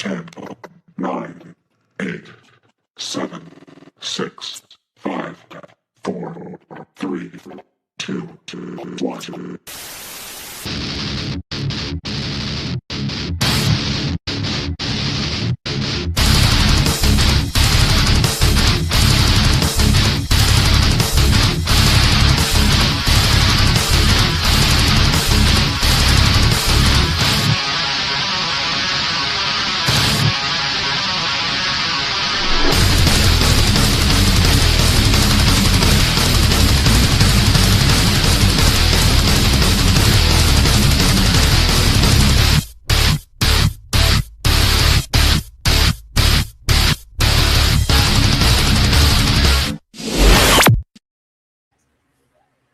10, 9, 8, 7, 6, 5, 4, 3, 2, 1.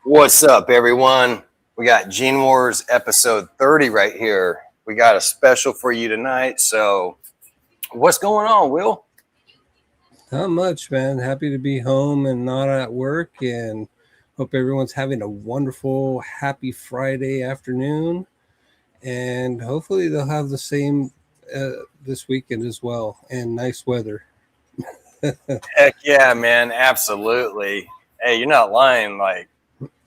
What's up, everyone? We got Gene Wars episode 30 right here. We got a special for you tonight. So what's going on, Will? Not much, man. Happy to be home and not at work, and hope everyone's having a wonderful, happy Friday afternoon. And hopefully they'll have the same this weekend as well, and nice weather. Heck yeah, man. Absolutely. Hey, you're not lying. Like,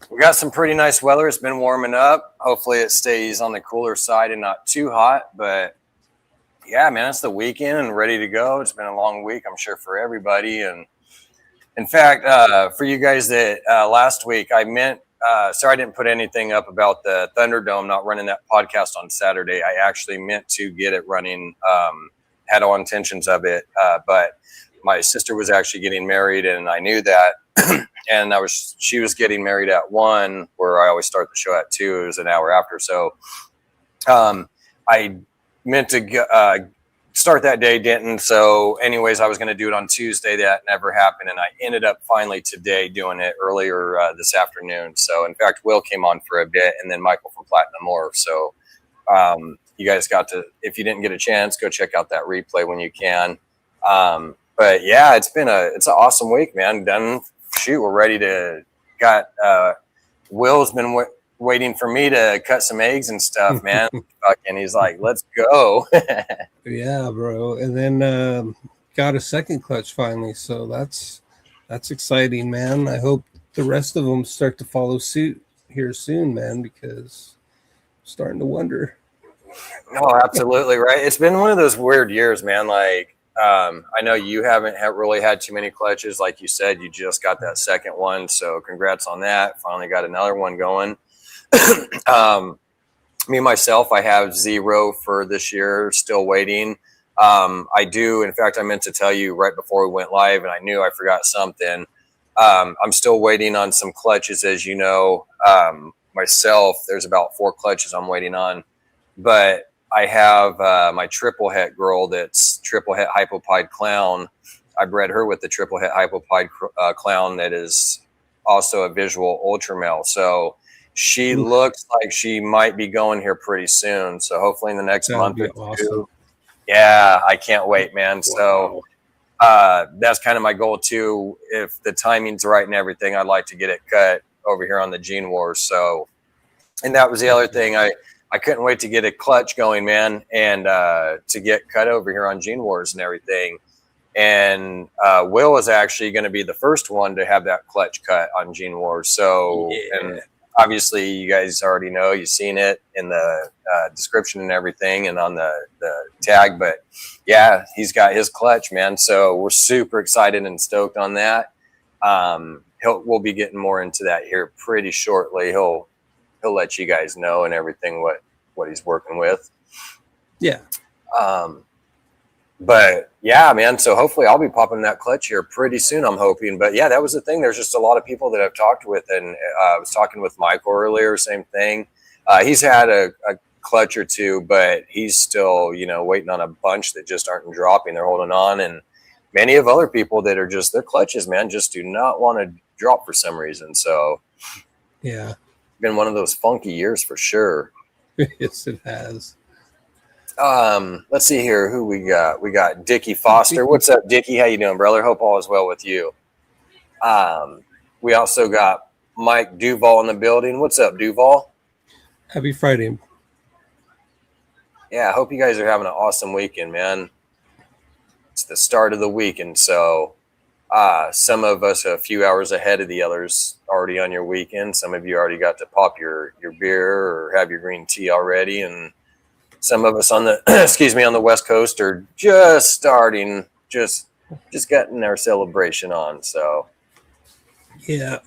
we got some pretty nice weather. It's been warming up. Hopefully it stays on the cooler side and not too hot. But yeah, man, it's the weekend and ready to go. It's been a long week, I'm sure, for everybody. And in fact, for you guys that last week, I meant, sorry I didn't put anything up about the Thunderdome not running that podcast on Saturday. I actually meant to get it running, had all intentions of it. But my sister was actually getting married, and I knew that. And she was getting married at 1, where I always start the show at 2. It was an hour after. So I meant to start that day, didn't. So anyways, I was going to do it on Tuesday. That never happened. And I ended up finally today doing it earlier this afternoon. So in fact, Will came on for a bit, and then Michael from Platinum Morph. So you guys got to, if you didn't get a chance, go check out that replay when you can. But yeah, it's an awesome week, man. Done. Shoot, we're ready to Will's been waiting for me to cut some eggs and stuff, man. And he's like, let's go. Yeah, bro. And then got a second clutch finally. So that's exciting, man. I hope the rest of them start to follow suit here soon, man, because I'm starting to wonder. No, absolutely right. It's been one of those weird years, man. Like, I know you haven't really had too many clutches. Like you said, you just got that second one. So congrats on that. Finally got another one going. Me, myself, I have 0 for this year, still waiting. I do. In fact, I meant to tell you right before we went live, and I knew I forgot something. I'm still waiting on some clutches, as you know. Myself, there's about 4 clutches I'm waiting on. But I have my triple het girl that's triple het hypopide clown. I bred her with the triple het hypopide clown that is also a visual ultra male. So she looks like she might be going here pretty soon. So hopefully in the next month or two. Awesome. Yeah, I can't wait, man. Wow. So that's kind of my goal too. If the timing's right and everything, I'd like to get it cut over here on the Gene Wars. So, and that was the other thing. I couldn't wait to get a clutch going, man, and to get cut over here on Gene Wars and everything. And Will is actually going to be the first one to have that clutch cut on Gene Wars. So, yeah. And obviously you guys already know, you've seen it in the description and everything and on the tag. But yeah, he's got his clutch, man. So we're super excited and stoked on that. We'll be getting more into that here pretty shortly. He'll let you guys know and everything what he's working with. Yeah. But yeah, man. So hopefully I'll be popping that clutch here pretty soon, I'm hoping. But yeah, that was the thing. There's just a lot of people that I've talked with, and I was talking with Michael earlier, same thing. He's had a clutch or 2, but he's still, waiting on a bunch that just aren't dropping. They're holding on. And many of other people that are just, their clutches, man, just do not want to drop for some reason. So yeah. Been one of those funky years for sure. Yes, it has. Let's see here who we got. We got Dickie Foster. What's up, Dickie? How you doing, brother? Hope all is well with you. We also got Mike Duval in the building. What's up, Duval? Happy Friday. yeah, I hope you guys are having an awesome weekend, man. It's the start of the week, and so some of us a few hours ahead of the others already on your weekend. Some of you already got to pop your beer or have your green tea already, and some of us on the excuse me on the West Coast are just starting, just getting our celebration on. So Yeah.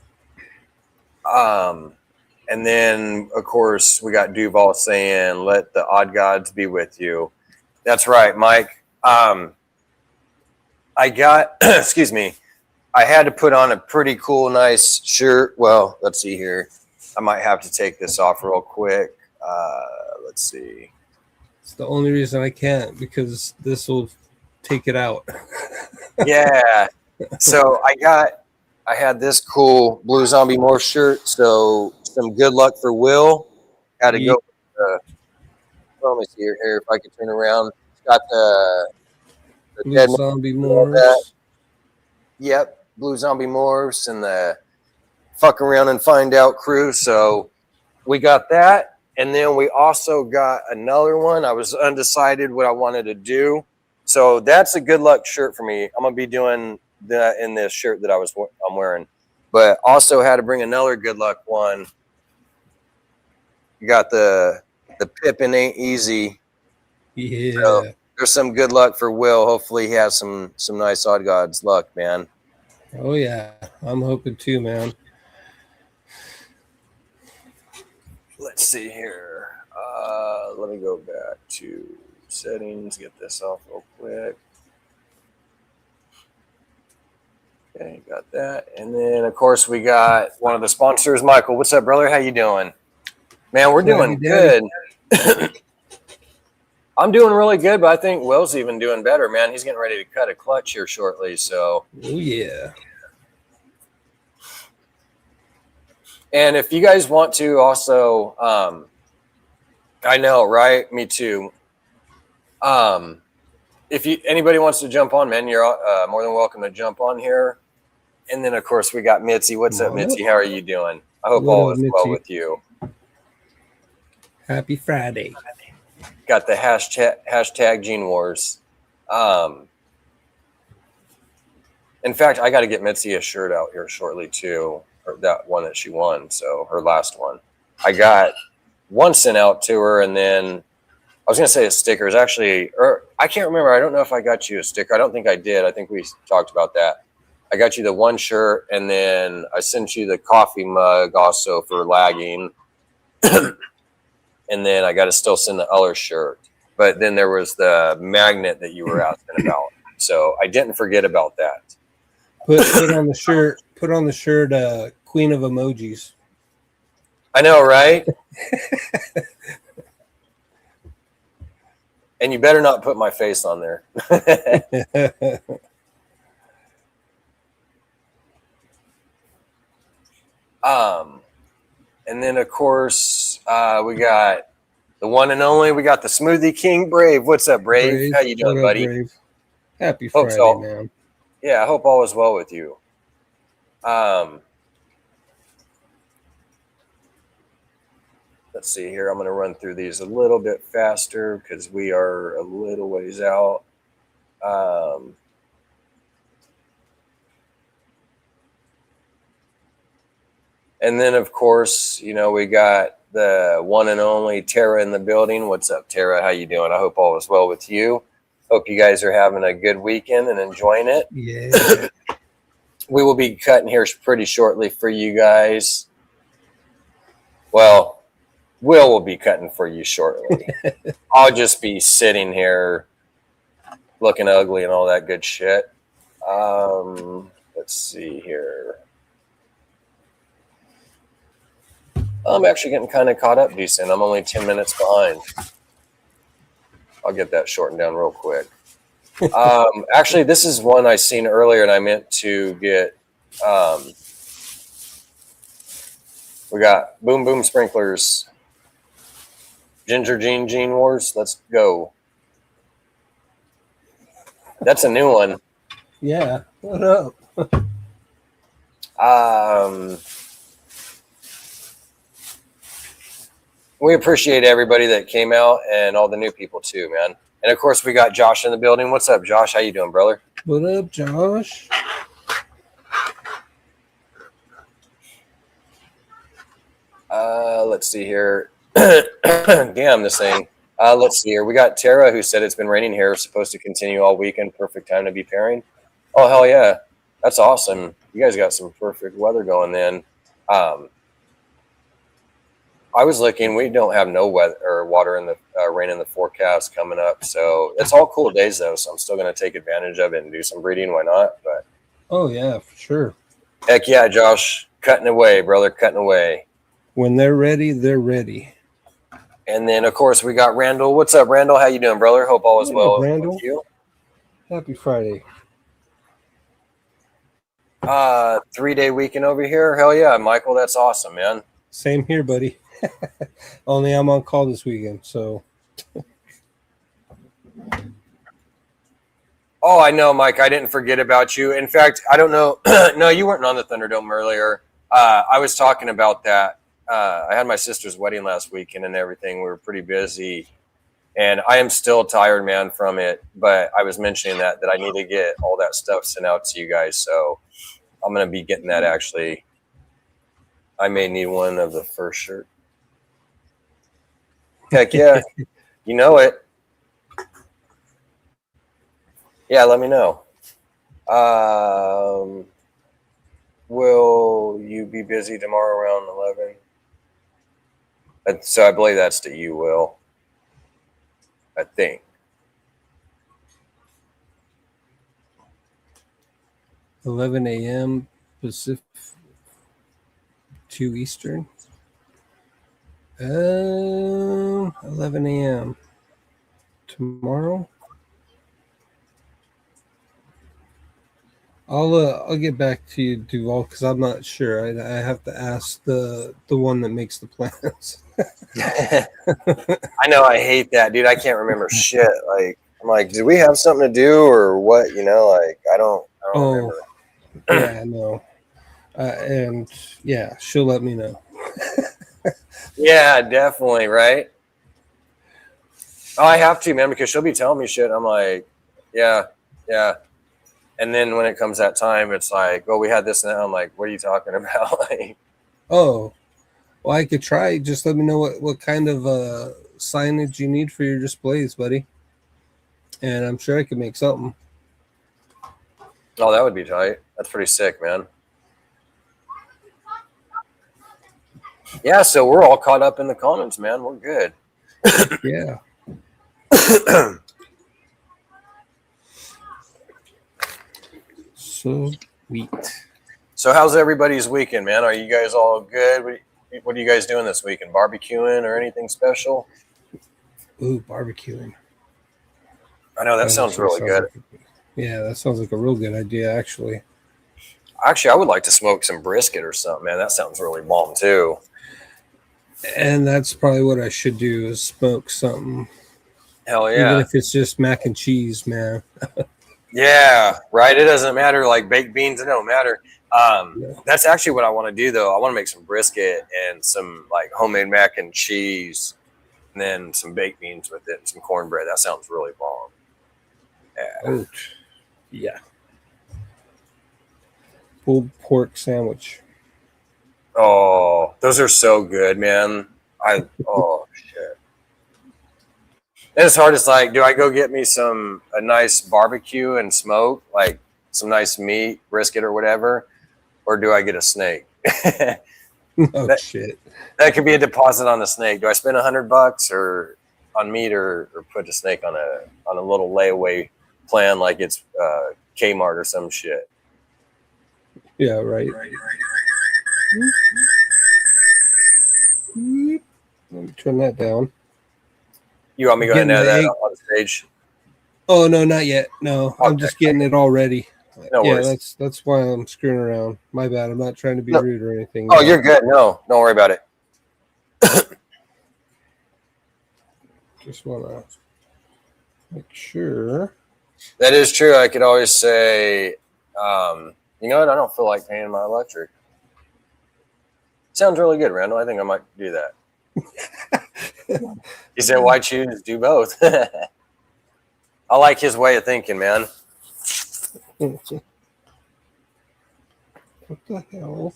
And then of course we got Duval saying, "Let the odd gods be with you." That's right, Mike. I got excuse me. I had to put on a pretty cool, nice shirt. Well, let's see here. I might have to take this off real quick. Let's see. It's the only reason I can't, because this will take it out. Yeah. So I had this cool Blue Zombie Morph shirt. So some good luck for Will. Had to go. Let me see here if I can turn around. It's got the Blue dead Zombie and all that. Morphs. Yep, Blue Zombie Morphs and the fuck around and find out crew. So we got that. And then we also got another one. I was undecided what I wanted to do. So that's a good luck shirt for me. I'm going to be doing that in this shirt that I'm wearing. But also had to bring another good luck one. You got the Pippin Ain't Easy. Yeah. So there's some good luck for Will. Hopefully he has some nice odd gods luck, man. Oh yeah. I'm hoping too, man. Let's see here. Let me go back to settings, get this off real quick. Okay, got that. And then of course we got one of the sponsors, Michael. What's up, brother? How you doing? Man, we're doing good. I'm doing really good, but I think Will's even doing better, man. He's getting ready to cut a clutch here shortly. So Oh yeah. And if you guys want to also, I know, right? Me too. If anybody wants to jump on, man, you're more than welcome to jump on here. And then, of course, we got Mitzi. What's up, Mitzi? How are you doing? I hope all is well with you. Happy Friday. Got the hashtag Gene Wars. In fact, I got to get Mitzi a shirt out here shortly too, or that one that she won. So her last one, I got one sent out to her, and then I was gonna say a sticker is actually, or I can't remember. I don't know if I got you a sticker. I don't think I did. I think we talked about that. I got you the one shirt, and then I sent you the coffee mug also for lagging. And then I got to still send the other shirt. But then there was the magnet that you were asking about. So I didn't forget about that. Put on the shirt. Put on the shirt. Queen of Emojis. I know, right? And you better not put my face on there. And then of course we got the one and only. We got the Smoothie King, Brave. What's up, Brave? How you doing, buddy? Brave? Happy Friday, man. Yeah, I hope all is well with you. Let's see here. I'm going to run through these a little bit faster because we are a little ways out. And then, of course, you know, we got the one and only Tara in the building. What's up, Tara? How you doing? I hope all is well with you. Hope you guys are having a good weekend and enjoying it. Yeah. We will be cutting here pretty shortly for you guys. Well, Will be cutting for you shortly. I'll just be sitting here looking ugly and all that good shit. Let's see here. I'm actually getting kind of caught up decent. I'm only 10 minutes behind. I'll get that shortened down real quick. Actually, this is one I seen earlier, and I meant to get. We got Boom Boom Sprinklers, Ginger Gene Wars. Let's go. That's a new one. Yeah. What up? We appreciate everybody that came out and all the new people too, man. And of course, we got Josh in the building. What's up, Josh? How you doing, brother? What up, Josh? Let's see here. Damn, this thing. Let's see here. We got Tara, who said it's been raining here. Supposed to continue all weekend. Perfect time to be pairing. Oh, hell yeah. That's awesome. You guys got some perfect weather going then. I was looking. We don't have no weather or water in the rain in the forecast coming up. So it's all cool days, though. So I'm still going to take advantage of it and do some breeding. Why not? But Oh, yeah, for sure. heck yeah, Josh. Cutting away, brother. Cutting away. When they're ready, they're ready. And then, of course, we got Randall. What's up, Randall? How you doing, brother? Hope all is Hey, well Randall. with you. Happy Friday. 3-day weekend over here. Hell yeah, Michael. That's awesome, man. Same here, buddy. Only I'm on call this weekend, so. Oh, I know, Mike. I didn't forget about you. In fact, I don't know. No, you weren't on the Thunderdome earlier. I was talking about that. I had my sister's wedding last weekend and everything. We were pretty busy. And I am still tired, man, from it. But I was mentioning that I need to get all that stuff sent out to you guys. So I'm going to be getting that, actually. I may need one of the first shirt. Heck yeah. You know it. Yeah, let me know. Will you be busy tomorrow around 11? So I believe that's to you, Will. I think. $11 a.m. Pacific, 2 Eastern. 11 a.m. tomorrow. I'll get back to you, Duval, because I'm not sure. I have to ask the one that makes the plans. I know, I hate that, dude. I can't remember shit. Like, I'm like, did we have something to do or what? You know, like, I don't remember. Yeah, I know. And yeah, she'll let me know. Yeah, definitely, right? Oh, I have to, man, because she'll be telling me shit. I'm like, yeah. And then when it comes that time, it's like, oh, we had this and that. I'm like, what are you talking about? Like, Oh, well, I could try. Just let me know what kind of signage you need for your displays, buddy. And I'm sure I could make something. oh, that would be tight. That's pretty sick, man. Yeah, so we're all caught up in the comments, man. We're good. Yeah. Sweet. So how's everybody's weekend, man? Are you guys all good? What are you guys doing this weekend? Barbecuing or anything special? Ooh, barbecuing. I know that sounds really good. Yeah, that sounds like a real good idea, actually. Actually, I would like to smoke some brisket or something, man. That sounds really bomb too. And that's probably what I should do is smoke something. Hell yeah. Even if it's just mac and cheese, man. Yeah, right. It doesn't matter. Like baked beans, it don't matter. That's actually what I want to do, though. I want to make some brisket and some like homemade mac and cheese, and then some baked beans with it and some cornbread. That sounds really bomb. Yeah. Oh, yeah. Pulled pork sandwich. Oh, those are so good, man. Oh shit. And it's hard. It's like, do I go get me a nice barbecue and smoke, like some nice meat, brisket or whatever, or do I get a snake? Oh shit. That could be a deposit on the snake. Do I spend $100 or on meat or put the snake on a little layaway plan like it's Kmart or some shit? Yeah, right. Let me turn that down. You want me to go ahead and add that on stage? Oh no, not yet. No, Okay. I'm just getting it all ready. No yeah, worries. that's why I'm screwing around. My bad. I'm not trying to be rude or anything. Oh, you're good. No, don't worry about it. Just want to make sure. That is true. I could always say, you know what? I don't feel like paying my electric. Sounds really good, Randall. I think I might do that. He said, "Why choose? Do both." I like his way of thinking, man. What the hell?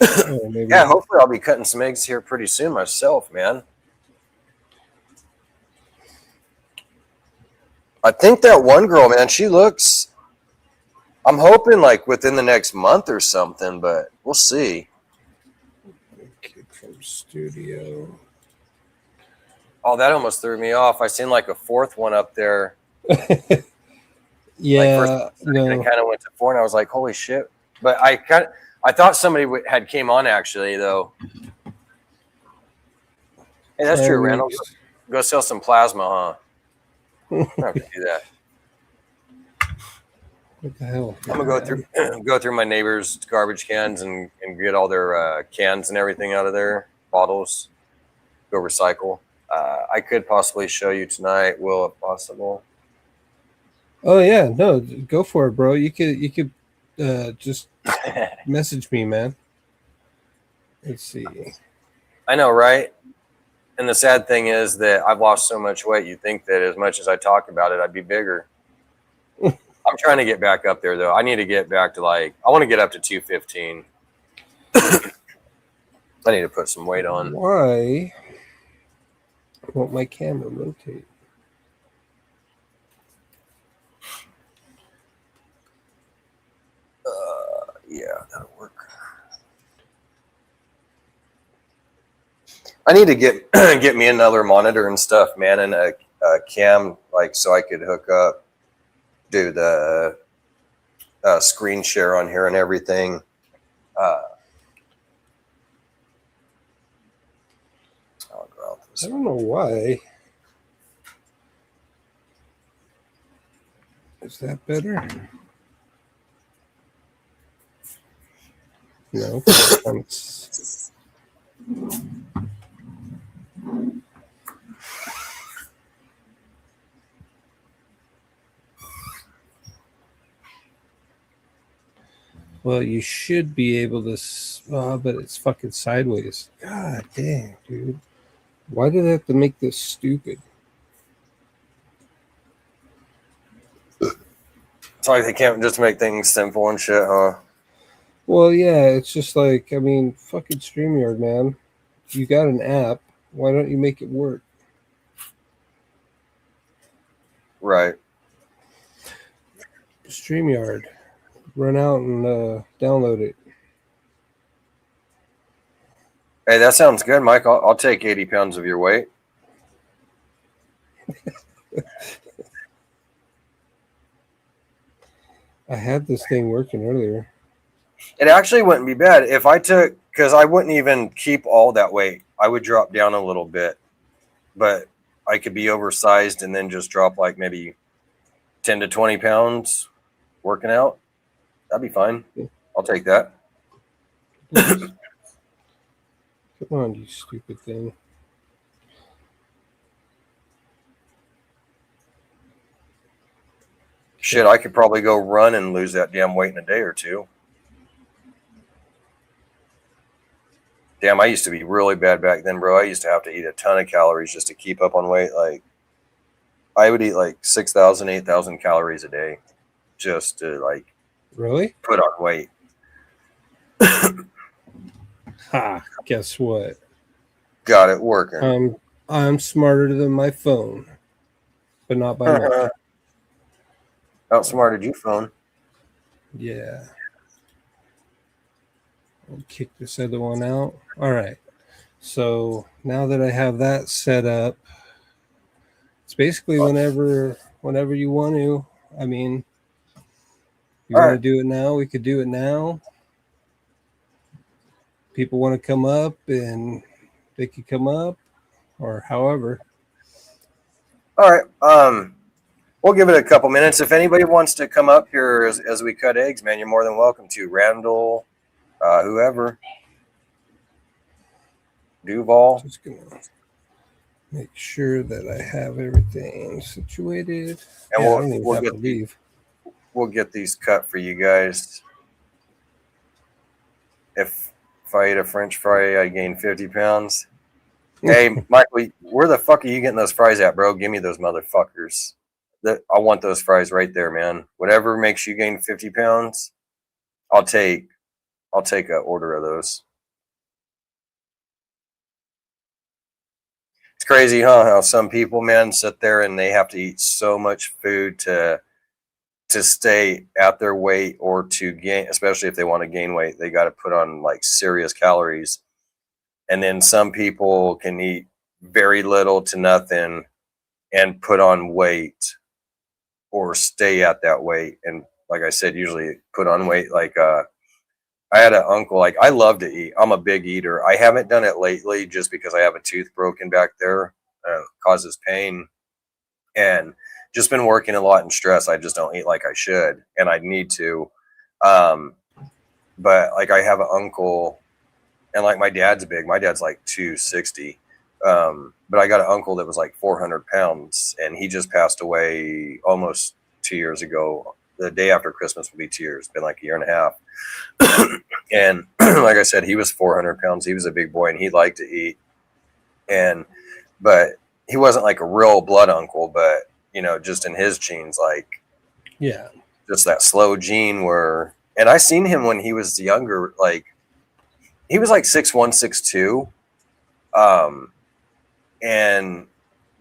Oh, maybe. Yeah, hopefully I'll be cutting some eggs here pretty soon myself, man. I think that one girl, man, she looks. I'm hoping like within the next month or something, but we'll see. Kid from studio. Oh, that almost threw me off. I seen like a fourth one up there. Yeah, And it kind of went to 4, and I was like, "Holy shit!" But I thought somebody had came on actually though. Hey, that's true, Randall. Go sell some plasma, huh? I have to do that. What the hell? I'm gonna go through my neighbors' garbage cans and get all their cans and everything out of there, bottles. Go recycle. I could possibly show you tonight, Will, if possible. Oh yeah, no, go for it, bro. You could just message me, man. Let's see. I know, right? And the sad thing is that I've lost so much weight. You'd think that as much as I talk about it, I'd be bigger. I'm trying to get back up there, though. I need to get back to I want to get up to 215. I need to put some weight on. Why won't my camera rotate? Yeah, that'll work. I need to get get me another monitor and stuff, man, and a cam, so I could hook up, do the screen share on here and everything. I don't know why. Is that better? No. Well, you should be able to, but it's fucking sideways. God damn, dude. Why do they have to make this stupid? It's like they can't just make things simple and shit, huh? Well, yeah, it's just like, I mean, fucking StreamYard, man. You got an app. Why don't you make it work? Right. StreamYard. Run out and download it. Hey, that sounds good, Mike. I'll take 80 pounds of your weight. I had this thing working earlier. It actually wouldn't be bad if I took, because I wouldn't even keep all that weight. I would drop down a little bit, but I could be oversized and then just drop maybe 10 to 20 pounds working out. That'd be fine. I'll take that. Come on, you stupid thing. Shit, I could probably go run and lose that damn weight in a day or two. Damn, I used to be really bad back then, bro. I used to have to eat a ton of calories just to keep up on weight. I would eat 6,000, 8,000 calories a day just to really put on weight. Ha! Guess what? Got it working. I'm smarter than my phone, but not by much. Outsmarted you, phone. Yeah. I'll kick this other one out. All right. So now that I have that set up, it's basically whenever you want to. I mean, you want to do it now, we could do it now. People want to come up and they could come up, or however. All right. We'll give it a couple minutes. If anybody wants to come up here as we cut eggs, man, you're more than welcome to. Randall, whoever. Duval. Just gonna make sure that I have everything situated. And I don't even have to leave. We'll get these cut for you guys. If If I eat a French fry, I gain 50 pounds. Hey, Michael, where the fuck are you getting those fries at, bro? Give me those motherfuckers. I want those fries right there, man. Whatever makes you gain 50 pounds, I'll take an order of those. It's crazy, huh? How some people, man, sit there and they have to eat so much food to stay at their weight or to gain, especially if they want to gain weight, they got to put on like serious calories. And then some people can eat very little to nothing and put on weight or stay at that weight. And like I said, usually put on weight. Like, I had an uncle, like I love to eat. I'm a big eater. I haven't done it lately just because I have a tooth broken back there. Causes pain. And just been working a lot in stress. I just don't eat like I should, and I need to. But like I have an uncle, and like my dad's big. My dad's like 260. But I got an uncle that was like 400 pounds, and he just passed away almost 2 years ago. The day after Christmas will be 2 years. It's been like a year and a half. And like I said, he was 400 pounds. He was a big boy, and he liked to eat. But he wasn't like a real blood uncle, but you know, just in his genes, like, yeah, just that slow gene where, and I seen him when he was younger, like he was like 6'1", 6'2".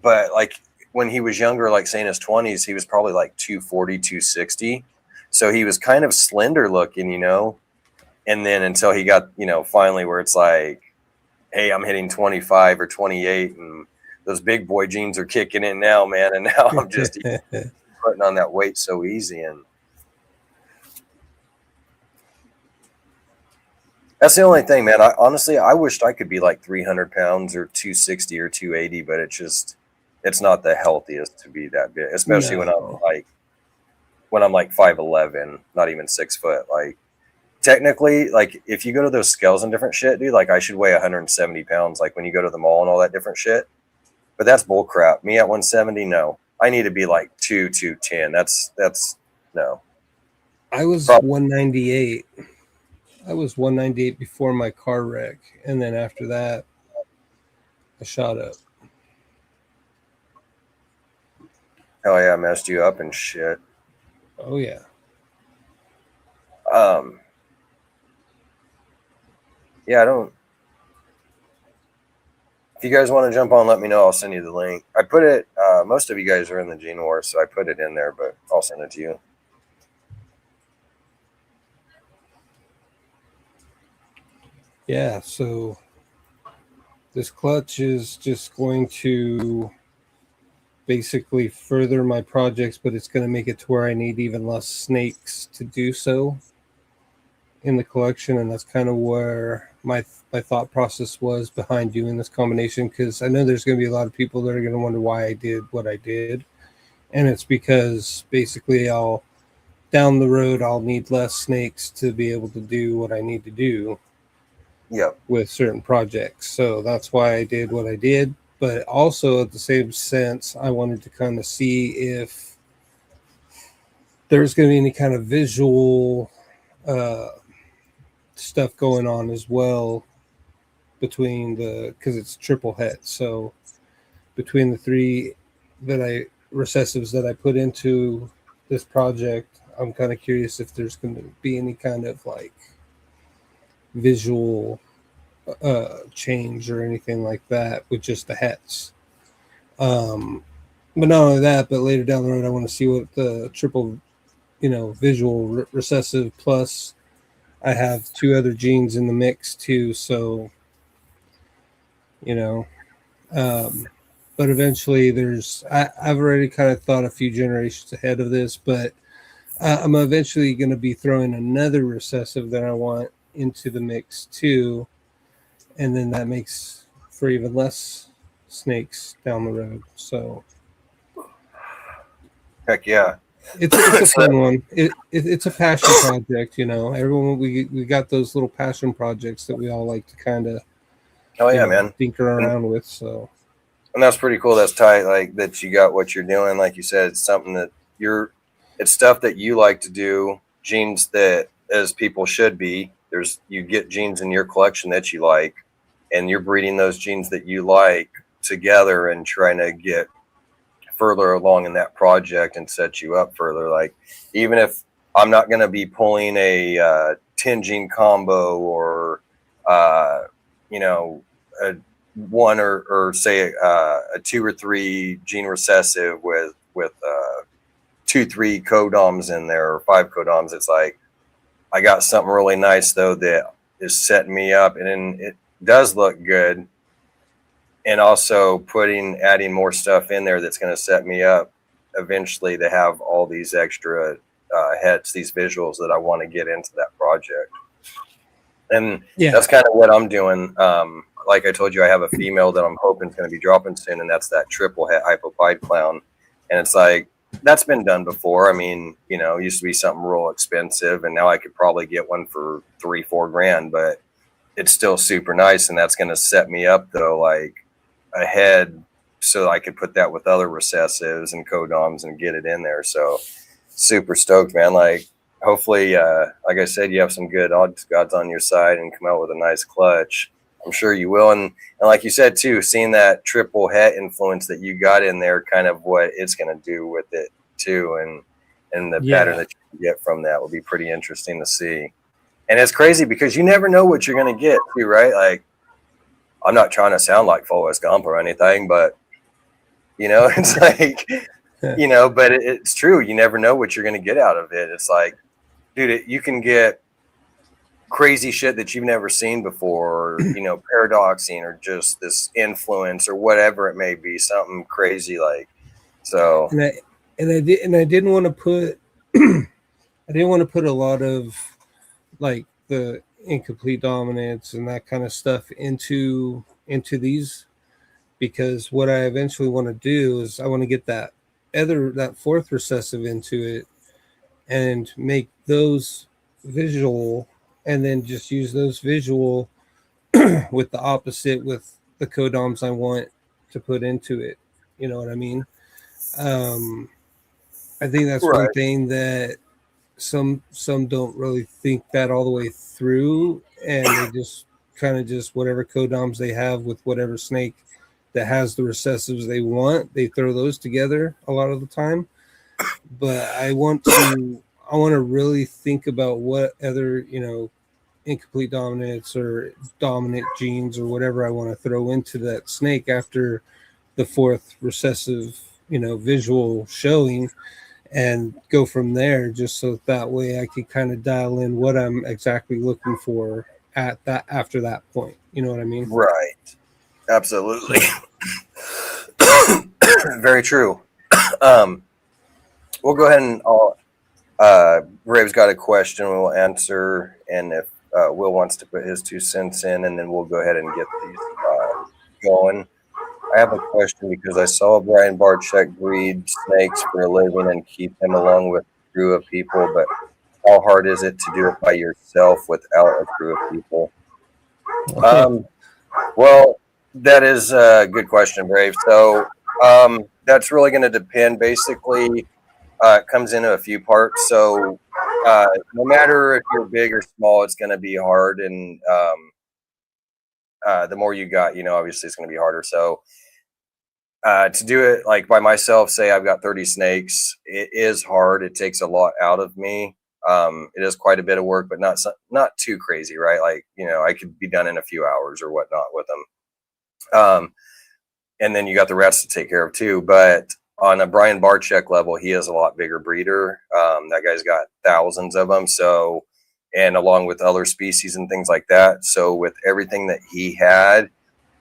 But like when he was younger, like say in his 20s, he was probably like 240, 260. So he was kind of slender looking, you know, and then until he got, you know, finally where it's like, hey, I'm hitting 25 or 28 and those big boy genes are kicking in now, man. And now I'm just putting on that weight so easy. And that's the only thing, man. Honestly, I wished I could be like 300 pounds or 260 or 280, but it's not the healthiest to be that big, especially when I'm like 5'11", not even 6 foot. Like technically, like if you go to those scales and different shit, dude, like I should weigh 170 pounds, like when you go to the mall and all that different shit. But that's bull crap. Me at 170, no. I need to be like 210. That's no. I was 198. I was 198 before my car wreck, and then after that, I shot up. Oh yeah, messed you up and shit. Oh yeah. Yeah, I don't. If you guys want to jump on, let me know. I'll send you the link. I put it. Most of you guys are in the Gene Wars, so I put it in there, but I'll send it to you. Yeah. So this clutch is just going to basically further my projects, but it's going to make it to where I need even less snakes to do so in the collection, and that's kind of where my thought process was behind doing this combination, because I know there's going to be a lot of people that are going to wonder why I did what I did, and it's because basically down the road I'll need less snakes to be able to do what I need to do with certain projects. So that's why I did what I did. But also at the same sense, I wanted to kind of see if there's going to be any kind of visual stuff going on as well between because it's triple head. So between the three recessives that I put into this project, I'm kind of curious if there's going to be any kind of like visual change or anything like that with just the heads. But not only that, but later down the road, I want to see what the triple, visual recessive plus I have 2 other genes in the mix too. So, but eventually I've already kind of thought a few generations ahead of this, but I'm eventually going to be throwing another recessive that I want into the mix too. And then that makes for even less snakes down the road. So heck yeah. It's a fun one. It's a passion project, Everyone we got those little passion projects that we all like to kind of man, tinker around with. So, and that's pretty cool. That's tight. Like that you got what you're doing. Like you said, it's something that it's stuff that you like to do. Genes that as people should be. you get genes in your collection that you like, and you're breeding those genes that you like together and trying to get further along in that project and set you up further. Like, even if I'm not going to be pulling a 10 gene combo or you know, a one or say a 2 or 3 gene recessive with 2-3 codoms in there, or 5 codoms, it's like I got something really nice though that is setting me up, and then it does look good. And also adding more stuff in there that's going to set me up eventually to have all these extra heads, these visuals that I want to get into that project. And that's kind of what I'm doing. Like I told you, I have a female that I'm hoping is going to be dropping soon, and that's that triple het hypopide clown. And it's like, that's been done before. I mean, you know, it used to be something real expensive, and now I could probably get one for $3-4 grand, but it's still super nice. And that's going to set me up though, like ahead, so I could put that with other recessives and codoms and get it in there. So super stoked, man. Like, hopefully, like I said, you have some good odds on your side and come out with a nice clutch. I'm sure you will. And like you said too, seeing that triple het influence that you got in there, kind of what it's going to do with it too, and the pattern that you get from that will be pretty interesting to see. And it's crazy because you never know what you're going to get too, right? Like, I'm not trying to sound like Forrest Gump or anything, but you know, it's like, you know, but it's true. You never know what you're going to get out of it. It's like, dude, you can get crazy shit that you've never seen before, or, you know, paradoxing, or just this influence, or whatever it may be, something crazy. Like, so. And I didn't want to put, I didn't want to put a lot of like the incomplete dominance and that kind of stuff into these, because what I eventually want to do is I want to get that fourth recessive into it and make those visual, and then just use those visual with the opposite, with the codoms I want to put into it. You know what I mean? I think that's one thing that some don't really think that all the way through, and they just kind of just whatever codoms they have with whatever snake that has the recessives they want, they throw those together a lot of the time. But I want to really think about what other, you know, incomplete dominance or dominant genes or whatever I want to throw into that snake after the fourth recessive, you know, visual showing, and go from there, just so that way I could kind of dial in what I'm exactly looking for at that, after that point. You know what I mean? Right. Absolutely. Very true. We'll go ahead and Rave's got a question we'll answer, and if Will wants to put his 2 cents in, and then we'll go ahead and get these going. I have a question because I saw Brian Barczyk breed snakes for a living and keep them along with a crew of people, but how hard is it to do it by yourself without a crew of people? Well, that is a good question, Brave. So that's really going to depend. Basically, it comes into a few parts. So no matter if you're big or small, it's going to be hard. And the more you got, you know, obviously it's going to be harder. So to do it like by myself, say I've got 30 snakes, it is hard. It takes a lot out of me. It is quite a bit of work, but not too crazy, right? Like, you know, I could be done in a few hours or whatnot with them. And then you got the rest to take care of too. But on a Brian Barczyk level, he is a lot bigger breeder. That guy's got thousands of them. So, and along with other species and things like that. So with everything that he had,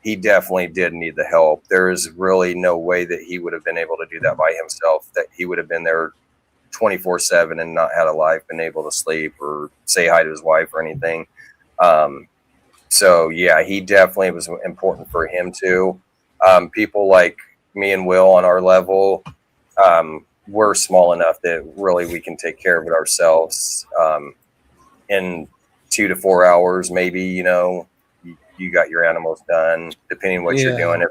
he definitely did need the help. There is really no way that he would have been able to do that by himself, that he would have been there 24/7 and not had a life, been able to sleep or say hi to his wife or anything. So yeah, he definitely was important for him too. People like me and Will on our level, we're small enough that really we can take care of it ourselves. In 2 to 4 hours, maybe, you know, you got your animals done, depending what you're doing.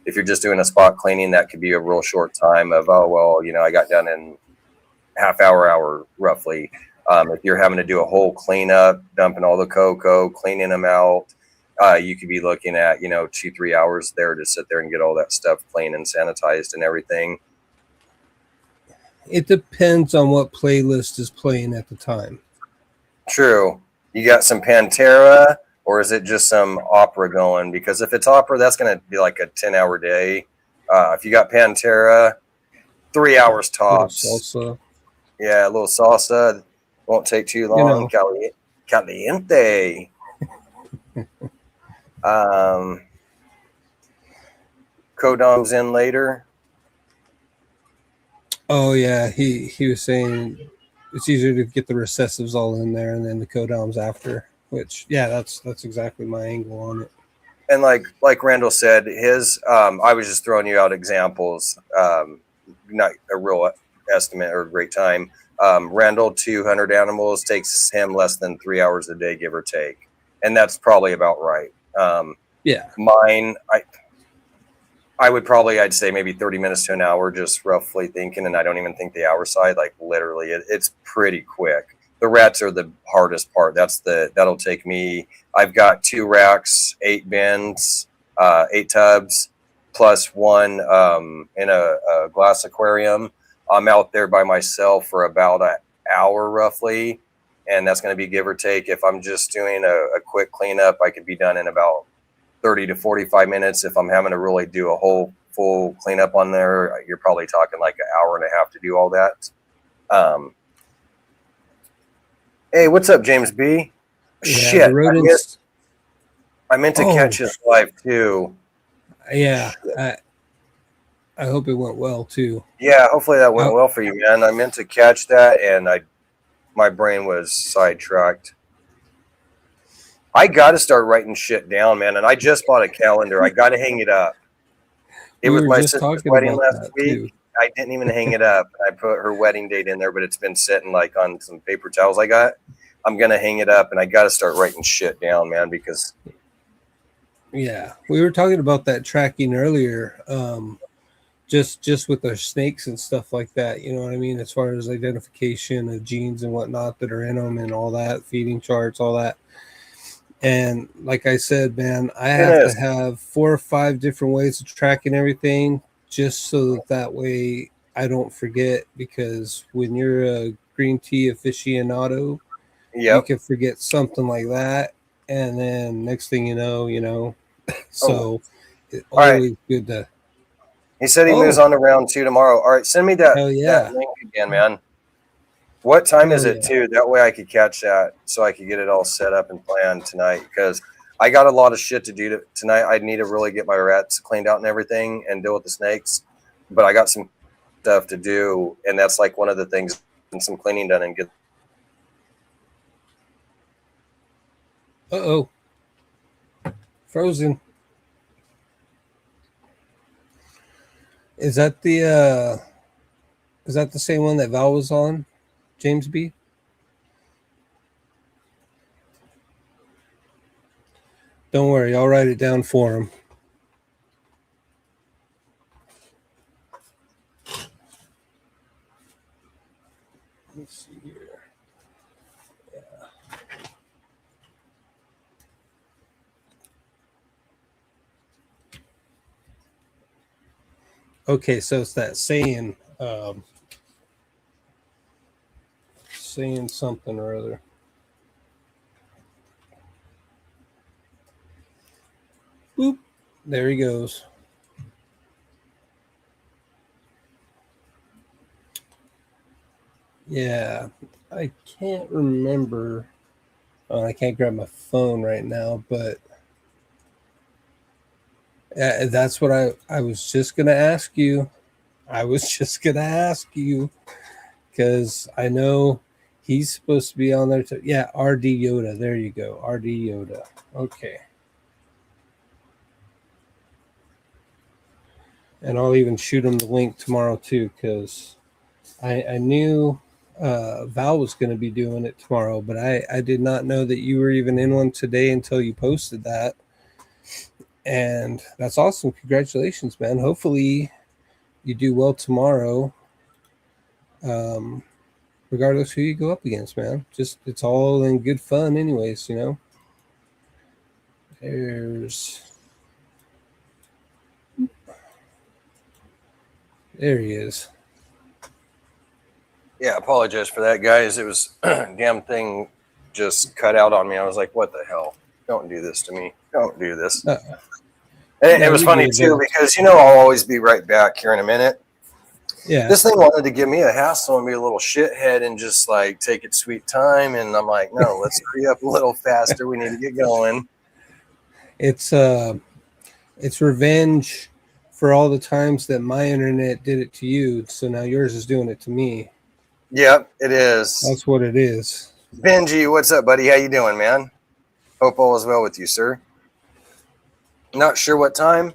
If you're just doing a spot cleaning, that could be a real short time of, oh, well, you know, I got done in half hour roughly. If you're having to do a whole cleanup, dumping all the cocoa, cleaning them out, you could be looking at, 2-3 hours there to sit there and get all that stuff clean and sanitized and everything. It depends on what playlist is playing at the time. True. You got some Pantera, or is it just some opera going? Because if it's opera, that's going to be like a 10-hour day. If you got Pantera, 3 hours tops. Salsa. Yeah, a little salsa. Won't take too long. Caliente. Kodom's in later. Oh yeah, he was saying it's easier to get the recessives all in there and then the codoms after. Which that's exactly my angle on it. And like Randall said, his I was just throwing you out examples, not a real estimate or a great time. Randall, 200 animals takes him less than 3 hours a day, give or take, and that's probably about right. Mine, I would probably, I'd say maybe 30 minutes to an hour, just roughly thinking, and I don't even think the hour side, like literally, it's pretty quick. The rats are the hardest part. That'll take me. I've got 2 racks, 8 bins, 8 tubs, plus one in a glass aquarium. I'm out there by myself for about an hour roughly, and that's going to be give or take. If I'm just doing a quick cleanup, I could be done in about 30 to 45 minutes. If I'm having to really do a whole full cleanup on there, you're probably talking like an hour and a half to do all that. Hey, what's up, James B? Shit, I meant to catch his live too. Yeah, I hope it went well too. Yeah, hopefully that went well for you, man. I meant to catch that, and my brain was sidetracked. I got to start writing shit down, man. And I just bought a calendar. I got to hang it up. It was my sister's wedding last week. I didn't even hang it up. I put her wedding date in there, but it's been sitting like on some paper towels I got. I'm going to hang it up, and I got to start writing shit down, man, because. Yeah, we were talking about that tracking earlier, just with our snakes and stuff like that. You know what I mean? As far as identification of genes and whatnot that are in them and all that, feeding charts, all that. And like I said, man, I have to have 4 or 5 different ways of tracking everything just so that way I don't forget, because when you're a green tea aficionado, you can forget something like that. And then next thing you know, so it's always good to. He said he moves on to round 2 tomorrow. All right, send me that link again, man. What time is it too? That way I could catch that, so I could get it all set up and planned tonight, because I got a lot of shit to do tonight. I need to really get my rats cleaned out and everything and deal with the snakes, but I got some stuff to do, and that's like one of the things, and some cleaning done and get. Frozen. Is that the same one that Val was on, James B? Don't worry, I'll write it down for him. Let's see here. Okay, so it's that saying something or other. Boop. There he goes. Yeah, I can't remember. I can't grab my phone right now, but that's what I was just going to ask you. Because I know he's supposed to be on there. Yeah, RD Yoda. There you go. RD Yoda. Okay. And I'll even shoot him the link tomorrow too, because I knew Val was going to be doing it tomorrow, but I did not know that you were even in one today until you posted that. And that's awesome. Congratulations, man. Hopefully you do well tomorrow. regardless who you go up against, man. Just it's all in good fun, anyways. There he is. Yeah, apologize for that, guys. It was damn thing just cut out on me. I was like, what the hell? Don't do this to me. Don't do this. It was funny too, because I'll always be right back here in a minute. Yeah. This thing wanted to give me a hassle and be a little shithead and just like take its sweet time. And I'm like, no, let's hurry up a little faster. We need to get going. It's revenge for all the times that my internet did it to you. So now yours is doing it to me. Yep, it is. That's what it is. Benji, what's up, buddy? How you doing, man? Hope all is well with you, sir. Not sure what time?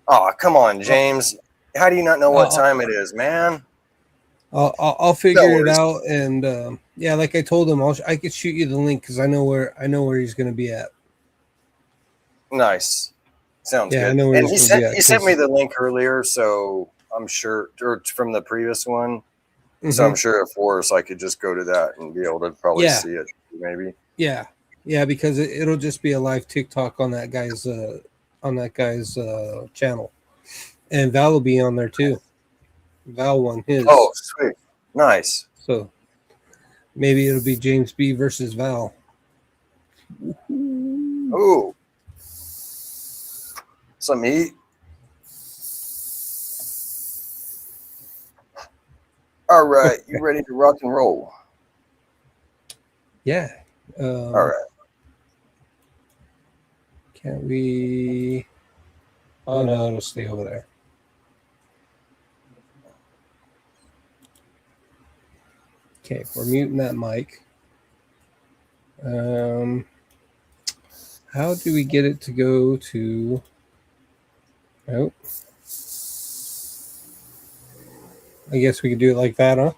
Oh, come on, James. How do you not know what time it is, man? I'll figure it out, and yeah, like I told him, I could shoot you the link because I know where he's going to be at. Nice, sounds good. I know where he sent me the link earlier, so I'm sure, or from the previous one. Mm-hmm. So I'm sure at Force I could just go to that and be able to probably see it, maybe. Yeah, because it'll just be a live TikTok on that guy's channel, and Val will be on there too. Val won his. Oh, sweet, nice. So maybe it'll be James B versus Val. Ooh, some heat. All right, you ready to rock and roll? Yeah. All right. Can't we? Oh no, it'll stay over there. Okay, we're muting that mic. How do we get it to go to? Oh, I guess we could do it like that, huh?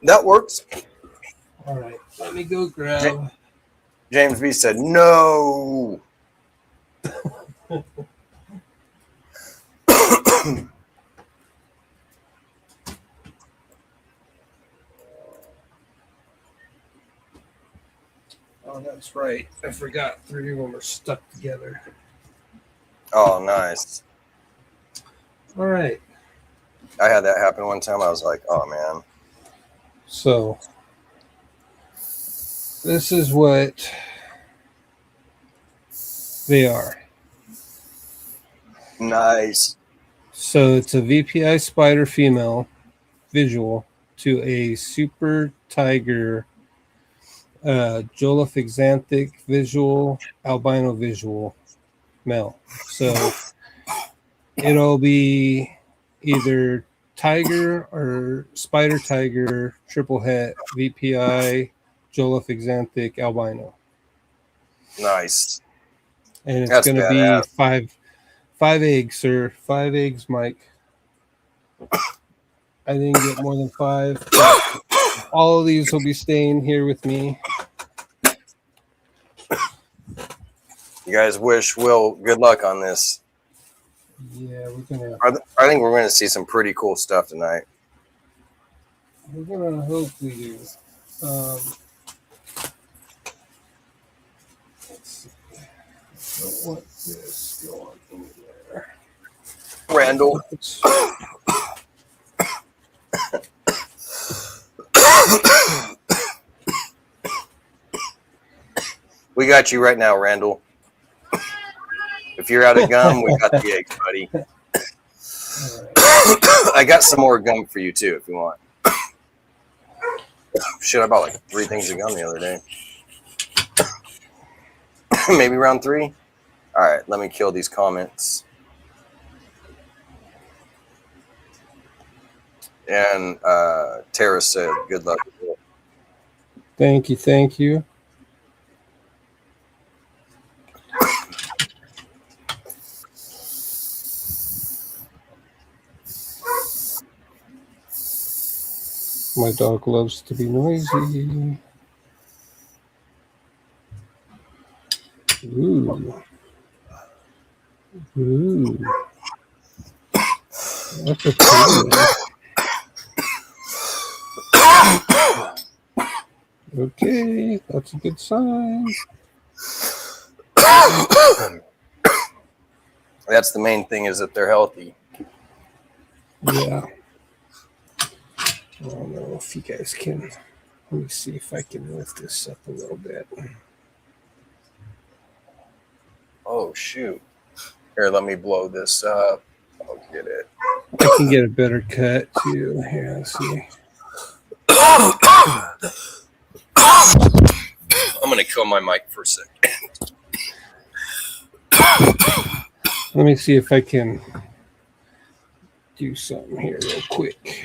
That works. All right, let me go grab. James B said no. Oh, that's right. I forgot 3 of them are stuck together. Oh, nice. All right. I had that happen one time. I was like, oh, man. So this is what they are. Nice. So it's a VPI spider female visual to a super tiger Jolophyxanthic visual albino visual male. So it'll be either tiger or spider tiger triple het VPI Jolophyxanthic albino. Nice. And it's going to be five eggs, sir. 5 eggs, Mike. I didn't get more than 5. All of these will be staying here with me. You guys wish Will good luck on this. Yeah, we're gonna. I think we're going to see some pretty cool stuff tonight. We're gonna hope we do. Let's see. I don't want this going anywhere. Randall. We got you right now, Randall. If you're out of gum, we got the eggs, buddy. Right. I got some more gum for you too, if you want. Shit, I bought like 3 things of gum the other day. Maybe round 3. All right, let me kill these comments. And Tara said, "Good luck." Thank you. My dog loves to be noisy. Ooh. That's a pretty one. Okay, that's a good sign. That's the main thing, is that they're healthy. Yeah. I don't know if you guys can. Let me see if I can lift this up a little bit. Oh, shoot. Here, let me blow this up. I'll get it. I can get a better cut too. Here, let's see. I'm going to kill my mic for a second. Let me see if I can do something here real quick.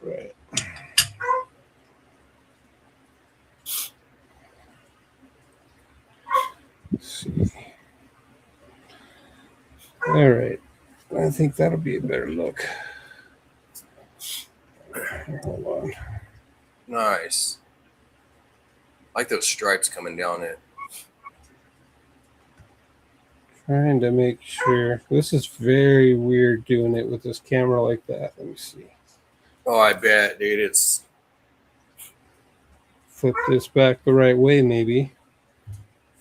Right. Let's see. All right. I think that'll be a better look. Here, hold on. Nice. I like those stripes coming down it. Trying to make sure. This is very weird doing it with this camera like that. Let me see. Oh, I bet, dude. It's Flip this back the right way, maybe.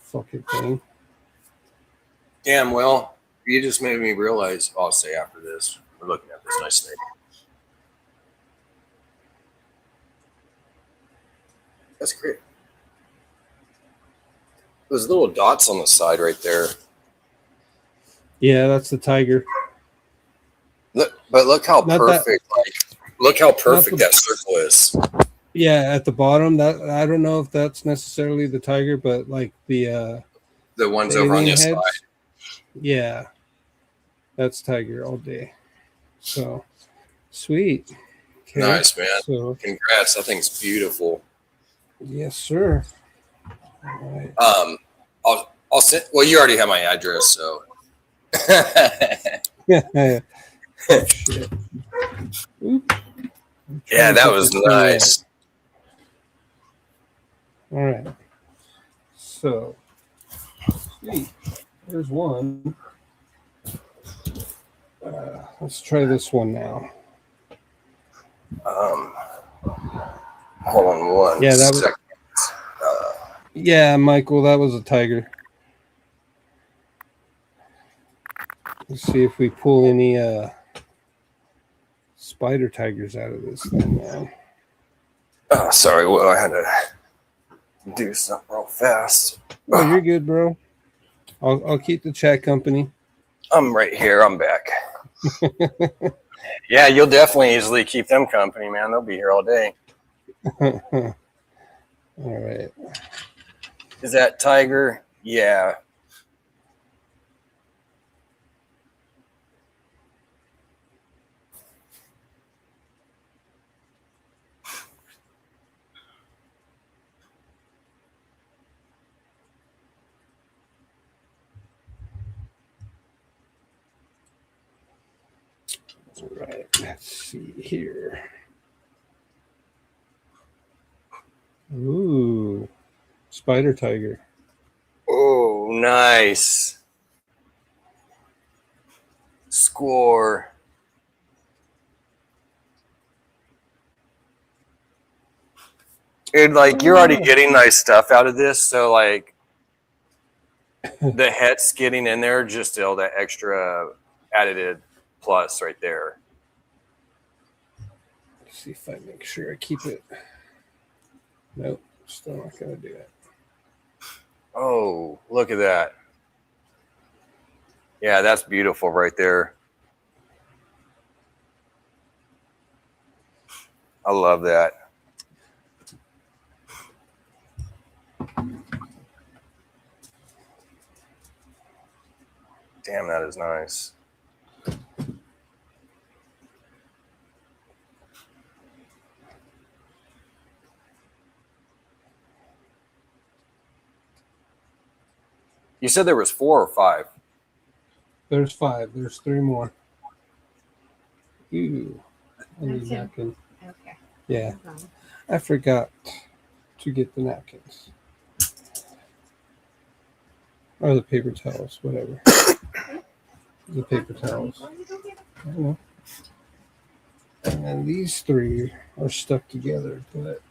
Fucking thing. damn well. You just made me realize. I'll say after this. We're looking at this nice thing. That's great. Those little dots on the side right there. Yeah, that's the tiger. Look how Not perfect. Look how perfect the- that circle is. Yeah, at the bottom. That I don't know if that's necessarily the tiger, but like The ones over on alien this heads. side. Yeah, that's tiger all day. So sweet. Okay, Nice, man. So Congrats. That thing's beautiful. yes, sir. All right. I'll send. Well, you already have my address, so. Oh, shit. Oop. Yeah, that was nice. All right. So, sweet. There's one. Let's try this one now. Hold on one Yeah, that was- second. Yeah, Michael, that was a tiger. Let's see if we pull any spider tigers out of this thing now. Oh, sorry. Well, I had to do something real fast. Oh, you're good, bro. I'll keep the chat company. I'm right here. I'm back. Yeah, you'll definitely easily keep them company, man. They'll be here all day. All right. Is that tiger? Yeah. All right. Let's see here. Ooh, spider tiger. Oh, nice. Score. Dude, like, you're already getting nice stuff out of this, so like the head's getting in there, just still that extra added plus right there. Let's see if I make sure I keep it. Nope, still not gonna do it. Oh, look at that. Yeah, that's beautiful right there. I love that. Damn, that is nice. You said there was 4 or 5. There's 5. There's 3 more. Ooh, I need That's it. napkin. Okay. Yeah, No problem. I forgot to get the napkins. Or the paper towels, whatever. The paper towels. I don't know. And then these three are stuck together, but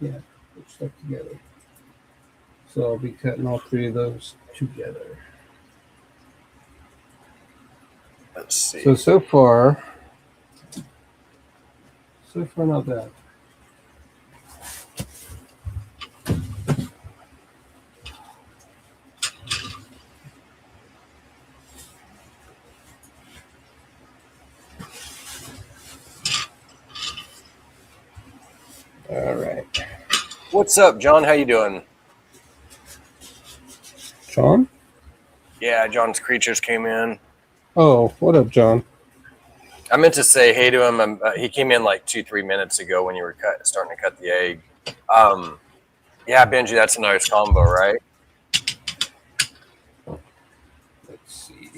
yeah, they're stuck together. So I'll be cutting all three of those together. Let's see. So far not bad. All right. What's up, John? How you doing? John? Yeah, John's creatures came in. Oh, what up, John? I meant to say hey to him. He came in like 2-3 minutes ago when you were starting to cut the egg. Yeah, Benji, that's a nice combo, right? Let's see.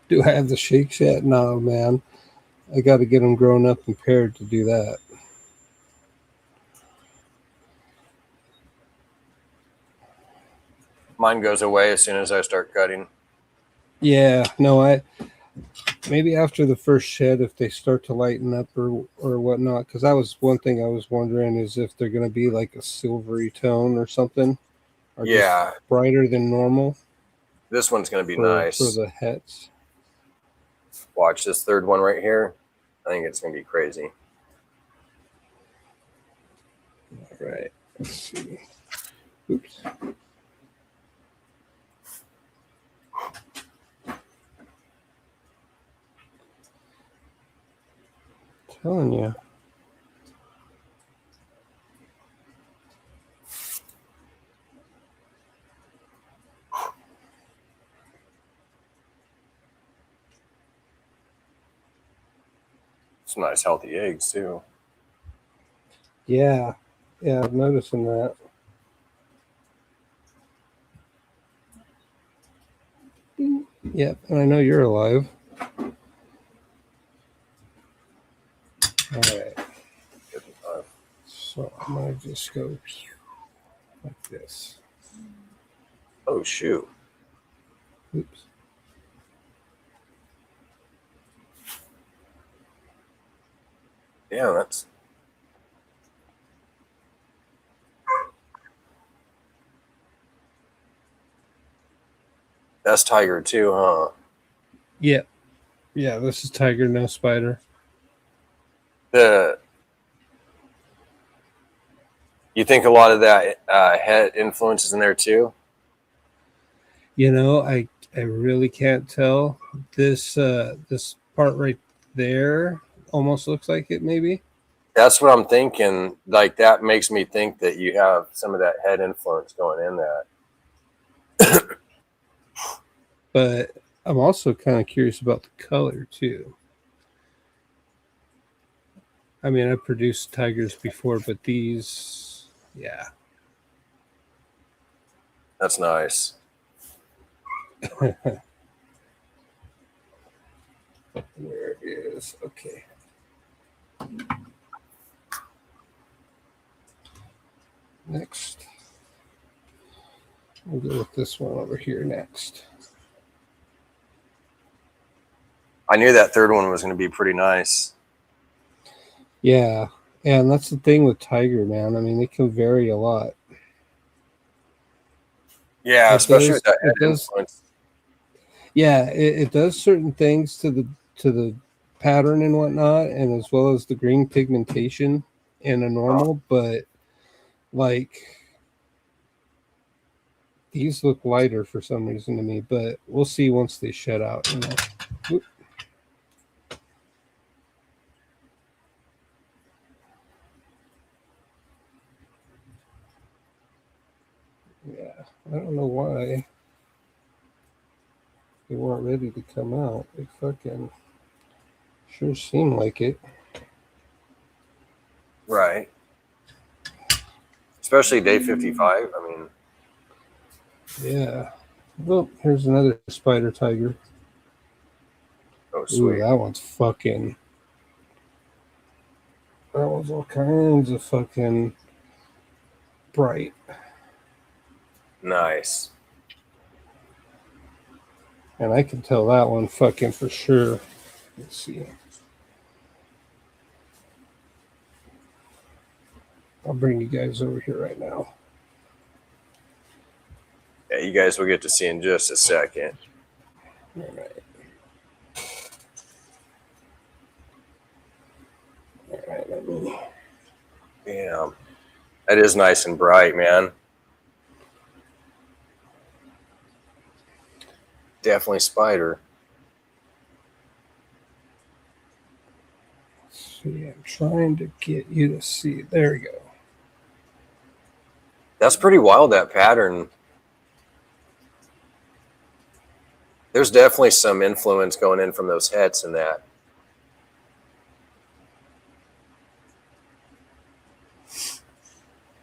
Do I have the shakes yet? No, man. I got to get them grown up and paired to do that. Mine goes away as soon as I start cutting. Yeah, no, maybe after the first shed, if they start to lighten up or whatnot, because that was one thing I was wondering is if they're going to be like a silvery tone or something, or Yeah, just brighter than normal this one's going to be for nice. the hets. Watch this third one right here. I think it's going to be crazy. All right, let's see. Oops. Telling you. Some nice healthy eggs too. Yeah, I'm noticing that. Yep, and I know you're alive. All right. So I'm going to just go like this. Oh, shoot. Oops. Yeah, that's tiger too, huh? Yeah. Yeah, this is tiger, no spider. You think a lot of that head influence is in there too? You know, I really can't tell. This part right there almost looks like it, maybe. That's what I'm thinking. Like, that makes me think that you have some of that head influence going in that. But I'm also kind of curious about the color too. I mean, I've produced tigers before, but these, yeah. That's nice. Where is, okay. Next. We'll go with this one over here next. I knew that third one was going to be pretty nice. Yeah. And that's the thing with tiger, man. I mean, it can vary a lot. Yeah, especially with that head influence. Yeah, it does certain things to the pattern and whatnot, and as well as the green pigmentation in a normal, but like these look lighter for some reason to me, but we'll see once they shed out, you know. Whoop. Yeah, I don't know why they weren't ready to come out. They fucking sure seem like it. Right. especially day 55. I mean, Yeah. Well, here's another spider tiger. oh, Ooh, sweet. that one's fucking. That one's all kinds of fucking bright. Nice. And I can tell that one fucking for sure. Let's see. I'll bring you guys over here right now. Yeah, you guys will get to see in just a second. All right. All right, let me. Yeah, that is nice and bright, man. Definitely spider. See, I'm trying to get you to see. There we go. That's pretty wild, that pattern. There's definitely some influence going in from those heads in that.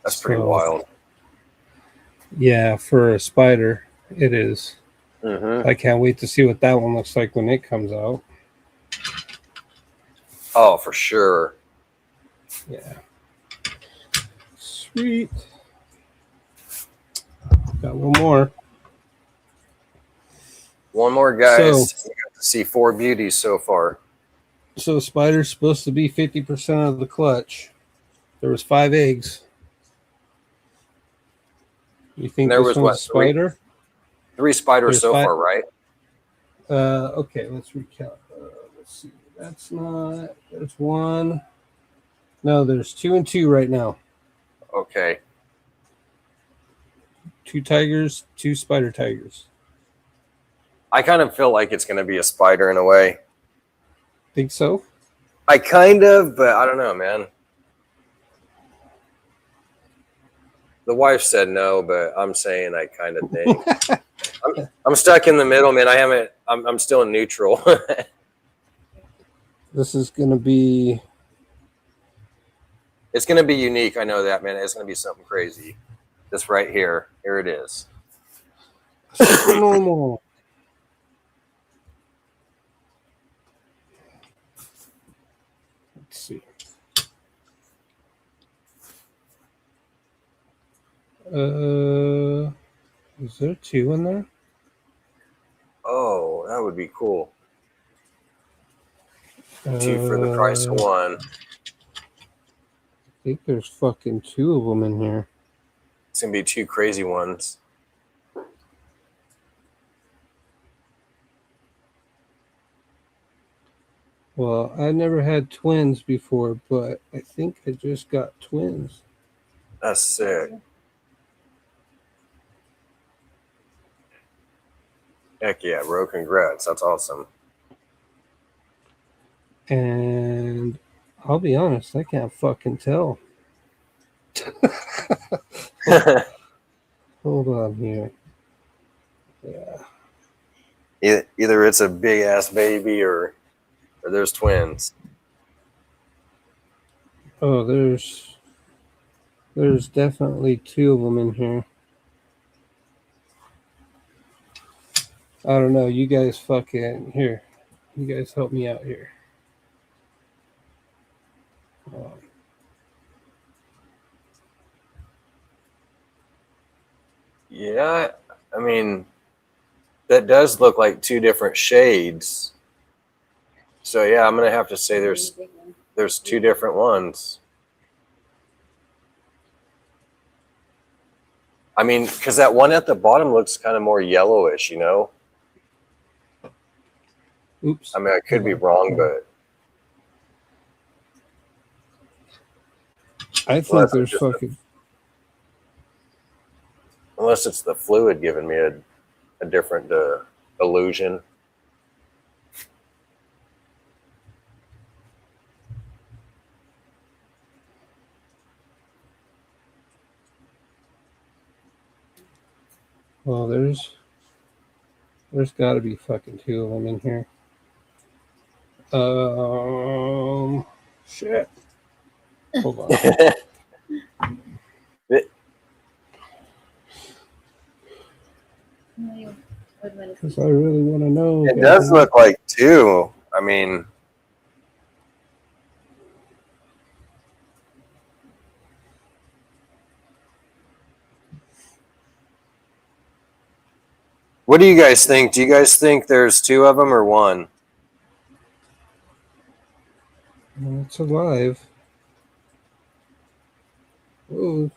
That's pretty wild. Yeah, for a spider, it is. Mm-hmm. I can't wait to see what that one looks like when it comes out. Oh, for sure. Yeah. Sweet. Got one more. One more, guys. So- We got to see 4 beauties so far. So spider's supposed to be 50% of the clutch. There was 5 eggs. You think There this was one's what, a spider? 3 spiders There's so 5 far, right? Okay, let's recount. Let's see. That's not. There's 1. No, there's 2 and 2 right now. Okay. 2 tigers, 2 spider tigers. I kind of feel like it's going to be a spider in a way. Think so? I kind of, but I don't know, man. The wife said no, but I'm saying I kind of think. I'm stuck in the middle, man. I'm still in neutral. This is going to be. It's going to be unique. I know that, man. It's going to be something crazy. This right here. Here it is. Super normal. Let's see. Is there 2 in there? Oh, that would be cool. 2 for the price of 1. I think there's fucking 2 of them in here. It's going to be 2 crazy ones. Well, I never had twins before, but I think I just got twins. That's sick. Heck yeah, bro. Congrats. That's awesome. And I'll be honest, I can't fucking tell. Hold on here. Yeah. Either it's a big ass baby or there's twins. Oh, there's definitely 2 of them in here. I don't know. You guys fucking here. You guys help me out here. Yeah, I mean, that does look like 2 different shades. So yeah, I'm gonna have to say there's 2 different ones. I mean, because that one at the bottom looks kind of more yellowish, you know? Oops. I mean, I could be wrong, but I think there's fucking. Unless it's the fluid giving me a different illusion. Well, there's got to be fucking 2 of them in here. Shit. Hold on. Because I really want to know. It does look like two. I mean, what do you guys think? Do you guys think there's two of them or one? It's alive. Oh,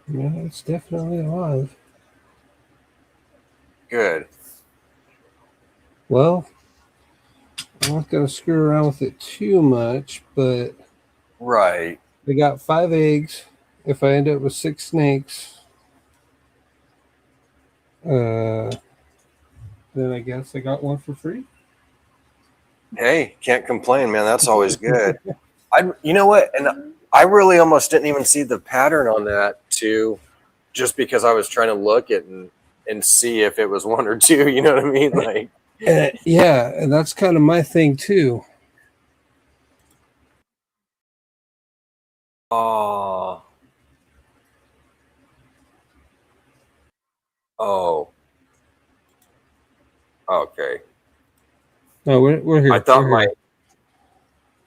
yeah, it's definitely alive. Good. Well, I'm not going to screw around with it too much, but Right. they got 5 eggs. If I end up with 6 snakes, then I guess I got one for free. Hey, can't complain, man. That's always good. You know what? And I really almost didn't even see the pattern on that too, just because I was trying to look at and see if it was one or two. You know what I mean? Like, Yeah, and that's kind of my thing too. oh, oh, okay. No, we're here. I thought we're here.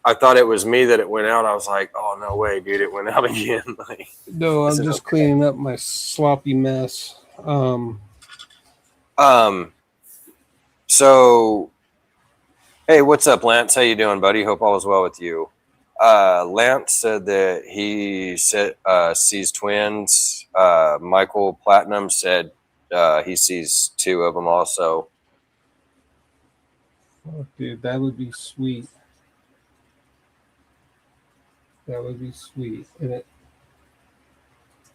I thought it was me that it went out. I was like, oh no way, dude, it went out again. Like, No, I'm just okay? cleaning up my sloppy mess. So, hey, what's up, Lance? How you doing, buddy? Hope all is well with you. Lance said that he sees twins. Michael Platinum said he sees 2 of them also. Oh, dude, that would be sweet. That would be sweet. And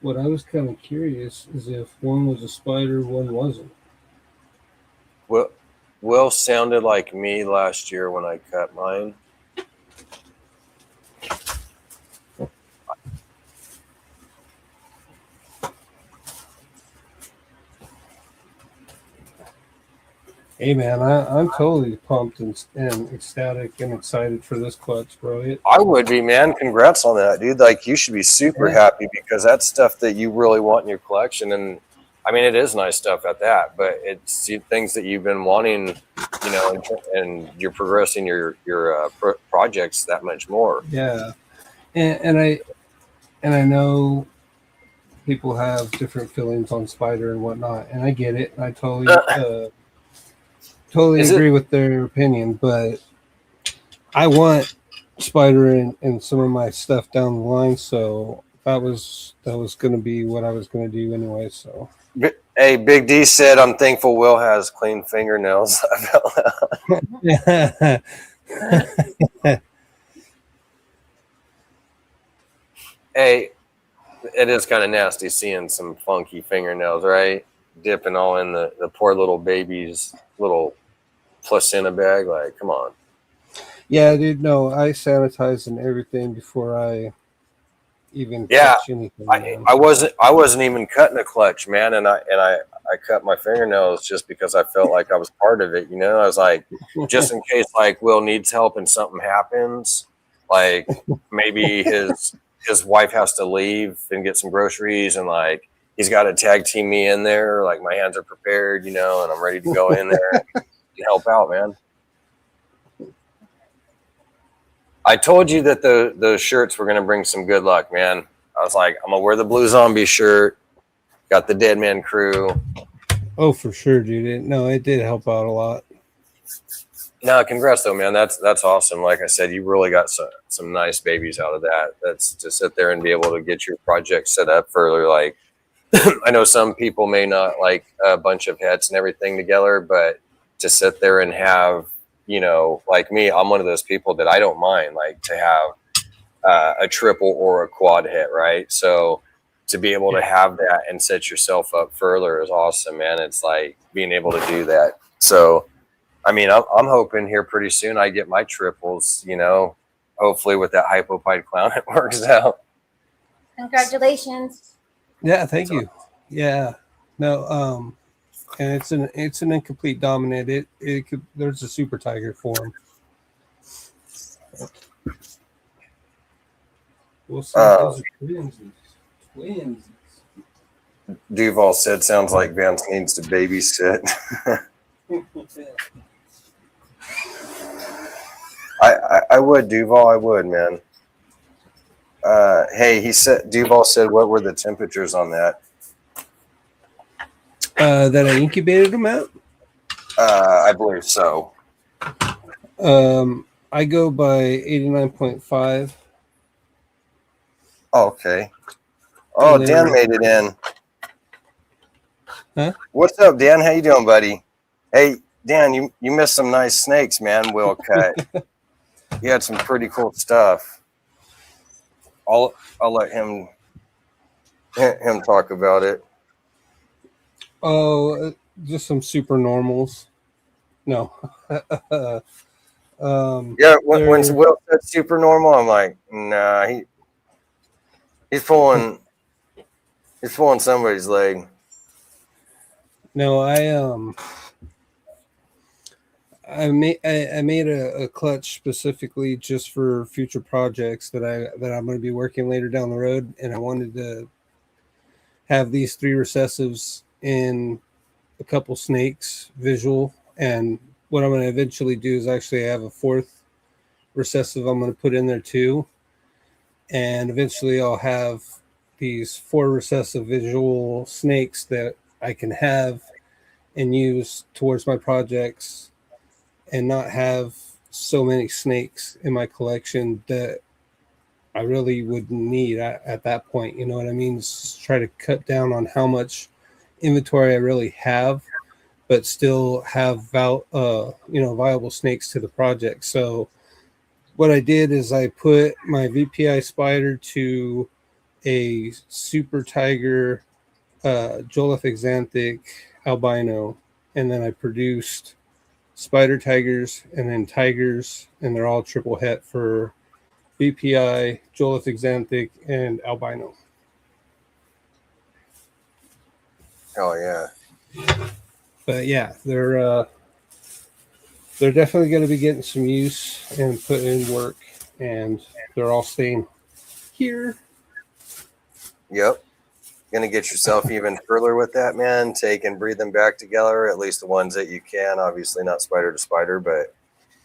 what I was kind of curious is if one was a spider, one wasn't. Will sounded like me last year when I cut mine. Hey, man, I'm totally pumped and ecstatic and excited for this clutch, bro. I would be, man. Congrats on that, dude. Like, you should be super happy because that's stuff that you really want in your collection. And I mean, it is nice stuff at that, but it's things that you've been wanting, you know, and you're progressing your projects that much more. Yeah, and I know people have different feelings on Spider and whatnot, and I get it. I totally agree with their opinion, but I want Spider in some of my stuff down the line, so that was going to be what I was going to do anyway. So, hey, Big D said, "I'm thankful Will has clean fingernails." Hey, it is kind of nasty seeing some funky fingernails, right? Dipping all in the poor little baby's little placenta bag. Like, come on. Yeah, dude. No, I sanitize and everything before I even touch anything. I wasn't even cutting a clutch, man, and I cut my fingernails just because I felt like I was part of it. You know, I was like, just in case like Will needs help and something happens, like maybe his wife has to leave and get some groceries, and like he's got to tag team me in there. Like my hands are prepared, you know, and I'm ready to go in there and help out, man. I told you that the shirts were going to bring some good luck, man. I was like, I'm going to wear the Blue Zombie shirt. Got the Dead Man Crew. Oh, for sure, dude. It did help out a lot. No, congrats, though, man. That's awesome. Like I said, you really got some nice babies out of that. That's to sit there and be able to get your project set up further. Like, I know some people may not like a bunch of heads and everything together, but to sit there and have, you know, like me, I'm one of those people that I don't mind like to have a triple or a quad hit, right? So to be able to have that and set yourself up further is awesome, man. It's like being able to do that. So, I mean, I'm hoping here pretty soon I get my triples, you know, hopefully with that hypopide clown, it works out. Congratulations. Yeah, thank you. Yeah. No, and it's an incomplete dominant. It could, there's a super tiger form. We'll see if those are twins. Duval said, sounds like Vance needs to babysit. I would, Duval. I would, man. Hey, Duval said, what were the temperatures on that? That I incubated them at? I believe so. I go by 89.5. Oh, okay. Oh, Dan made it in. Huh? What's up, Dan? How you doing, buddy? Hey, Dan, you missed some nice snakes, man. Will cut. You had some pretty cool stuff. I'll let him talk about it. Oh, just some super normals. No. Yeah, when Will said super normal, I'm like, nah, he's pulling somebody's leg. No, I made a clutch specifically just for future projects that I'm going to be working later down the road, and I wanted to have these 3 recessives in a couple snakes visual, and what I'm going to eventually do is actually have a 4th recessive I'm going to put in there too, and eventually I'll have these 4 recessive visual snakes that I can have and use towards my projects, and not have so many snakes in my collection that I really wouldn't need at that point. You know what I mean? Just try to cut down on how much inventory I really have, but still have viable snakes to the project. So what I did is I put my VPI spider to a super tiger Joliffe Xanthic albino, and then I produced spider tigers and then tigers, and they're all triple het for VPI, Joliffe Xanthic, and albino. Oh yeah. But yeah, they're definitely going to be getting some use and put in work, and they're all staying here. Yep. Gonna get yourself even further with that, man. Take and breed them back together, at least the ones that you can. Obviously not spider to spider, but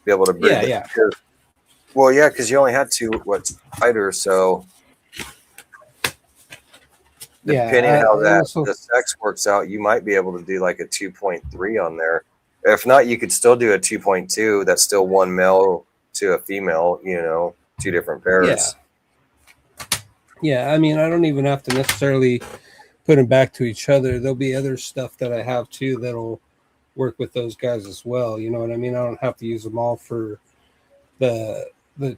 be able to breed them. Yeah. Well, yeah, because you only had 2 spiders, so depending how the sex works out, you might be able to do like a 2.3 on there. If not, you could still do a 2.2. That's still 1 male to a female, 2 different pairs. Yeah, I mean, I don't even have to necessarily put them back to each other. There'll be other stuff that I have too that'll work with those guys as well. You know what I mean? I don't have to use them all for the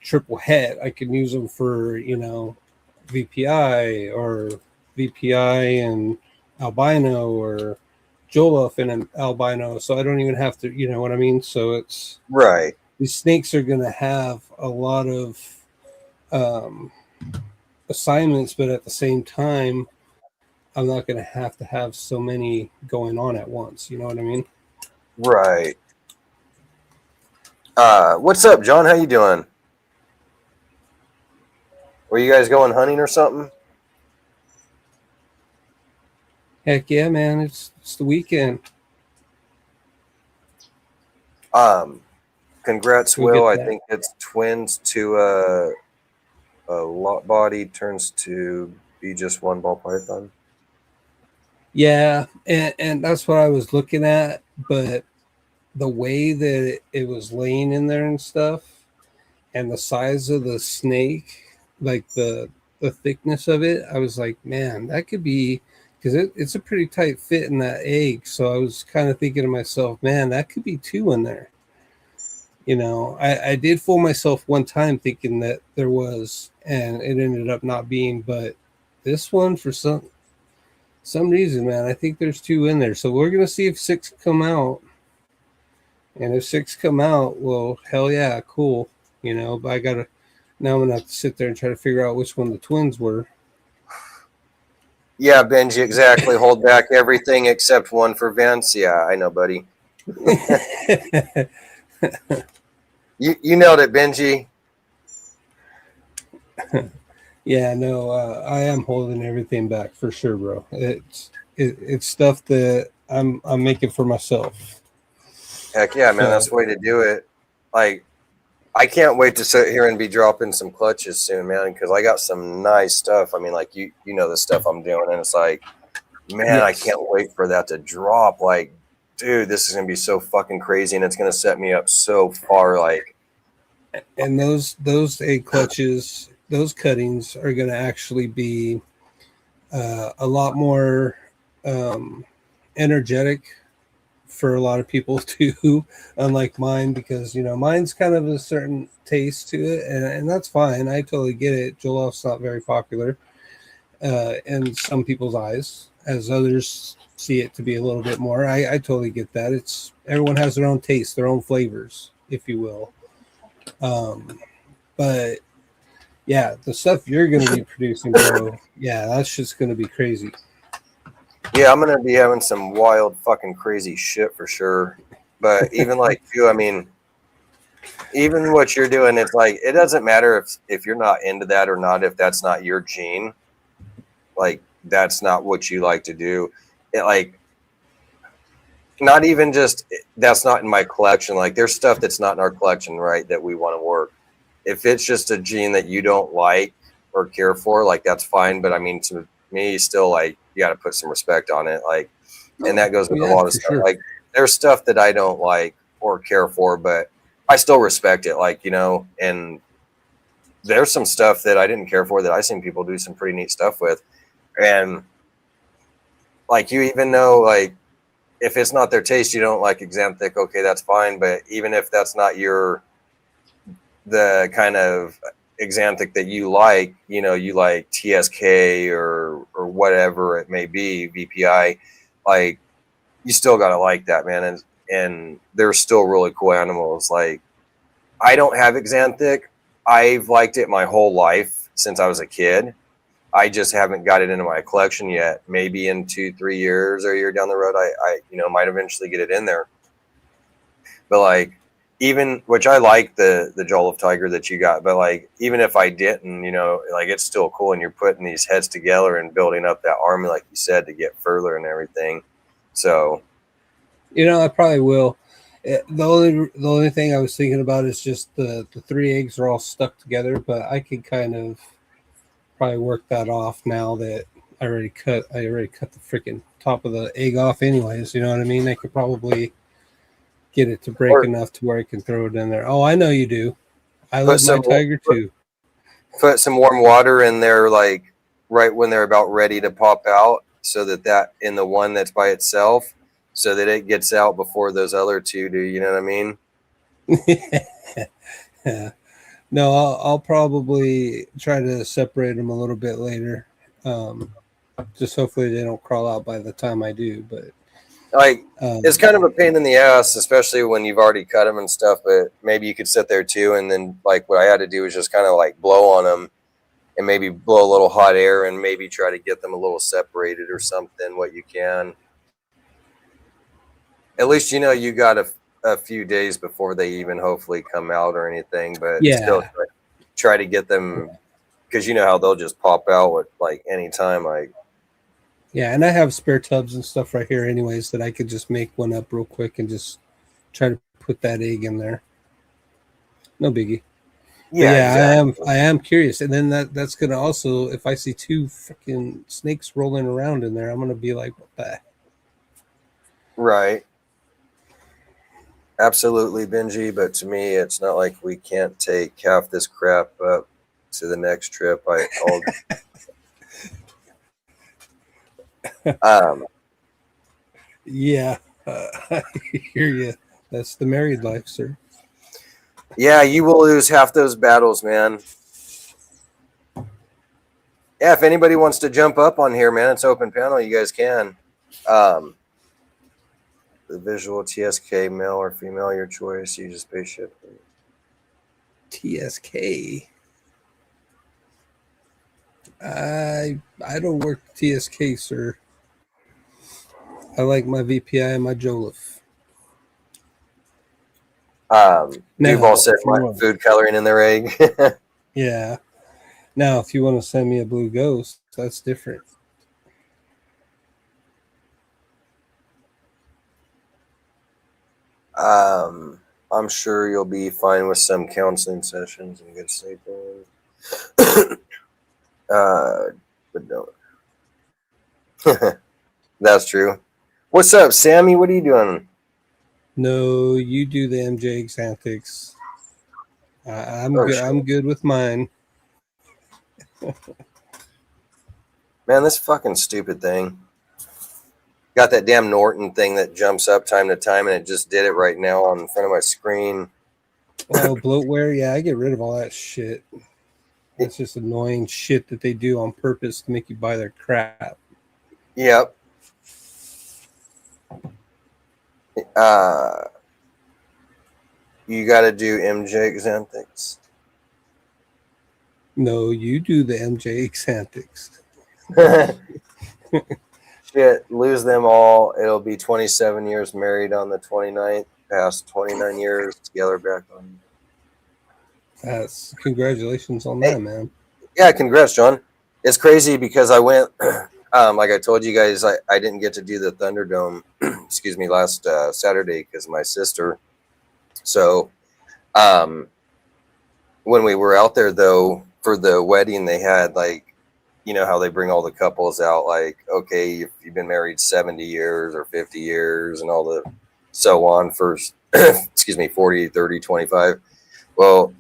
triple het. I can use them for, VPI or VPI and albino, or Joliffe and an albino. So I don't even have to, you know what I mean? So it's right. These snakes are going to have a lot of assignments, but at the same time, I'm not going to have so many going on at once. You know what I mean? Right. What's up, John? How you doing? Were you guys going hunting or something? Heck yeah, man. It's the weekend. Congrats, Will. I think it's twins to a lot body turns to be just 1 ball python. Yeah, and that's what I was looking at, but the way that it was laying in there and stuff, and the size of the snake, like the thickness of it, I was like, man, that could be, because it's a pretty tight fit in that egg. So I was kind of thinking to myself, man, that could be 2 in there. I did fool myself one time thinking that there was, and it ended up not being. But this one, for some reason, man, I think there's 2 in there. So we're gonna see if 6 come out, and if 6 come out, well, hell yeah, cool. But now I'm gonna have to sit there and try to figure out which one the twins were. Yeah, Benji, exactly. Hold back everything except 1 for Vince. Yeah, I know, buddy. You nailed it, Benji. Yeah, no, I am holding everything back for sure, bro. It's stuff that I'm making for myself. Heck yeah, man, So that's the way to do it. Like, I can't wait to sit here and be dropping some clutches soon, man, because I got some nice stuff. I mean, like you know the stuff I'm doing, and it's like, man, I yes, can't wait for that to drop. Like, dude, this is gonna be so fucking crazy, and it's gonna set me up so far. Like, and those egg clutches, those cuttings are going to actually be a lot more um, energetic for a lot of people too, unlike mine, because mine's kind of a certain taste to it, and that's fine. I totally get it. Joloff's not very popular in some people's eyes, as others see it to be a little bit more. I totally get that. It's everyone has their own taste, their own flavors, if you will. But yeah, the stuff you're going to be producing, bro, yeah, that's just going to be crazy. yeah, I'm gonna be having some wild, fucking crazy shit for sure. But even like you, I mean, even what you're doing, it's like it doesn't matter if you're not into that or not. If that's not your gene, like that's not what you like to do. It like not even just that's not in my collection. Like there's stuff that's not in our collection, right? That we want to work. If it's just a gene that you don't like or care for, like that's fine. But I mean, to me, still like you got to put some respect on it. Like, and that goes with a Yeah, lot of for stuff. sure. Like there's stuff that I don't like or care for, but I still respect it. Like and there's some stuff that I didn't care for that I seen people do some pretty neat stuff with, and like you even know like if it's not their taste, you don't like Xanthic, okay, that's fine. But even if that's not the kind of Xanthic that you like, you like TSK or whatever it may be, VPI, like you still gotta like that, man. And they're still really cool animals. Like I don't have Xanthic. I've liked it my whole life since I was a kid. I just haven't got it into my collection yet. Maybe in 2-3 years or a year down the road, I might eventually get it in there. But like, even which I like the Joel of Tiger that you got, but like, even if I didn't, like it's still cool, and you're putting these heads together and building up that army, like you said, to get further and everything. So, I probably will. The only thing I was thinking about is just the three eggs are all stuck together, but I could kind of probably work that off now that I already cut the freaking top of the egg off anyways. You know what I mean? I could probably get it to break or enough to where I can throw it in there. Oh, I know you do. I put love my some tiger too. put some warm water in there, like right when they're about ready to pop out, so that in the one that's by itself, so that it gets out before those other two do. You know what I mean? Yeah. No, I'll probably try to separate them a little bit later. Um, just hopefully they don't crawl out by the time I do. But Like it's um, kind of a pain in the ass, especially when you've already cut them and stuff. But maybe you could sit there too, and then like what I had to do was just kind of like blow on them and maybe blow a little hot air and maybe try to get them a little separated or something. What you can, at least you got a few days before they even hopefully come out or anything. But still, yeah, try to get them because you know how they'll just pop out at like any time. Like yeah, and I have spare tubs and stuff right here, anyways, that I could just make one up real quick and just try to put that egg in there. No biggie. But yeah, yeah, exactly. I am curious, and then that's gonna also, if I see two freaking snakes rolling around in there, I'm gonna be like, what the heck? Right. Absolutely, Benji. But to me, it's not like we can't take half this crap up to the next trip. Um, Yeah, I hear you. That's the married life, sir. yeah, you will lose half those battles, man. Yeah, if anybody wants to jump up on here, man, it's open panel. You guys can. Um, the visual TSK, male or female, your choice. Use a spaceship. TSK. I don't work TSK, sir. I like my VPI and my Joliffe. Duval Now, said if you want, food coloring in their egg. yeah. Now, if you want to send me a blue ghost, that's different. I'm sure you'll be fine with some counseling sessions and good sleep. But no. That's true. What's up, Sammy? What are you doing? No, you do the MJ Xanthics. I'm Oh, good. shit. I'm good with mine. Man, this fucking stupid thing. Got that damn Norton thing that jumps up time to time, and it just did it right now on front of my screen. Oh, bloatware. Yeah, I get rid of all that shit. It's just annoying shit that they do on purpose to make you buy their crap. Yep. You got to do MJ Xanthics. No, you do the MJ Xanthics. Shit, lose them all. It'll be 27 years married on the 29th. Past 29 years together back on. That's congratulations on Hey. that, man. Yeah, congrats, John. It's crazy because I went, like I told you guys, I didn't get to do the Thunderdome, excuse me, last Saturday because of my sister. So when we were out there, though, for the wedding, they had like, you know how they bring all the couples out, like, okay, if you've been married 70 years or 50 years and all the so on for, excuse me, 40, 30, 25. Well,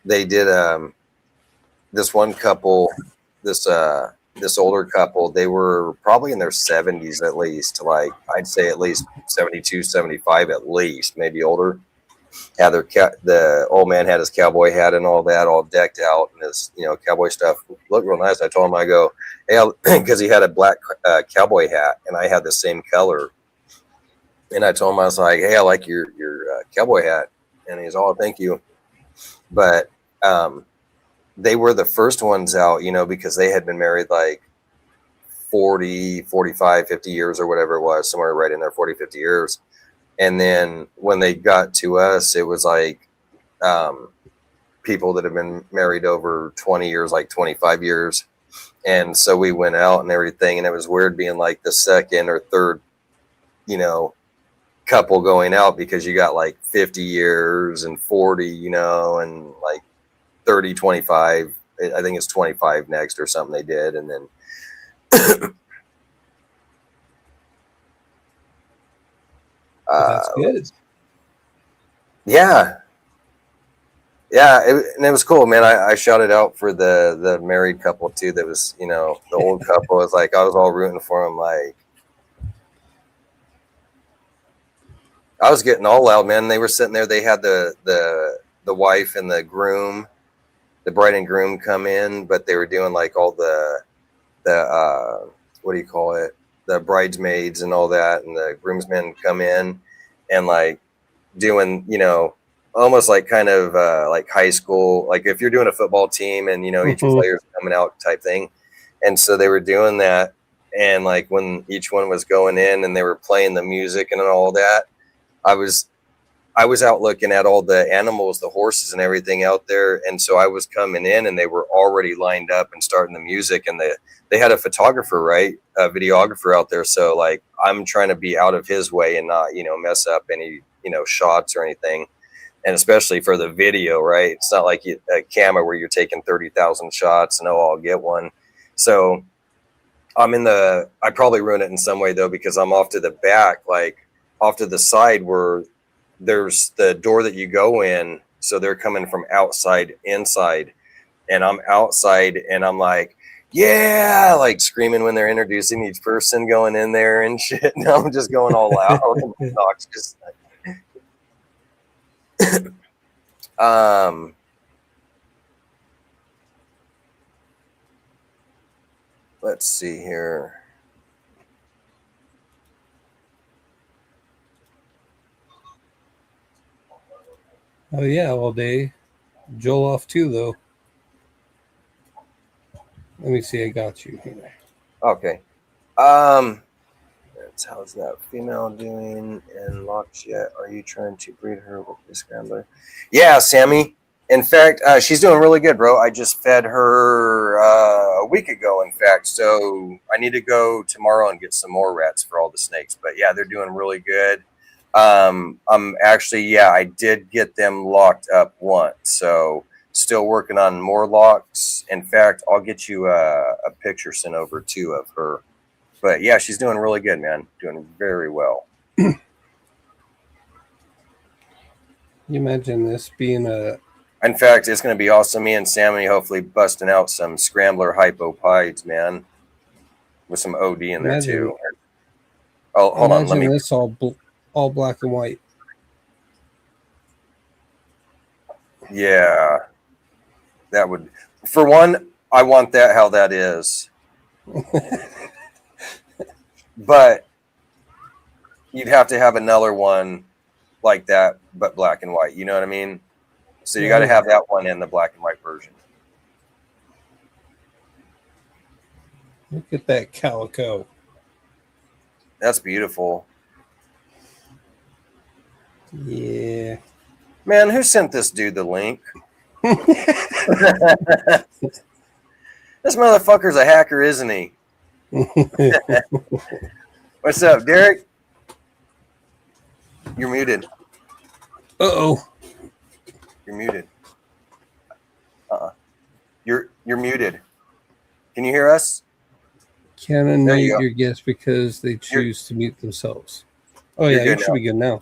they did this one couple, this older couple, they were probably in their 70s at least, like I'd say at least 72, 75 at least, maybe older. Had the old man had his cowboy hat and all that, all decked out, and his cowboy stuff looked real nice. I told him, I go, hey, because he had a black cowboy hat, and I had the same color. And I told him, I was like, hey, I like your cowboy hat, and he's all, thank you. But they were the first ones out, because they had been married like 40, 45, 50 years or whatever it was, somewhere right in there, 40, 50 years. And then when they got to us, it was like people that have been married over 20 years, like 25 years. And so we went out and everything. And it was weird being like the second or third, couple going out, because you got like 50 years and 40, and like 30, 25. I think it's 25 next or something they did. And then That's good. Yeah, and it was cool, man. I shouted out for the married couple too. That was, the old couple was like, I was all rooting for them. Like, I was getting all loud, man. They were sitting there. They had the wife and the groom, the bride and groom come in, but they were doing like all the what do you call it? The bridesmaids and all that, and the groomsmen come in and like doing, almost like kind of like high school, like if you're doing a football team and each player's coming out type thing. And so they were doing that, and like when each one was going in and they were playing the music and all that, I was out looking at all the animals, the horses and everything out there. And so I was coming in and they were already lined up and starting the music, and they had a photographer, right? A videographer out there. So like, I'm trying to be out of his way and not, mess up any, shots or anything. And especially for the video, right? It's not like a camera where you're taking 30,000 shots and I'll get one. So I probably ruined it in some way though, because I'm off to the back, like off to the side where there's the door that you go in. So they're coming from outside inside, and I'm outside and I'm like, yeah, like screaming when they're introducing each person going in there and shit. And I'm just going all out. Just let's see here. Oh yeah, all day. Joel off too, though. Let me see. I got you here. Okay. How's that female doing in Locks yet? Are you trying to breed her with the scrambler? Yeah, Sammy. In fact, she's doing really good, bro. I just fed her a week ago, in fact. So I need to go tomorrow and get some more rats for all the snakes. But yeah, they're doing really good. I'm actually, I did get them locked up once. So still working on more locks. In fact, I'll get you a picture sent over too of her. But yeah, she's doing really good, man. Doing very well. You imagine this being In fact, it's going to be awesome. Me and Sammy hopefully busting out some scrambler hypopides, man, with some OD in there too. Oh, hold on. Let me. This all black and white. Yeah, that would. For one, I want that how that is, but you'd have to have another one like that, but black and white. You know what I mean? So you got to have that one in the black and white version. Look at that calico. That's beautiful. Yeah. Man, who sent this dude the link? This motherfucker's a hacker, isn't he? What's up, Derek? You're muted. Uh-oh. You're muted. You're muted. Can you hear us? Can't unmute your guests because they choose to mute themselves. Oh yeah, you should be good now.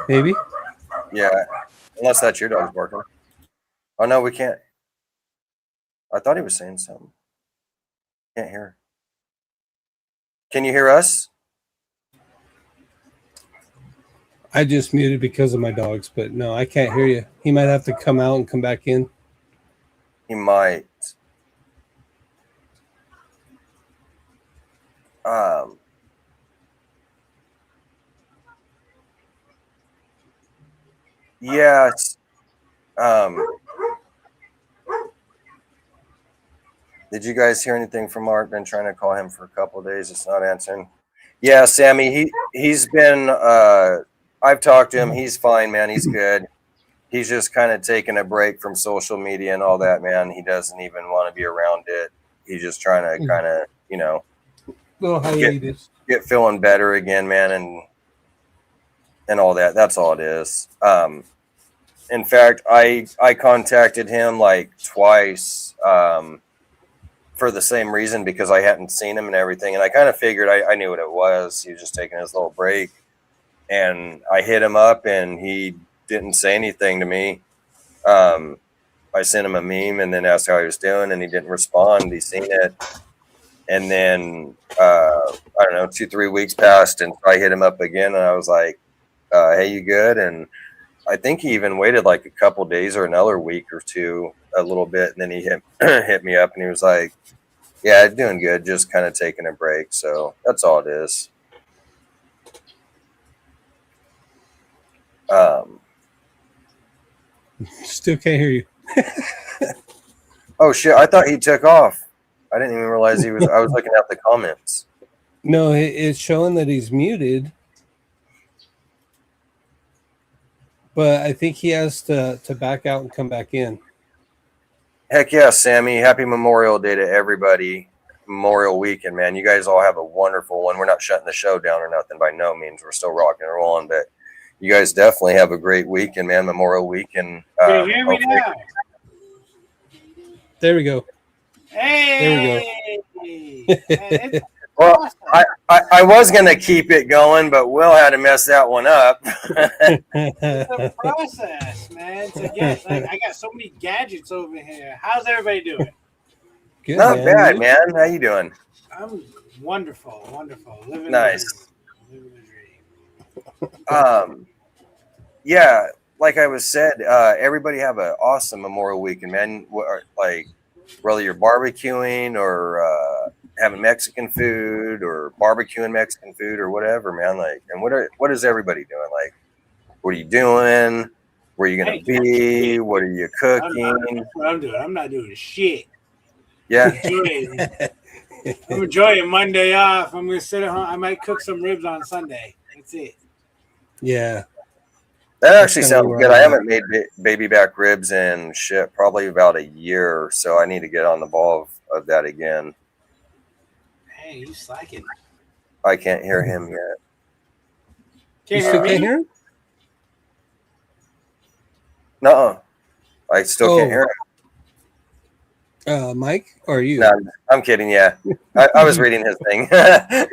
Maybe. Yeah, unless that's your dog's barking. Oh no, we can't. I thought he was saying something. Can't hear. Can you hear us? I just muted because of my dogs, but no, I can't hear you. He might have to come out and come back in. He might. Yes. Did you guys hear anything from Art? Been trying to call him for a couple of days. It's not answering. Yeah, Sammy, he's been I've talked to him. He's fine, man. He's good. He's just kind of taking a break from social media and all that, man. He doesn't even want to be around it. He's just trying to kind of, Little hiatus. Get feeling better again, man, and all that. That's all it is. In fact, I contacted him like twice for the same reason, because I hadn't seen him and everything. And I kind of figured I knew what it was. He was just taking his little break. And I hit him up and he didn't say anything to me. I sent him a meme and then asked how he was doing, and he didn't respond. He seen it. And then, I don't know, 2-3 weeks passed, and I hit him up again, and I was like, hey, you good? And I think he even waited like a couple days or another week or two, a little bit, and then he hit me up, and he was like, yeah, doing good, just kind of taking a break. So that's all it is. Still can't hear you. Oh shit, I thought he took off. I didn't even realize he was. I was looking at the comments. No, it's showing that he's muted, but I think he has to back out and come back in. Heck yeah, Sammy. Happy Memorial Day to everybody. Memorial weekend, man. You guys all have a wonderful one. We're not shutting the show down or nothing by no means. We're still rocking and rolling, but you guys definitely have a great weekend, man. Memorial weekend. Can you hear me now? There we go. Hey! There we go. Well, I was going to keep it going, but Will had to mess that one up. It's a process, man. To get, I got so many gadgets over here. How's everybody doing? Good, Not bad, man. How you doing? I'm wonderful. Living Nice. Living the dream. Yeah, like I was said, everybody have an awesome Memorial Weekend, man. Like, whether you're barbecuing or having Mexican food or barbecuing Mexican food or whatever, man. Like, and what is everybody doing? Like, what are you doing? Where are you going to be? What are you cooking? That's what I'm doing. I'm not doing shit. Yeah. I'm enjoying Monday off. I'm going to sit at home. I might cook some ribs on Sunday. That's it. Yeah. That That's actually kind of sounds where good. I'm I at. haven't made baby back ribs in shit probably about a year, so I need to get on the ball of that again. Hey, you slacking. I can't hear him yet. Can't You hear still me? can't hear him? No, I still can't hear him. Mike or you? No, I'm kidding. Yeah, I was reading his thing. I'm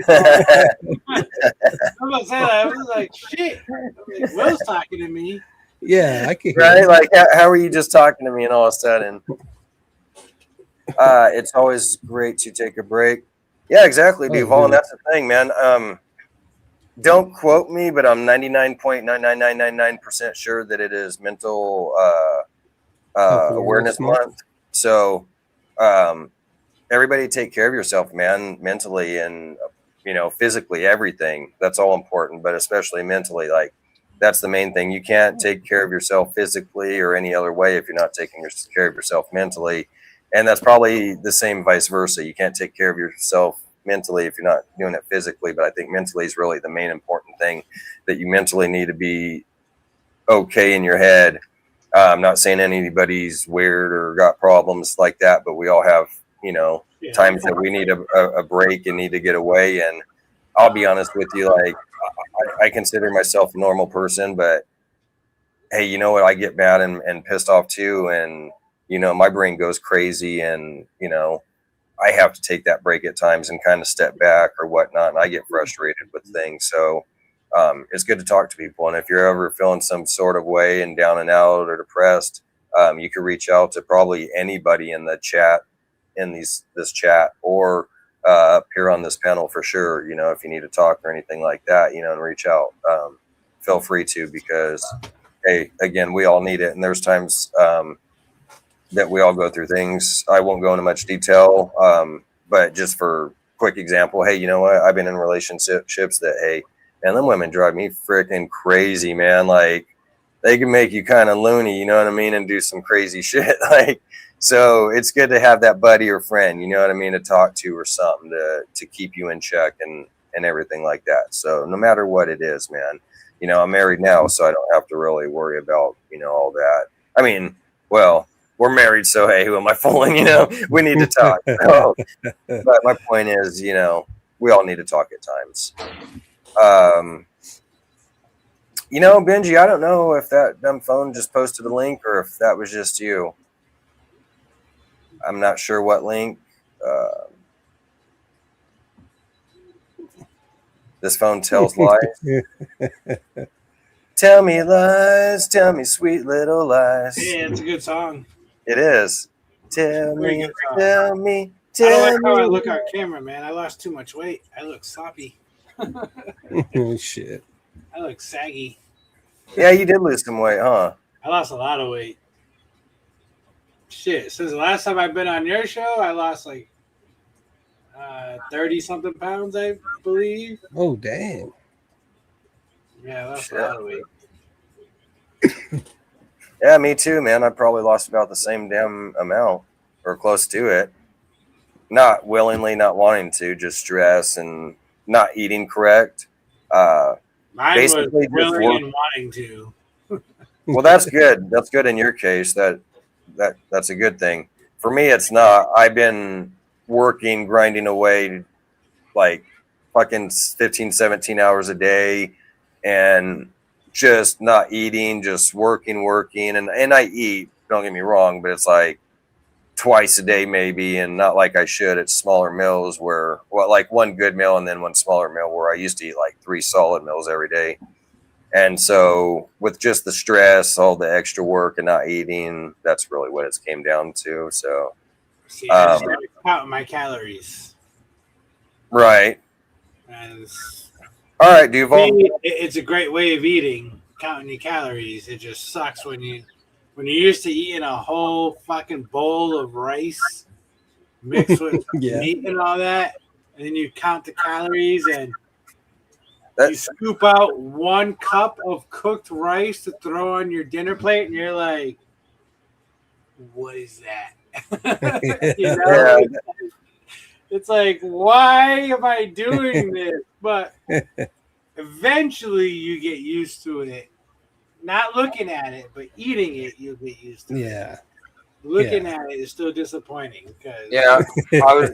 about to say that. I was like, shit. Like, Will's talking to me. Yeah, I can hear Right? him. Like, how are you just talking to me and all of a sudden? It's always great to take a break. Yeah, exactly, Oh, Duval. And dude. that's the thing, man. Don't quote me, but I'm 99.99999% sure that it is mental awareness month. So, everybody take care of yourself, man, mentally and, physically, everything. That's all important, but especially mentally. Like, that's the main thing. You can't take care of yourself physically or any other way if you're not taking care of yourself mentally. And that's probably the same vice versa. You can't take care of yourself mentally if you're not doing it physically. But I think mentally is really the main important thing, that you mentally need to be okay in your head. I'm not saying anybody's weird or got problems like that, but we all have, times that we need a break and need to get away. And I'll be honest with you, like, I consider myself a normal person, but hey, you know what? I get mad and pissed off too. And, my brain goes crazy and, I have to take that break at times and kind of step back or whatnot. And I get frustrated with things. So it's good to talk to people. And if you're ever feeling some sort of way and down and out or depressed, you can reach out to probably anybody in the chat, in this chat, or up here on this panel for sure. If you need to talk or anything like that, and reach out, feel free to, because hey, again, we all need it. And there's times that we all go through things. I won't go into much detail, but just for quick example, hey, you know what? I've been in relationships that, hey, man, them women drive me freaking crazy, man. Like, they can make you kind of loony, you know what I mean, and do some crazy shit. Like, so it's good to have that buddy or friend, you know what I mean, to talk to or something to keep you in check and everything like that. So no matter what it is, man, I'm married now, so I don't have to really worry about, all that. I mean, well, we're married, so hey, who am I fooling? We need to talk. So, but my point is, we all need to talk at times. Benji, I don't know if that dumb phone just posted a link or if that was just you. I'm not sure what link. This phone tells lies. Tell me lies, tell me sweet little lies. Yeah, it's a good song. It is. Tell Very me, good song. tell me, I tell don't like how I me. look on camera, man. I lost too much weight. I look sloppy. Shit. I look saggy. Yeah, you did lose some weight, huh? I lost a lot of weight. Shit, since the last time I've been on your show, I lost like 30-something pounds, I believe. Oh, damn. Yeah, I lost a lot of weight. Yeah, me too, man. I probably lost about the same damn amount or close to it. Not willingly, not wanting to, just stress and not eating correct. Mine was Basically, willing and wanting to. well, that's good. That's good in your case. That's a good thing. For me, it's not. I've been working, grinding away like fucking 15, 17 hours a day and just not eating, just working. And I eat, don't get me wrong, but it's like twice a day maybe, and not like I should. It's smaller meals where, well, like one good meal and then one smaller meal, where I used to eat like 3 solid meals every day. And so with just the stress, all the extra work and not eating, that's really what it's came down to. So See, I started counting my calories. right. And All right, Duval. it's a great way of eating, counting your calories. It just sucks when you're used to eating a whole fucking bowl of rice mixed with meat and all that, and then you count the calories and you scoop out 1 cup of cooked rice to throw on your dinner plate, and you're like, what is that? Yeah. It's like, why am I doing this? But eventually you get used to it not looking at it, but eating it, you'll get used to. Yeah. Looking at it is still disappointing because Yeah, I was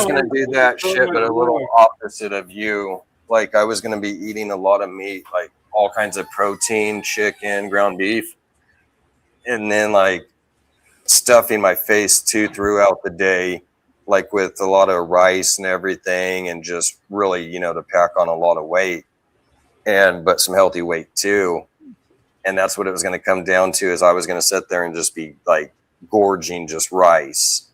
gonna do that shit, but a little opposite of you. Like I was gonna be eating a lot of meat, like all kinds of protein, chicken, ground beef, and then like stuffing my face too throughout the day, like with a lot of rice and everything, and just really, to pack on a lot of weight, but some healthy weight too. And that's what it was going to come down to, is I was going to sit there and just be like gorging just rice,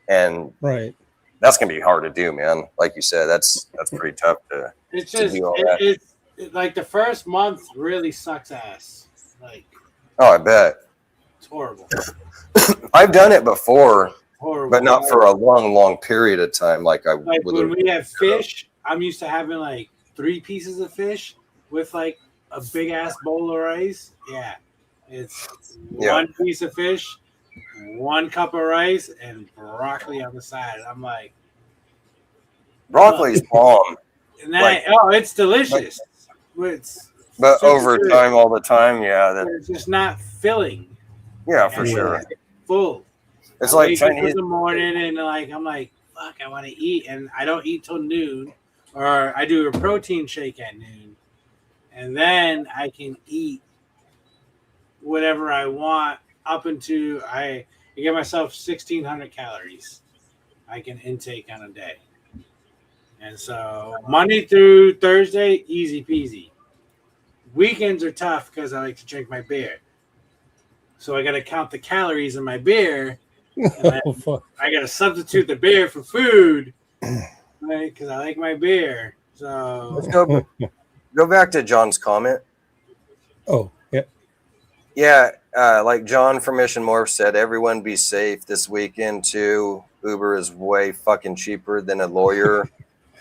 and Right. that's going to be hard to do, man. Like you said, that's pretty tough to. It's just do all that. it's like the first month really sucks ass. Like, Oh, I bet. it's horrible. I've done it before, Horrible. but not for a long period of time. Like I Like would. when we have fish, I'm used to having like 3 pieces of fish with like a big ass bowl of rice. Yeah. It's 1 piece of fish, 1 cup of rice, and broccoli on the side. I'm like, Broccoli's bomb. and then, it's delicious. But super over good. time, all the time, yeah. But it's just not filling. Yeah, for And sure. it's full. It's I like wake up Chinese. in the morning and I'm like, fuck, I want to eat, and I don't eat till noon, or I do a protein shake at noon, and then I can eat whatever I want up into I give myself 1,600 calories I can intake on a day, and so Monday through Thursday, easy peasy. Weekends are tough because I like to drink my beer, so I got to count the calories in my beer. Oh, fuck. I gotta substitute the beer for food, right? Because I like my beer. So Let's go back to John's comment. Oh, yep. Yeah, like John from Mission Morph said, everyone be safe this weekend too. Uber is way fucking cheaper than a lawyer.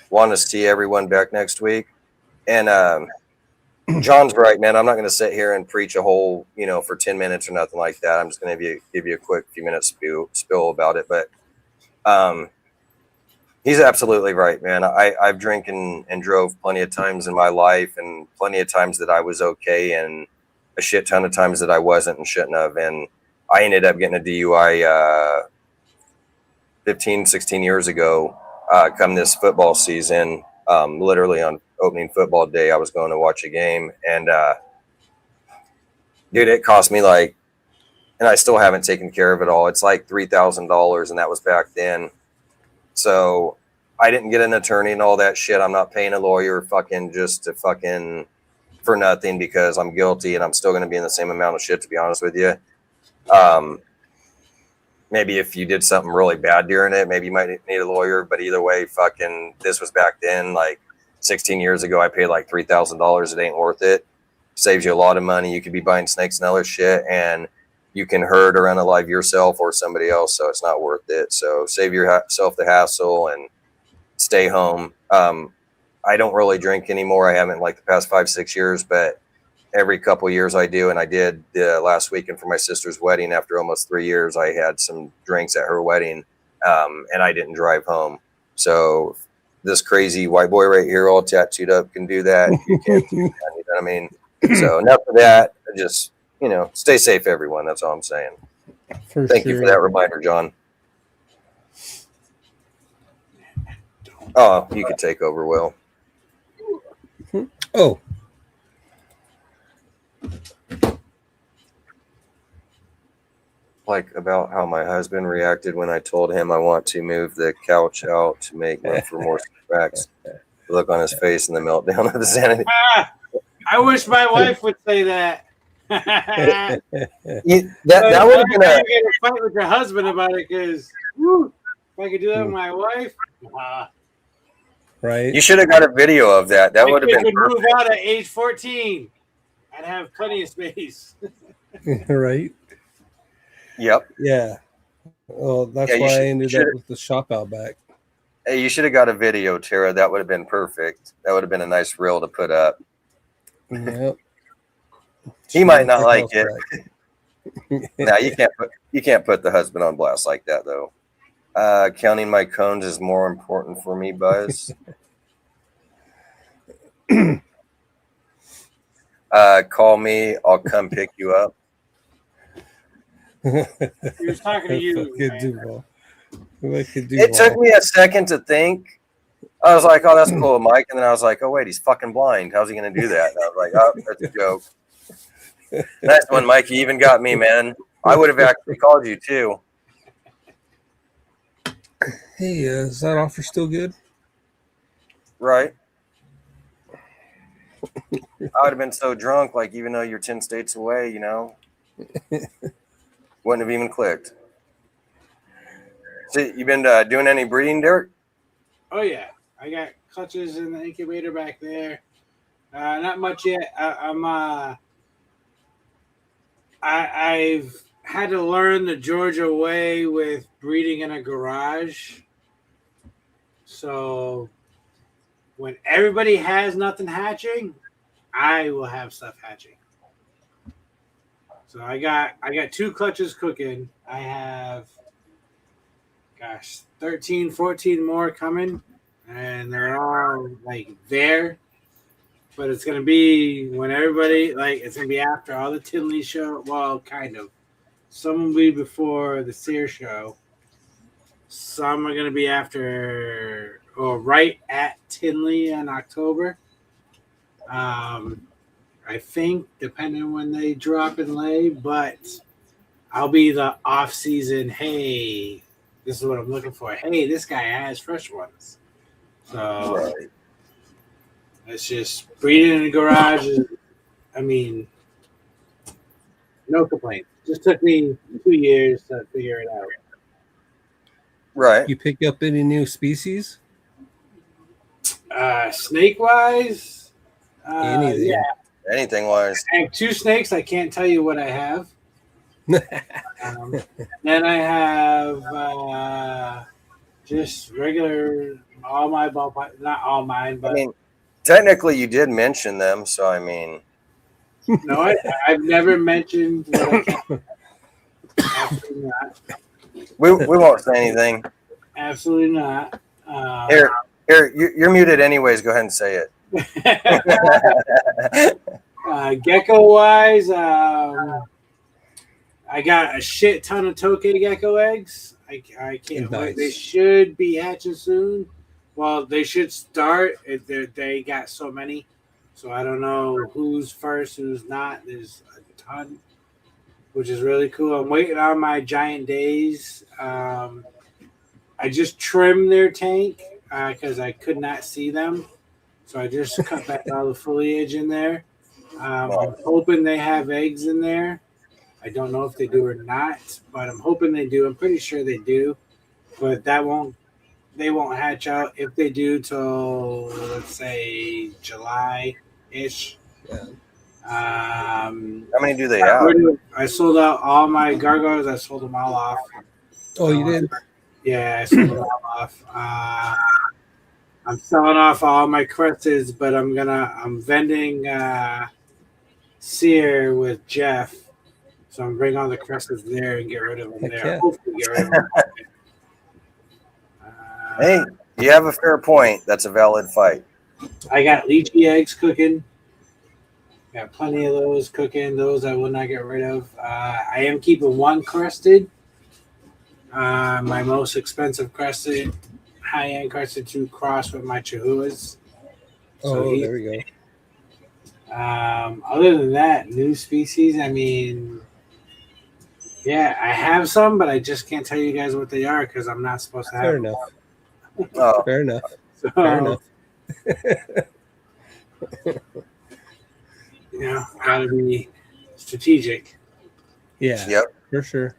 Want to see everyone back next week. And John's right, man. I'm not going to sit here and preach a whole, for 10 minutes or nothing like that. I'm just going to give you a quick few minutes spill about it. But he's absolutely right, man. I've drinking and drove plenty of times in my life, and plenty of times that I was okay, and a shit ton of times that I wasn't and shouldn't have. And I ended up getting a DUI 15, 16 years ago, come this football season, literally on opening football day. I was going to watch a game, and dude, it cost me like, and I still haven't taken care of it all. It's like $3,000, and that was back then. So I didn't get an attorney and all that shit. I'm not paying a lawyer for nothing, because I'm guilty, and I'm still going to be in the same amount of shit, to be honest with you. Maybe if you did something really bad during it, maybe you might need a lawyer. But either way, this was back then, like 16 years ago. I paid like $3,000. It ain't worth it. Saves you a lot of money. You could be buying snakes and other shit, and you can hurt or unalive yourself or somebody else. So it's not worth it. So save yourself the hassle and stay home. I don't really drink anymore. I haven't like the past 5-6 years, but every couple of years I do. And I did last weekend for my sister's wedding. After almost 3 years, I had some drinks at her wedding, and I didn't drive home. So this crazy white boy right here, all tattooed up, can do that. You can't do that, you know what I mean? So enough of that. Just, stay safe, everyone. That's all I'm saying. Thank you for that reminder, John. Oh, you could take over, Will. Oh. Like about how my husband reacted when I told him I want to move the couch out to make room for more cracks. The look on his face and the meltdown of his sanity. I wish my wife would say that. That would have been a fight with your husband about it, because if I could do that with my wife, right? You should have got a video of that. That would have been perfect. Move out at age 14. I'd have plenty of space. Right. Yep. Yeah. Well, that's why I ended up with the shop out back. Hey, you should have got a video, Tara. That would have been perfect. That would have been a nice reel to put up. Yep. He might not like it. No, you can't put the husband on blast like that, though. Counting my cones is more important for me, Buzz. Call me. I'll come pick you up. He was talking to you. Fucking man. Duval. Fucking It took Duval. me a second to think. I was like, "Oh, that's cool, Mike," and then I was like, "Oh, wait, he's fucking blind. How's he gonna do that?" And I was like, "Oh, that's a joke." Nice one, Mike. You even got me, man. I would have actually called you too. Hey, is that offer still good? Right. I would have been so drunk, like, even though you're 10 states away, wouldn't have even clicked. So, you been doing any breeding, Derek? Oh yeah, I got clutches in the incubator back there. Not much yet. I've had to learn the Georgia way with breeding in a garage. So when everybody has nothing hatching, I will have stuff hatching. So I got 2 clutches cooking. I have 13, 14 more coming, and they're all like there. But it's gonna be when everybody it's gonna be after all the Tinley show. Well, kind of. Some will be before the Sear show. Some are gonna be after or right at Tinley in October. I think depending on when they drop and lay, but I'll be the off season. Hey, this is what I'm looking for. Hey, this guy has fresh ones. So Right. it's just breeding in the garage. No complaints. Just took me 2 years to figure it out. Right. You pick up any new species? Snake wise, Anything? yeah. Anything wise. I have 2 snakes. I can't tell you what I have. Then I have just regular, all my ball, not all mine, but Technically, you did mention them, so I mean. no, I've never mentioned what I can. Absolutely not. We won't say anything. Absolutely not. Here, you're muted anyways. Go ahead and say it. Gecko wise, I got a shit ton of Tokay gecko eggs. I can't wait. They should be hatching soon. Well, they should start. They got so many, so I don't know who's first, who's not. There's a ton, which is really cool. I'm waiting on my giant days. I just trimmed their tank because I could not see them, so I just cut back all the foliage in there. I'm hoping they have eggs in there. I don't know if they do or not, but I'm hoping they do. I'm pretty sure they do, but they won't hatch out if they do till let's say July-ish. Yeah. How many do they have? I sold out all my gargoyles. I sold them all off. Oh, you did? Yeah, I sold them all off. I'm selling off all my crested, but I'm vending Sear with Jeff. So I'm bringing all the crested there and get rid of them there. Yeah. Hopefully get rid of them. Hey, you have a fair point. That's a valid fight. I got lychee eggs cooking. Got plenty of those cooking. Those I will not get rid of. I am keeping 1 crested. My most expensive crested, high-end crested to cross with my Chihuahuas. There we go. Other than that, new species, yeah, I have some, but I just can't tell you guys what they are because I'm not supposed to have Fair them. enough. Oh, Fair enough. So, Fair enough. gotta be strategic. Yeah. Yep. For sure.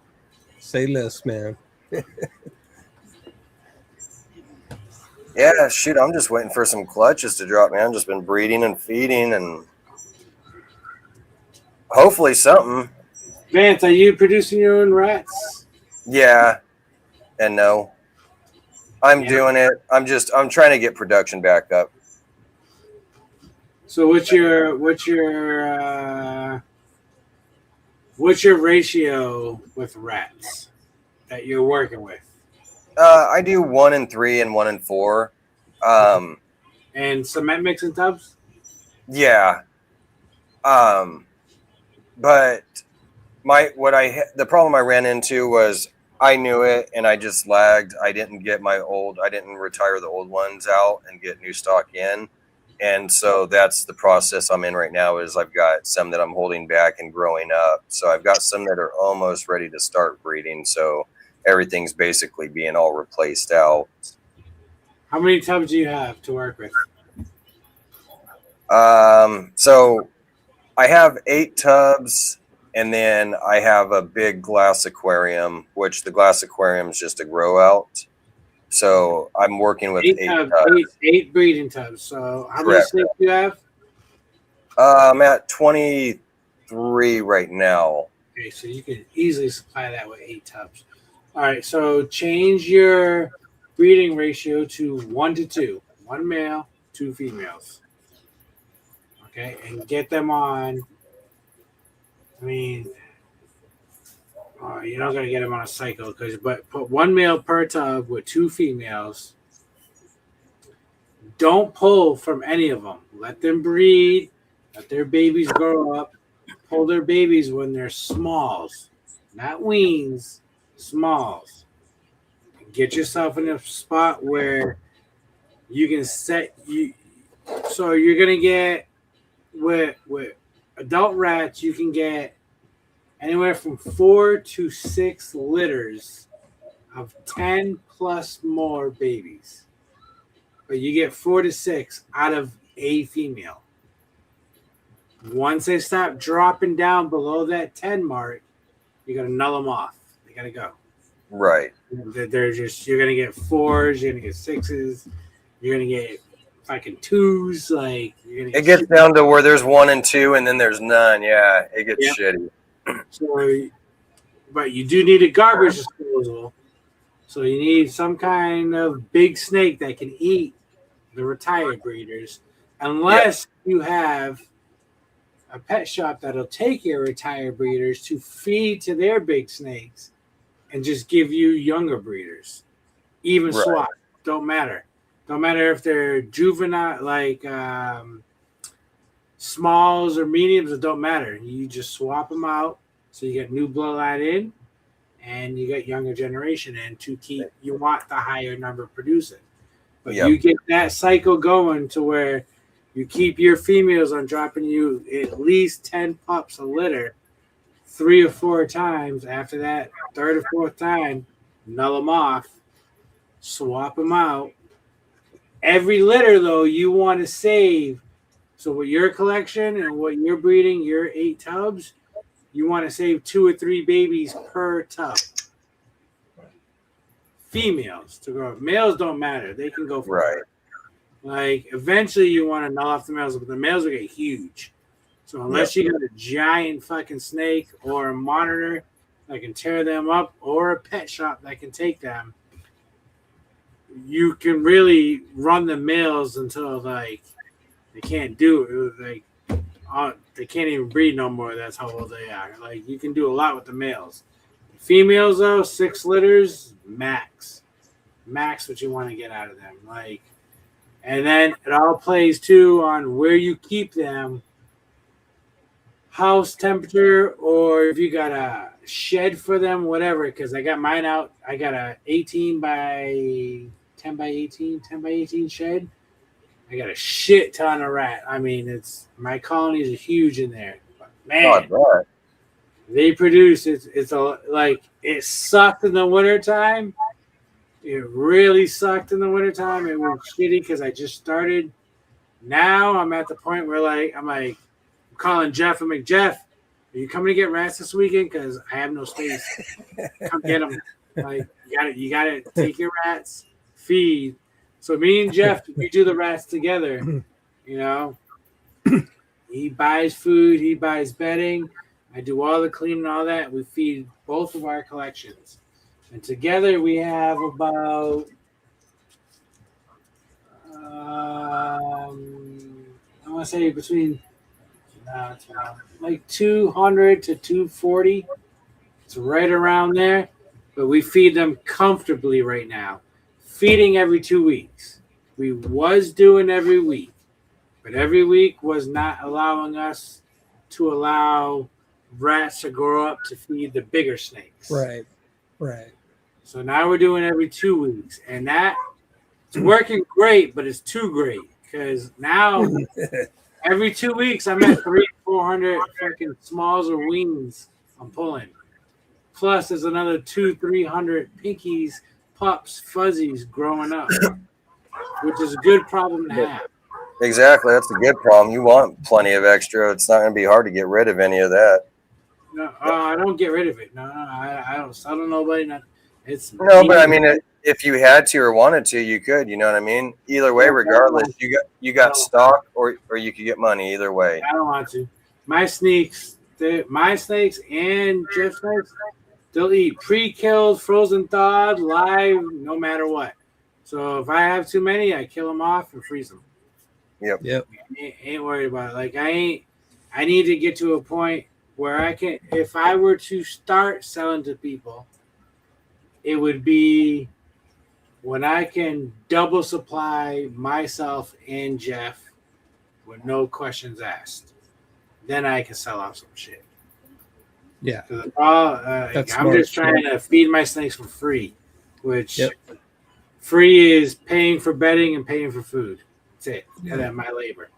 Say less, man. Yeah, shoot, I'm just waiting for some clutches to drop, man. Just been breeding and feeding and hopefully something. Vance, are you producing your own rats? Yeah. And no. I'm doing it. I'm trying to get production back up. So what's your ratio with rats that you're working with? I do 1 in 3 and 1 in 4. And cement mixing tubs? Yeah. But the problem I ran into was I knew it and I just lagged. I didn't retire the old ones out and get new stock in. And so that's the process I'm in right now is I've got some that I'm holding back and growing up. So I've got some that are almost ready to start breeding. So everything's basically being all replaced out. How many tubs do you have to work with? So I have 8 tubs, and then I have a big glass aquarium, which the glass aquarium is just a grow out. So I'm working with 8 tubs. 8 breeding tubs. So how many snakes do you have? I'm at 23 right now. Okay, so you can easily supply that with 8 tubs. All right, so change your breeding ratio to 1-to-2. 1 male, 2 females. Okay, and get them on. I mean, you're not going to get them on a cycle, but put 1 male per tub with 2 females. Don't pull from any of them. Let them breed. Let their babies grow up. Pull their babies when they're smalls, not weans, smalls. Get yourself in a spot where you can set you. So you're gonna get with adult rats, you can get anywhere from 4 to 6 litters of 10 plus more babies. But you get 4 to 6 out of a female. Once they stop dropping down below that 10 mark, you got to null them off. They got to go. Right. They're just, you're going to get 4s, you're going to get 6s, you're going to get fucking 2s. Like, it gets down to where there's 1 and 2, and then there's none. Yeah, it gets shitty. So, but you do need a garbage disposal. So you need some kind of big snake that can eat the retired breeders, unless you have a pet shop that'll take your retired breeders to feed to their big snakes and just give you younger breeders. Even swap. Don't matter. Don't matter if they're juvenile, like smalls or mediums, it don't matter. You just swap them out so you get new bloodline in and you get younger generation in to keep, you want the higher number producing. But you get that cycle going to where you keep your females on dropping you at least 10 pups a litter 3 or 4 times. After that, 3rd or 4th time, null them off, swap them out. Every litter, though, you want to save. So with your collection and what you're breeding, your 8 tubs, you want to save 2 or 3 babies per tub. Females to grow up. Males don't matter. They can go for Like, eventually you want to null off the males, but the males will get huge. So unless you got a giant fucking snake or a monitor that can tear them up or a pet shop that can take them, you can really run the males until, like, they can't do it. Like, they can't even breed no more. That's how old they are. Like, you can do a lot with the males. Females, though, 6 litters, max. Max what you want to get out of them. Like, and then it all plays, too, on where you keep them, house temperature, or if you got a shed for them, whatever, because I got mine out. I got a 18 by 10 by 18 shed. I got a shit ton of rat. I mean, my colonies are huge in there. But man, they produce. It sucked in the wintertime. It really sucked in the wintertime. It was shitty because I just started. Now I'm at the point where I'm calling Jeff. I'm like, Jeff, are you coming to get rats this weekend? Because I have no space. Come get them. Like, you gotta take your rats, feed. So me and Jeff, we do the rats together. You know, he buys food, he buys bedding. I do all the cleaning, all that. We feed both of our collections, and together we have about I want to say between like 200 to 240. It's right around there, but we feed them comfortably right now. Feeding every 2 weeks. We was doing every week, but every week was not allowing us to allow rats to grow up to feed the bigger snakes. Right. So now we're doing every 2 weeks, and that it's working great, but it's too great because now every 2 weeks I'm at 300-400 fucking smalls or weans I'm pulling. Plus, there's another 200-300 pinkies, pups, fuzzies growing up, which is a good problem to have. Exactly. That's a good problem. You want plenty of extra. It's not going to be hard to get rid of any of that. No, I don't get rid of it. No, I don't. I don't know nobody. It's No, but I mean, if you had to or wanted to, you could. You know what I mean? Either way, regardless, you got stock or you could get money. Either way. I don't want to. My snakes and Jeff snakes, they'll eat pre-killed, frozen thawed, live, no matter what. So if I have too many, I kill them off and freeze them. Yep. Ain't worried about it. Like I need to get to a point where I can. If I were to start selling to people, it would be when I can double supply myself and Jeff with no questions asked. Then I can sell off some shit. Yeah. I'm smart. just trying to feed my snakes for free, which free is paying for bedding and paying for food. That's it. Yeah. And then my labor.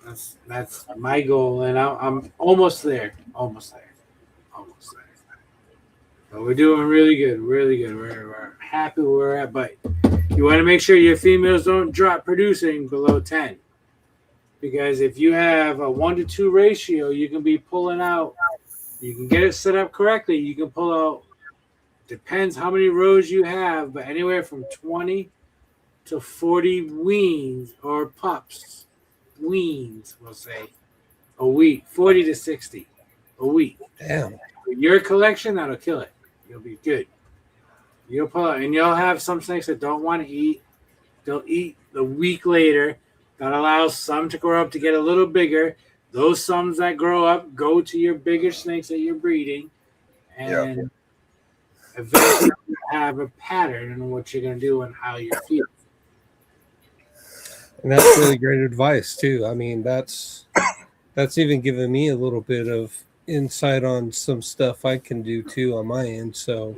That's my goal, and I'm almost there. Almost there. But we're doing really good. We're happy where we're at, but you want to make sure your females don't drop producing below 10. Because if you have a 1-to-2 ratio, you can be pulling out. You can get it set up correctly. You can pull out, depends how many rows you have, but anywhere from 20 to 40 weans or pups. Weans, we'll say, a week. 40 to 60 a week. Damn. With your collection, that'll kill it. You'll be good. You'll pull out, and you'll have some snakes that don't want to eat. They'll eat the week later. That allows some to grow up to get a little bigger. Those sums that grow up go to your bigger snakes that you're breeding, and eventually you have a pattern on what you're going to do and how you're feeding. And that's really great advice too. I mean, that's even given me a little bit of insight on some stuff I can do too on my end. So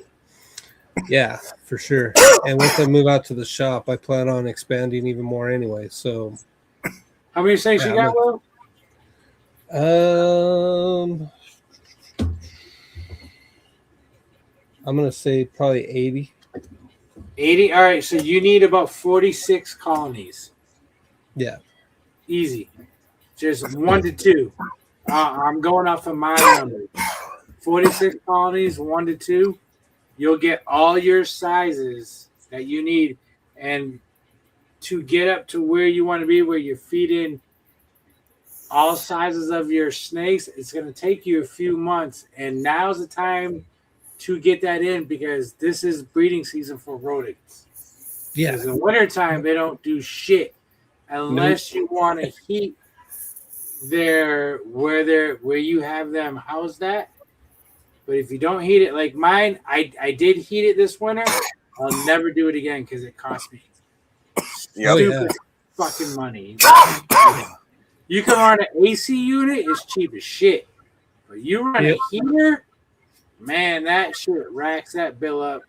yeah, for sure. And once I move out to the shop, I plan on expanding even more anyway. So how many snakes you got, Will? I'm gonna say probably 80. 80. All right, so you need about 46 colonies. Yeah. Easy. Just 1 to 2. I'm going off of my numbers. 46 colonies, 1 to 2. You'll get all your sizes that you need. And to get up to where you want to be, where you're feeding all sizes of your snakes, it's going to take you a few months. And now's the time to get that in because this is breeding season for rodents. Yeah. Because in wintertime, they don't do shit unless you want to heat where you have them housed at. But if you don't heat it like mine, I did heat it this winter. I'll never do it again because it cost me stupid fucking money. You can run an AC unit, it's cheap as shit. But you run a heater, man, that shit racks that bill up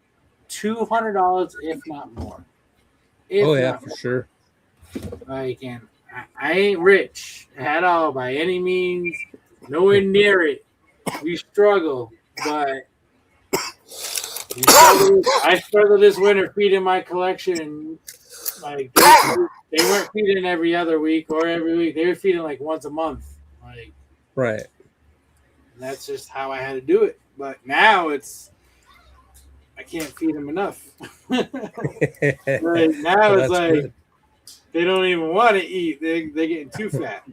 $200 if not more. For sure. Like, and I ain't rich at all by any means, nowhere near it. We struggle, but I struggled this winter feeding my collection. Like they weren't feeding every other week or every week; they were feeding like once a month. Like right. And that's just how I had to do it. But now I can't feed them enough. Right now it's like good. They don't even want to eat. They're getting too fat.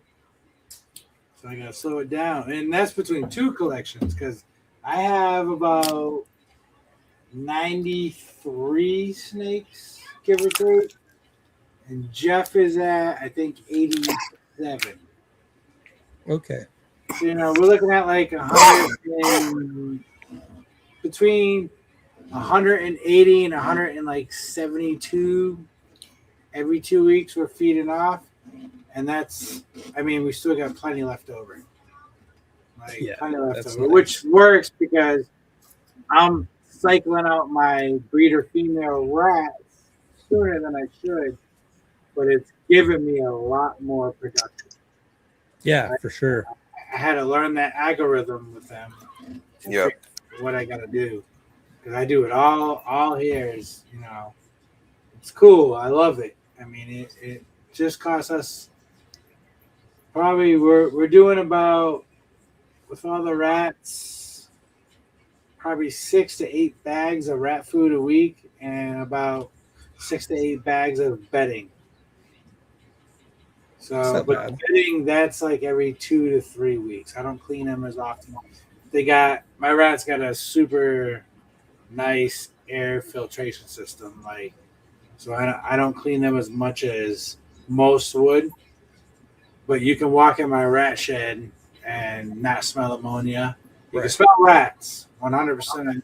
So I gotta slow it down. And that's between two collections because I have about 93 snakes, give or take. And Jeff is at, I think, 87. Okay. So, we're looking at like 100 between 180 and 172 every 2 weeks we're feeding off. and that's, I mean, we still got plenty left over. Like Yeah, plenty left that's over, nice. which works because I'm cycling out my breeder female rats sooner than I should, but it's given me a lot more production. Yeah, for sure. I had to learn that algorithm with them. Yep. What I got to do, because I do it all here. Is it's cool. I love it. I mean, it just costs us probably we're doing about, with all the rats, probably 6 to 8 bags of rat food a week and about 6 to 8 bags of bedding. So, not but bad. bedding, that's like every 2 to 3 weeks. I don't clean them as often. My rats got a super nice air filtration system. Like, so I don't clean them as much as most would. But you can walk in my rat shed and not smell ammonia. You can smell rats, 100%.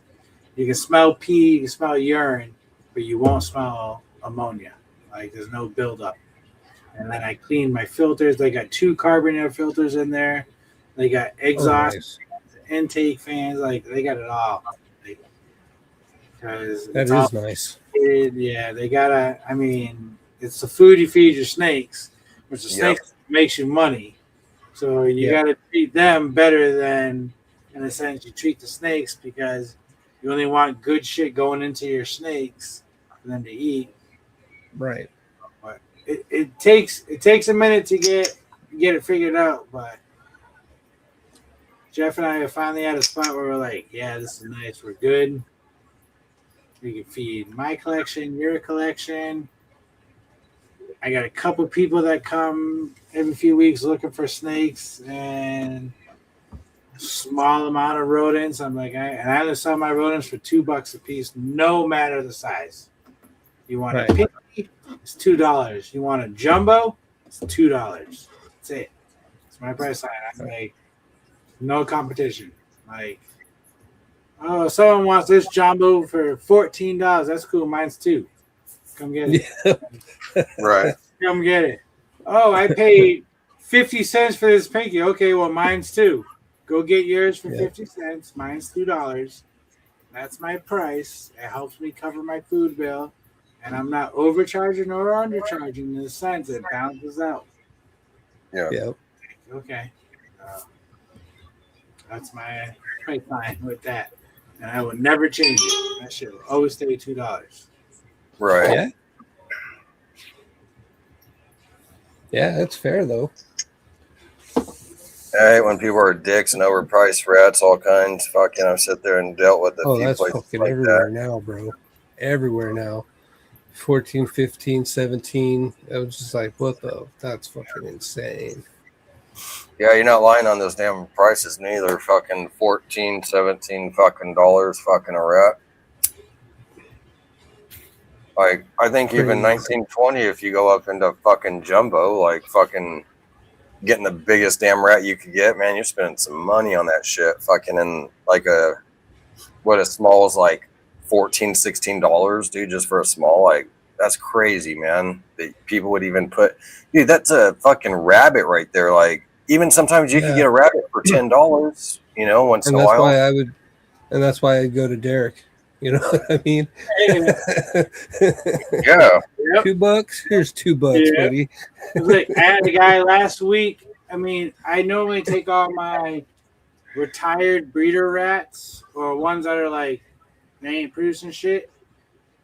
You can smell pee, you can smell urine, but you won't smell ammonia. Like, there's no buildup. And then I clean my filters. They got 2 carbonated filters in there. They got exhaust, nice. intake fans. Like, they got it all. Because That is nice. Yeah, they gotta. I mean, it's the food you feed your snakes, which the snakes makes you money. So you got to treat them better than, in a sense, you treat the snakes, because you only want good shit going into your snakes for them to eat. Right. But it takes a minute to get it figured out. But Jeff and I are finally at a spot where we're like, yeah, this is nice. We're good. We can feed my collection, your collection. I got a couple people that come every few weeks looking for snakes and a small amount of rodents. I'm like, I only sell my rodents for $2 a piece, no matter the size. You want a pinky, it's $2. You want a jumbo, it's $2. That's it. It's my price line. I'm like, no competition. Like, oh, someone wants this jumbo for $14. That's cool. Mine's $2. Come get it. Yeah. Right. Come get it. Oh, I paid 50 cents for this pinky. Okay, well, mine's $2. Go get yours for 50 cents. Mine's $2. That's my price. It helps me cover my food bill. And I'm not overcharging or undercharging in the sense it balances out. Yeah. Yep. Okay. That's my price line with that. And I would never change it. That shit will always stay $2. Right. Yeah. Yeah, that's fair though. I hate when people are dicks and overpriced rats, all kinds. Fucking, I've sit there and dealt with a few That's places fucking like everywhere that. now, bro. Everywhere now. 14, 15, 17. I was just like, what the? That's fucking insane. Yeah, you're not lying on those damn prices neither. Fucking 14, 17 fucking dollars fucking a rat. Like, I think even 19, 20, if you go up into fucking jumbo, like fucking getting the biggest damn rat you could get, man, you're spending some money on that shit. Fucking in like what as small as like $14, $16, dude, just for a small, like, that's crazy, man. That people would even put, dude, that's a fucking rabbit right there. Like, even sometimes you could get a rabbit for $10, you know, once in a while. And that's why I go to Derek. You know what I mean? Yeah. Yep. $2. Here's $2, buddy. Like, I had a guy last week. I mean, I normally take all my retired breeder rats or ones that are like, they ain't producing shit,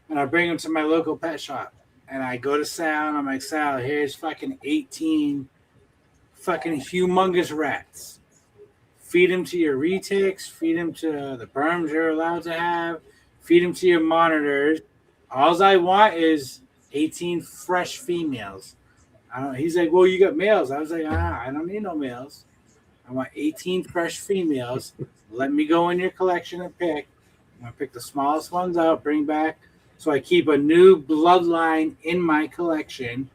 and I bring them to my local pet shop. And I go to Sal, and I'm like, Sal, here's fucking 18 fucking humongous rats. Feed them to your retics, feed them to the berms you're allowed to have, feed them to your monitors. All I want is 18 fresh females. He's like, well, you got males. I was like, I don't need no males. I want 18 fresh females. Let me go in your collection and pick. I'm going to pick the smallest ones out, bring back. So I keep a new bloodline in my collection.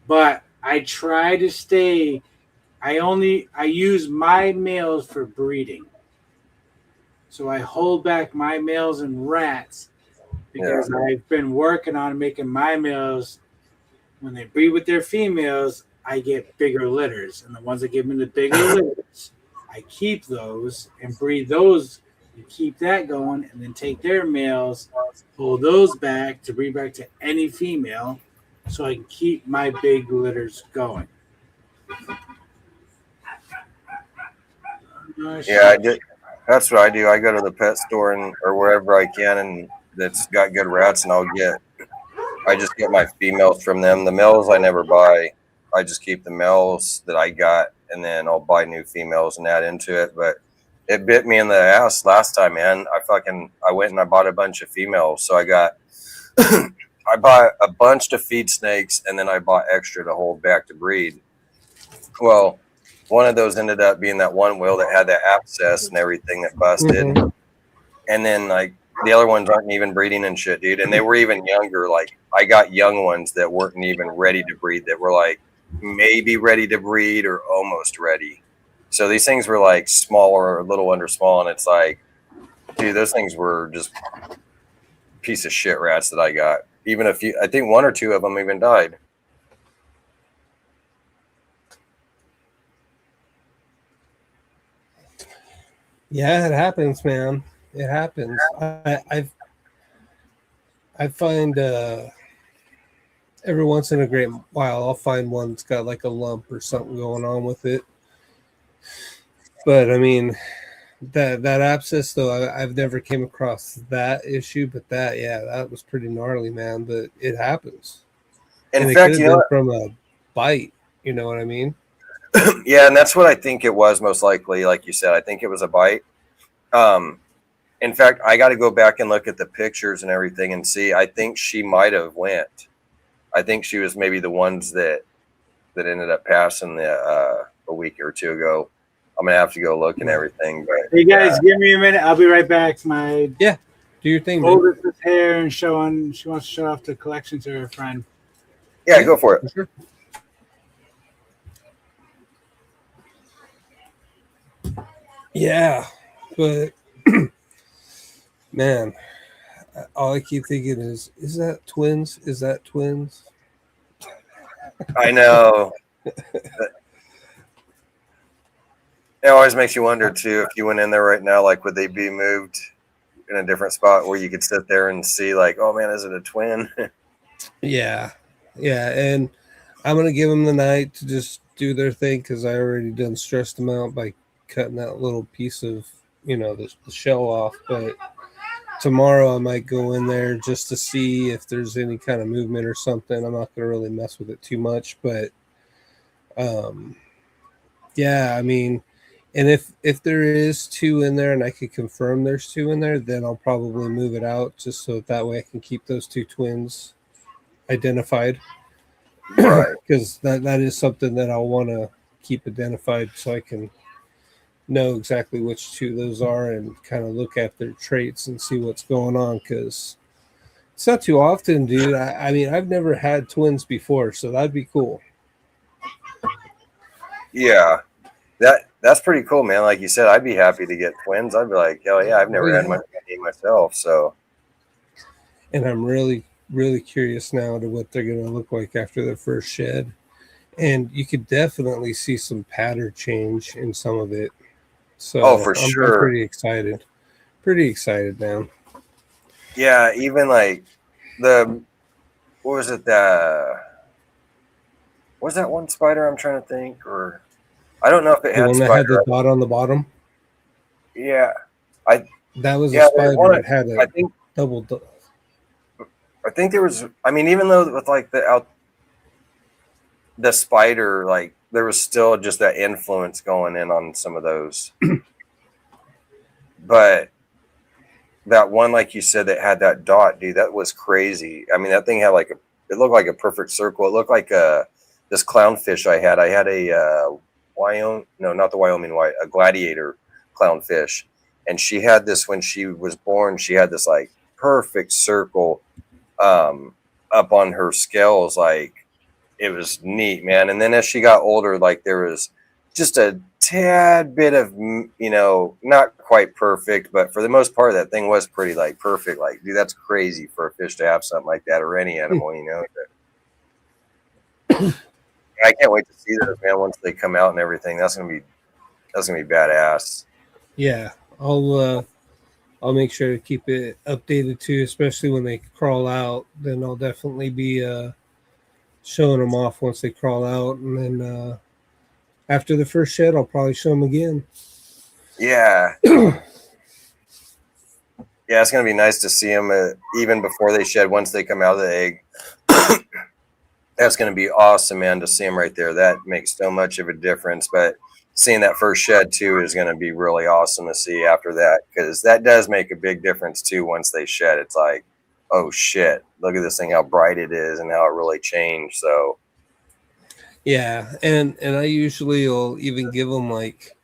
But I try to stay, I use my males for breeding. So I hold back my males and rats because I've been working on making my males, when they breed with their females, I get bigger litters. And the ones that give me the bigger litters, I keep those and breed those and keep that going, and then take their males, pull those back to breed back to any female so I can keep my big litters going. Yeah, I did. That's what I do. I go to the pet store or wherever I can, and that's got good rats, and I just get my females from them. The males I never buy. I just keep the males that I got, and then I'll buy new females and add into it. But it bit me in the ass last time, man. I went and I bought a bunch of females. So I got I bought a bunch to feed snakes, and then I bought extra to hold back to breed. Well, one of those ended up being that one whale that had that abscess and everything that busted. Mhm. And then like the other ones aren't even breeding and shit, dude. And they were even younger. Like I got young ones that weren't even ready to breed, that were like maybe ready to breed or almost ready. So these things were like smaller, a little under small. And it's like, dude, those things were just piece of shit rats that I got. Even a few, I think one or two of them even died. Yeah, it happens, man. It happens. I find every once in a great while I'll find one that's got like a lump or something going on with it. But I mean, that abscess though, I've never came across that issue. But that was pretty gnarly, man. But it happens. In and it fact, could have been from a bite. You know what I mean? Yeah, and that's what I think it was most likely. Like you said, I think it was a bite. In fact, I got to go back and look at the pictures and everything and see. I think she might have went. I think she was maybe the ones that ended up passing a week or two ago. I'm gonna have to go look and everything. But hey guys, give me a minute. I'll be right back. Do your thing, man. Oldest hair and showing. She wants to show off the collection to her friend. Yeah, go for it. Sure. Yeah, but man, all I keep thinking is that twins? Is that twins? I know. It always makes you wonder too, if you went in there right now, like would they be moved in a different spot where you could sit there and see like, oh man, is it a twin? Yeah, and I'm gonna give them the night to just do their thing because I already done stressed them out by cutting that little piece of the shell off. But tomorrow I might go in there just to see if there's any kind of movement or something. I'm not gonna really mess with it too much, but yeah, I mean, and if there is two in there and I can confirm there's two in there, then I'll probably move it out just so that way I can keep those two twins identified. Right. Because that is something that I'll want to keep identified so I can know exactly which two those are and kind of look at their traits and see what's going on, because it's not too often, dude. I mean, I've never had twins before, so that'd be cool. Yeah, that's pretty cool, man. Like you said, I'd be happy to get twins. I'd be like, hell yeah, I've never had my myself. So, and I'm really, really curious now to what they're going to look like after their first shed. And you could definitely see some pattern change in some of it. So for I'm sure. pretty excited. Pretty excited, man. Yeah, even like what was it? Was that one spider I'm trying to think? Or I don't know if it The had one that had the dot on the bottom? Yeah. That was a spider that had a double dot. I think there was, I mean, even though with like the spider, like there was still just that influence going in on some of those. But that one, like you said, that had that dot, dude, that was crazy. I mean, that thing had it looked like a perfect circle. It looked like this clownfish I had. I had a a gladiator clownfish. And she had this when she was born, she had this like perfect circle up on her scales. Like it was neat, man. And then as she got older, like there was just a tad bit of, not quite perfect, but for the most part, that thing was pretty like perfect. Like, dude, that's crazy for a fish to have something like that, or any animal, I can't wait to see those, man. Once they come out and everything, that's gonna be badass. Yeah, I'll make sure to keep it updated too, especially when they crawl out. Then I'll definitely be showing them off once they crawl out, and then after the first shed, I'll probably show them again. Yeah. Yeah, it's gonna be nice to see them even before they shed. Once they come out of the egg, that's gonna be awesome, man. To see them right there, that makes so much of a difference. But seeing that first shed too is gonna be really awesome to see after that, because that does make a big difference too. Once they shed, it's like, oh shit, look at this thing, how bright it is, and how it really changed. So Yeah, and I usually will even give them like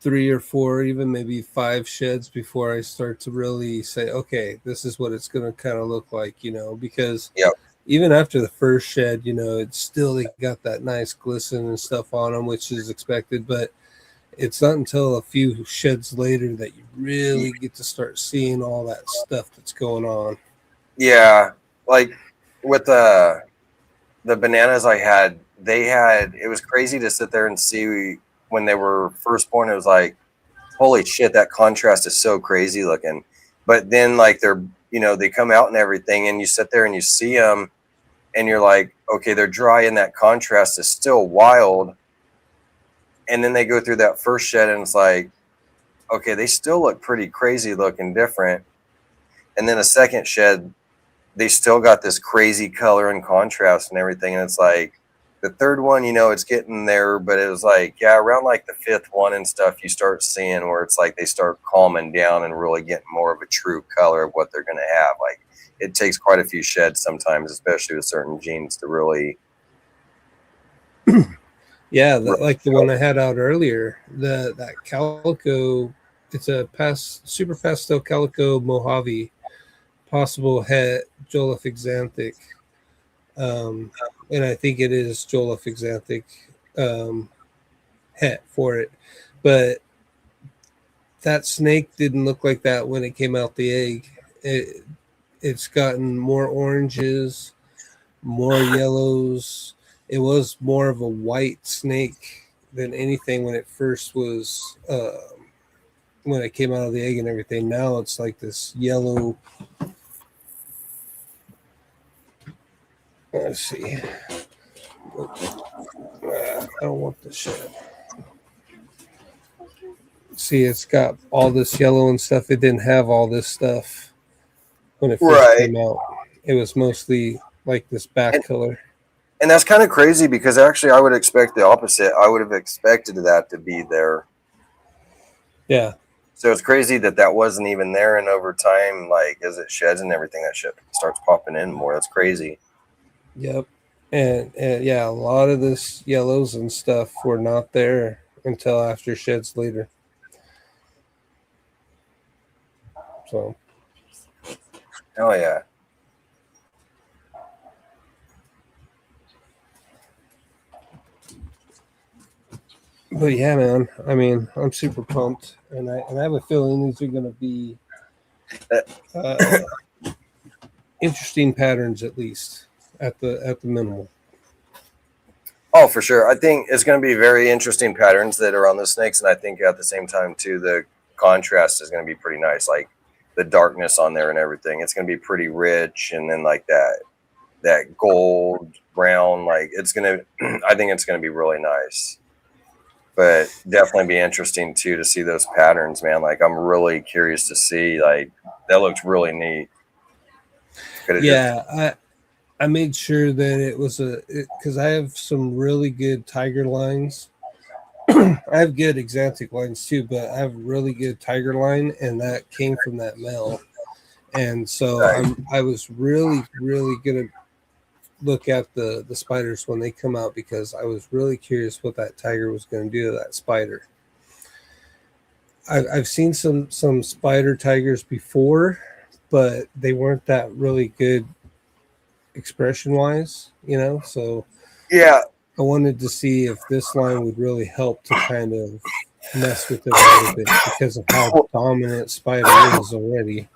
3 or 4, even maybe 5 sheds before I start to really say, okay, this is what it's going to kind of look like, because yep. even after the first shed, it's still, they got that nice glisten and stuff on them, which is expected, but it's not until a few sheds later that you really get to start seeing all that stuff that's going on. Yeah, like with the bananas I had, it was crazy to sit there and see when they were first born. It was like, holy shit, that contrast is so crazy looking. But then like they come out and everything, and you sit there and you see them, and you're like, okay, they're dry, and that contrast is still wild. And then they go through that first shed, and it's like, okay, they still look pretty crazy looking different. And then a second shed, they still got this crazy color and contrast and everything. And it's like the third one, it's getting there, but it was like, yeah, around like the 5th one and stuff, you start seeing where it's like they start calming down and really getting more of a true color of what they're going to have. Like it takes quite a few sheds sometimes, especially with certain genes, to really. Yeah, like the one I had out earlier, that calico, it's a super pastel calico Mojave, possible het Joliffe xanthic, and I think it is Joliffe xanthic het for it, but that snake didn't look like that when it came out the egg. It's gotten more oranges, more yellows. It was more of a white snake than anything when it first was, when it came out of the egg and everything. Now it's like this yellow. Let's see. I don't want this shit. See, it's got all this yellow and stuff. It didn't have all this stuff when it first came out. It was mostly like this back color. And that's kind of crazy, because actually I would expect the opposite. I would have expected that to be there. Yeah. So it's crazy that wasn't even there. And over time, like as it sheds and everything, that shit starts popping in more. That's crazy. Yep. And yeah, a lot of this yellows and stuff were not there until after sheds later. So. Oh yeah. But yeah, man. I mean, I'm super pumped, and I have a feeling these are going to be interesting patterns, at least at the minimal. Oh, for sure. I think it's going to be very interesting patterns that are on the snakes, and I think at the same time too, the contrast is going to be pretty nice. Like the darkness on there and everything, it's going to be pretty rich, and then like that gold brown, like it's going to. I think it's going to be really nice. But definitely be interesting too to see those patterns, man. Like I'm really curious to see. Like that looks really neat. Yeah, I made sure that it was because I have some really good tiger lines. I have good xanthic lines too, but I have really good tiger line, and that came from that male. And so I was really gonna look at the spiders when they come out, because I was really curious what that tiger was going to do to that spider. I've seen some spider tigers before, but they weren't that really good expression wise, so yeah, I wanted to see if this line would really help to kind of mess with it a little bit, because of how dominant spider is already.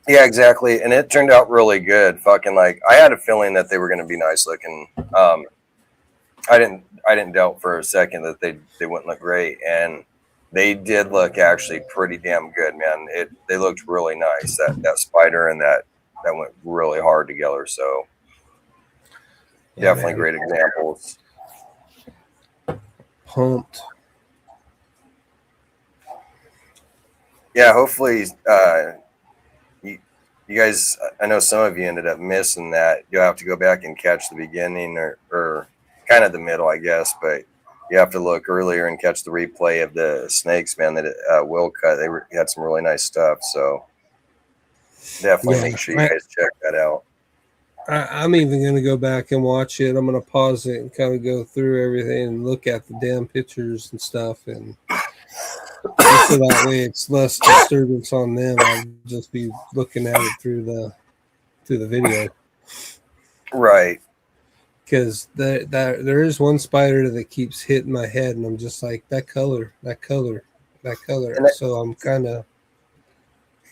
Yeah, exactly. And it turned out really good. Fucking like I had a feeling that they were going to be nice looking. I didn't doubt for a second that they wouldn't look great, and they did look actually pretty damn good, man. They looked really nice. That spider and that went really hard together. So Yeah, definitely man. great examples. Pumped. Yeah, hopefully you guys, I know some of you ended up missing that. You'll have to go back and catch the beginning or kind of the middle, I guess, but you have to look earlier and catch the replay of the snakes, man, that Will cut. They had some really nice stuff. So definitely make sure you guys check that out. I'm even going to go back and watch it. I'm going to pause it and kind of go through everything and look at the damn pictures and stuff. And just so that way it's less disturbance on them. I'll just be looking at it through the video. Right. Because there is one spider that keeps hitting my head, and I'm just like, that color. So I'm kind of.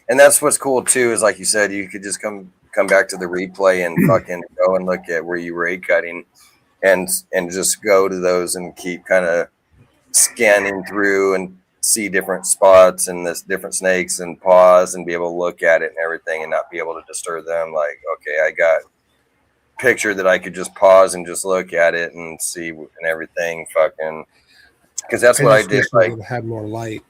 And that's what's cool too, is like you said, you could just come back to the replay and fucking go and look at where you were egg cutting, and just go to those and keep kind of scanning through and see different spots and this different snakes and pause and be able to look at it and everything and not be able to disturb them. Like, okay, I got picture that I could just pause and just look at it and see and everything. Fucking, because that's what I did. Like, had more light.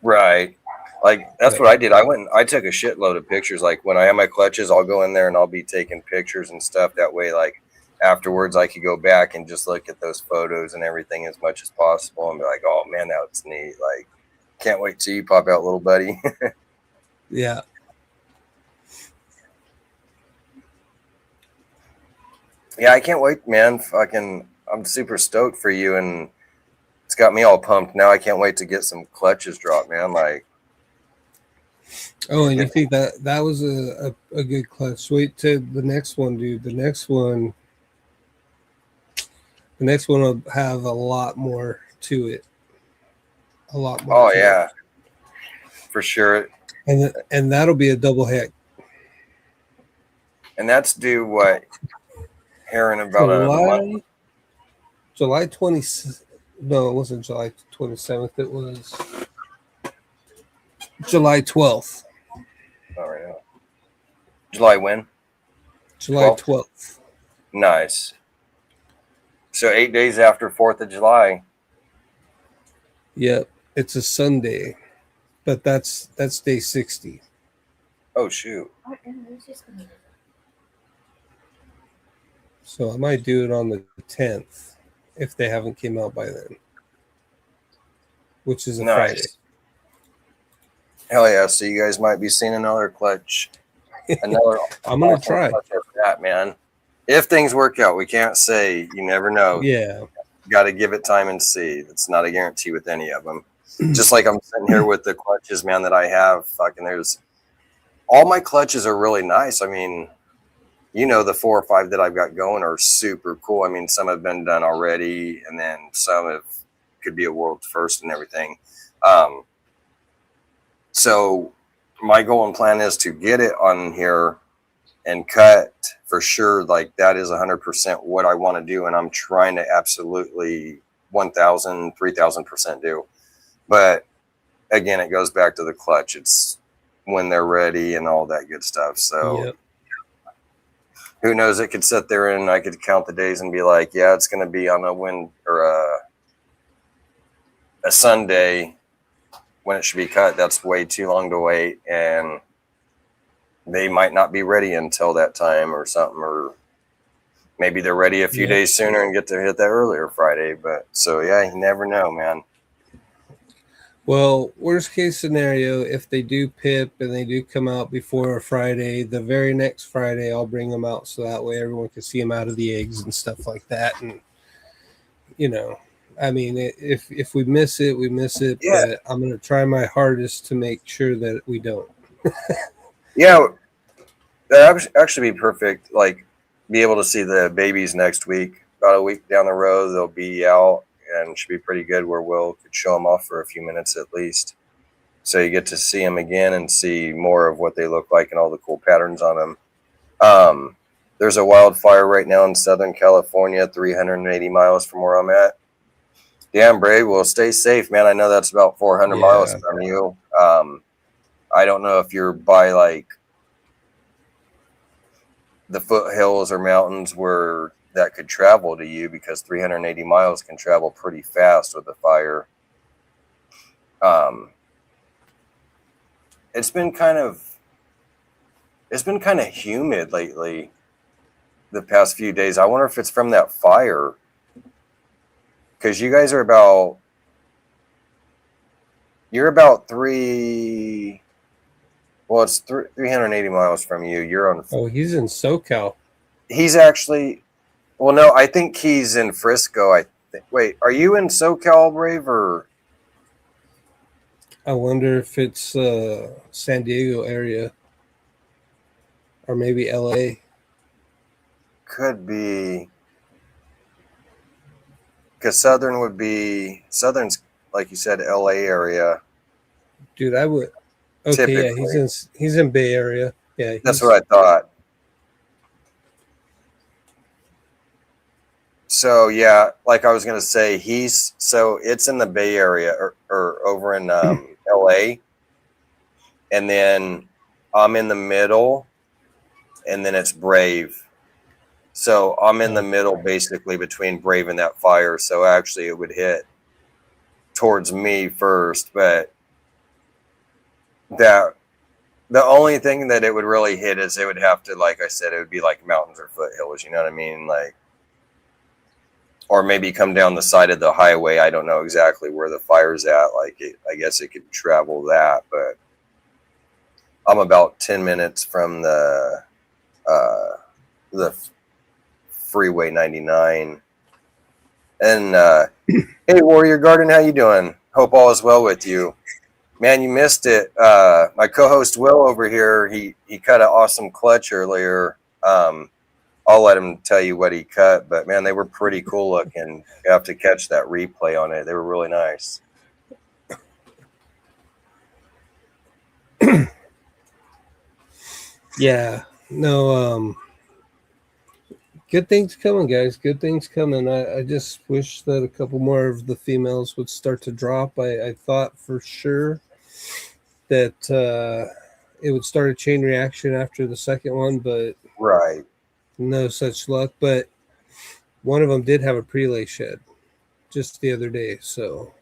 Right. Like that's what I did. I went and I took a shitload of pictures. Like when I have my clutches, I'll go in there and I'll be taking pictures and stuff. That way, like afterwards, I could go back and just look at those photos and everything as much as possible and be like, oh man, that was neat. Like, can't wait till you pop out, little buddy. Yeah. Yeah, I can't wait, man. Fucking, I'm super stoked for you, and it's got me all pumped. Now I can't wait to get some clutches dropped, man. Like, oh, and you think that was a good clutch? Wait till the next one, dude. The next one will have a lot more to it. A lot more. Oh yeah, for sure. And that'll be a double heck. And that's due what? Here in about a month. July 20. No, it wasn't July 27th. It was July 12th. All right. July when? July 12th. Nice. So 8 days after 4th of July. Yep. It's a Sunday, but that's day 60. Oh, shoot. So I might do it on the 10th if they haven't came out by then, which is a Friday. Hell yeah. So you guys might be seeing another clutch. Another. I'm going to try. That, man. If things work out, we can't say. You never know. Yeah. Got to give it time and see. It's not a guarantee with any of them. Just like I'm sitting here with the clutches, man, that I have. Fucking, there's all my clutches are really nice. I mean, you know, the 4 or 5 that I've got going are super cool. I mean, some have been done already, and then some could be a world first and everything. So my goal and plan is to get it on here and cut for sure. Like that is 100% what I want to do. And I'm trying to absolutely 1,000, 3,000% do. But again, it goes back to the clutch. It's when they're ready and all that good stuff. So who knows? It could sit there and I could count the days and be like, yeah, it's going to be on a Wed or a Sunday when it should be cut. That's way too long to wait. And they might not be ready until that time or something, or maybe they're ready a few days sooner and get to hit that earlier Friday. But so, yeah, you never know, man. Well, worst case scenario, if they do pip and they do come out before a Friday, the very next Friday, I'll bring them out so that way everyone can see them out of the eggs and stuff like that. And, you know, I mean, if we miss it, we miss it. Yeah. But I'm going to try my hardest to make sure that we don't. Yeah, that would actually be perfect. Like, be able to see the babies next week. About a week down the road, they'll be out and should be pretty good where Will could show them off for a few minutes at least. So you get to see them again and see more of what they look like and all the cool patterns on them. There's a wildfire right now in Southern California, 380 miles from where I'm at. Damn, Brave. Well, stay safe, man. I know that's about 400 miles Yeah. from you. I don't know if you're by like the foothills or mountains where that could travel to you, because 380 miles can travel pretty fast with a fire. It's been kind of humid lately the past few days. I wonder if it's from that fire, because you guys are about 380 miles from you. You're on. Oh, he's in SoCal. He's actually, well, no, I think he's in Frisco. I think. Wait, are you in SoCal, Brave, or? I wonder if it's San Diego area or maybe LA. Could be, because Southern's like you said, LA area. Dude, I would. Okay, yeah, he's in Bay Area. Yeah, that's what I thought. So yeah, like I was gonna say, it's in the Bay Area or over in LA, and then I'm in the middle, and then it's Brave. So I'm in the middle, basically between Brave and that fire. So actually, it would hit towards me first, but the only thing that it would really hit is it would have to, like I said, it would be like mountains or foothills. You know what I mean? Like, or maybe come down the side of the highway. I don't know exactly where the fire's at. Like, I guess it could travel that, but I'm about 10 minutes from the Freeway 99. And hey, Warrior Garden, how you doing? Hope all is well with you. Man, you missed it. My co-host Will over here, he cut an awesome clutch earlier. I'll let him tell you what he cut, but man, they were pretty cool looking. You have to catch that replay on it. They were really nice. Yeah, no, good things coming, guys. Good things coming. I just wish that a couple more of the females would start to drop. I thought for sure that it would start a chain reaction after the second one, but right, no such luck. But one of them did have a prelay shed just the other day, so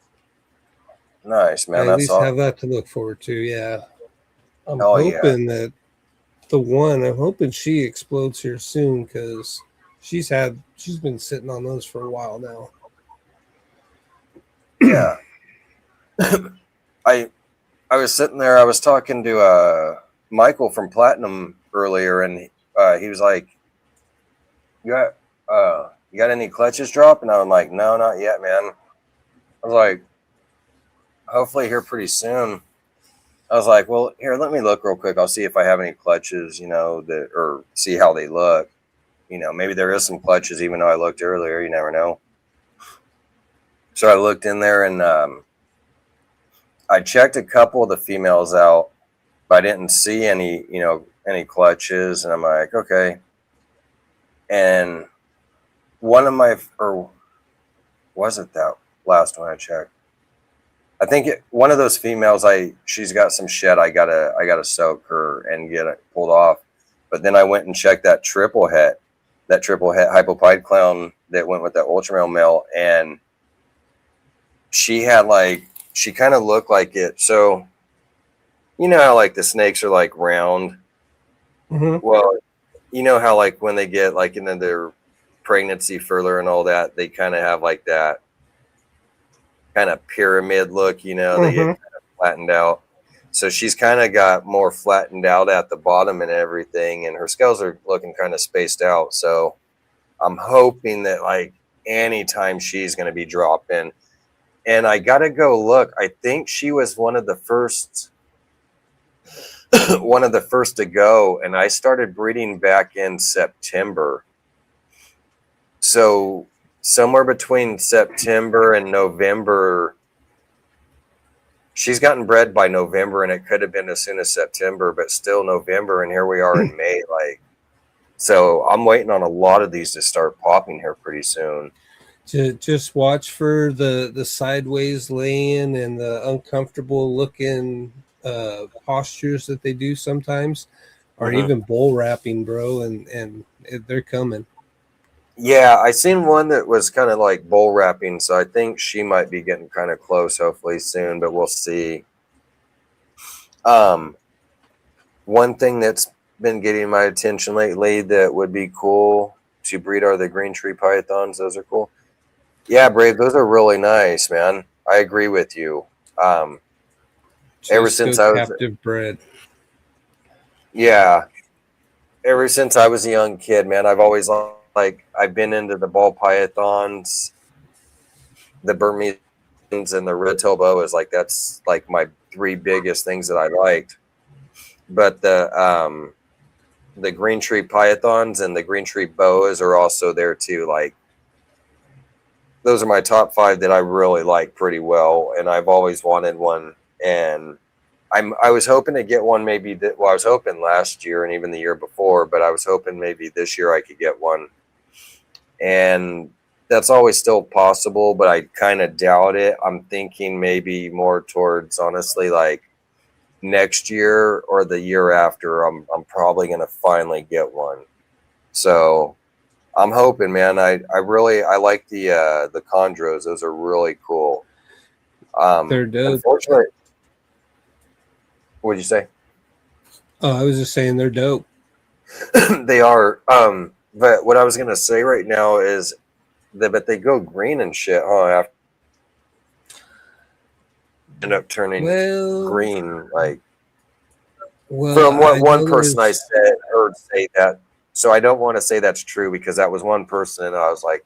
nice, man. I at least have that to look forward to. Yeah, I'm hoping that I'm hoping she explodes here soon, because she's been sitting on those for a while now. Yeah. I was sitting there, I was talking to Michael from Platinum earlier, and he was like, you got any clutches drop? And I'm like, no, not yet, man. I was like, hopefully here pretty soon. I was like, well, here, let me look real quick. I'll see if I have any clutches, or see how they look. Maybe there is some clutches, even though I looked earlier. You never know. So I looked in there, and I checked a couple of the females out, but I didn't see any clutches. And I'm like, okay. And one of my, or was it that last one I checked? I think one of those females, she's got some shed. I gotta soak her and get it pulled off. But then I went and checked that triple het hypopide clown that went with that ultramale male, and she kind of looked like it. So you know how like the snakes are like round. Mm-hmm. Well, you know how like when they get like into their pregnancy further and all that, they kind of have like that kind of pyramid look, they get kind of flattened out. So she's kind of got more flattened out at the bottom and everything, and her scales are looking kind of spaced out. So I'm hoping that like anytime she's going to be dropping. And I got to go look. I think she was one of the first to go, and I started breeding back in September. So somewhere between September and November, she's gotten bred by November, and it could have been as soon as September, but still November, and here we are in May. Like, So I'm waiting on a lot of these to start popping here pretty soon. To just watch for the sideways laying and the uncomfortable looking postures that they do sometimes, or even bowl wrapping, bro, and they're coming. Yeah, I seen one that was kind of like bowl wrapping, so I think she might be getting kind of close, hopefully soon, but we'll see. One thing that's been getting my attention lately that would be cool to breed are the green tree pythons. Those are cool. Yeah, Brave, those are really nice, man. I agree with you. Ever since I was captive bred. Yeah, ever since I was a young kid, man, I've always I've been into the ball pythons, the Burmese, and the red-tailed boas. Like that's like my three biggest things that I liked. But the green tree pythons and the green tree boas are also there too. Like those are my top 5 that I really like pretty well, and I've always wanted one. And I was hoping to get one maybe I was hoping last year and even the year before, but I was hoping maybe this year I could get one. And that's always still possible, but I kind of doubt it. I'm thinking maybe more towards, honestly, like next year or the year after, I'm probably going to finally get one. So I'm hoping, man. I like the chondros. Those are really cool. They're dope. Unfortunately, what'd you say? Oh, I was just saying they're dope. They are. But what I was gonna say right now is but they go green and shit, huh? After end up turning green, like from what one person I heard say that. So I don't want to say that's true because that was one person, and I was like,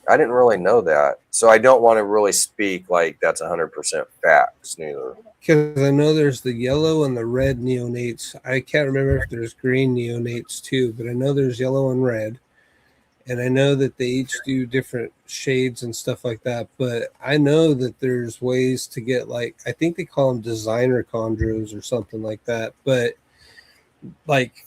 I didn't really know that. So I don't want to really speak like that's 100% facts neither. Because I know there's the yellow and the red neonates. I can't remember if there's green neonates too, but I know there's yellow and red. And I know that they each do different shades and stuff like that. But I know that there's ways to get, like, I think they call them designer chondros or something like that. But like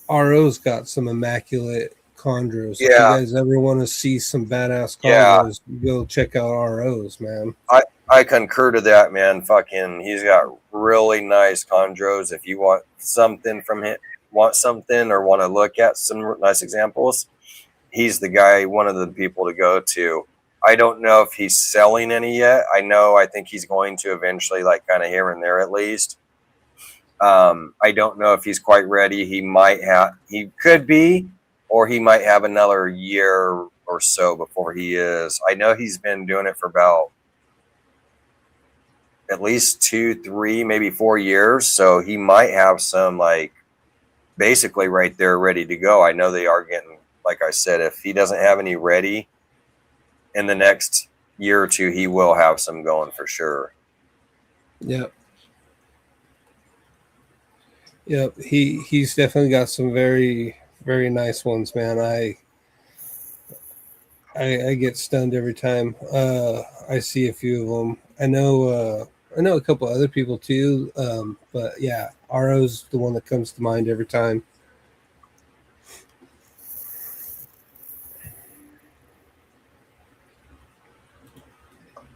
RO's got some immaculate chondros. Yeah. If you guys ever want to see some badass chondros, go check out RO's, man. I concur to that, man. Fucking, he's got really nice chondros. If you want something from him, or want to look at some nice examples, he's the guy, one of the people to go to. I don't know if he's selling any yet. I think he's going to eventually, like kind of here and there at least. I don't know if he's quite ready. He could be, or he might have another year or so before he is. I know he's been doing it for about at least 2, 3, maybe 4 years. So he might have some, like, basically right there ready to go. I know they are getting, like I said, if he doesn't have any ready in the next year or two, he will have some going for sure. Yep. Yep. He's definitely got some very, very nice ones, man. I get stunned every time I see a few of them. I know a couple other people too, but yeah, RO's the one that comes to mind every time.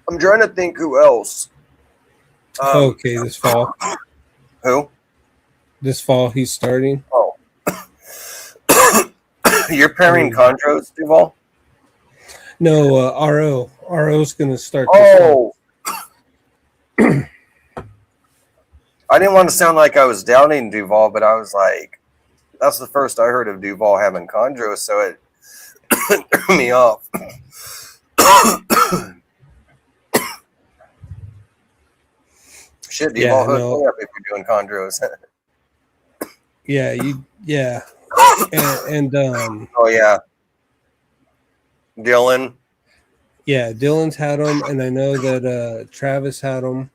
I'm trying to think who else. Okay, this fall. Who? This fall he's starting. Oh. You're pairing chondros, Duval? No, RO. RO's going to start. Oh. I didn't want to sound like I was doubting Duval, but I was like, that's the first I heard of Duval having chondros, so it threw me off. Shit, Duval, hook me up if you're doing chondros. Yeah. And oh yeah, Dylan. Yeah, Dylan's had them, and I know that Travis had them,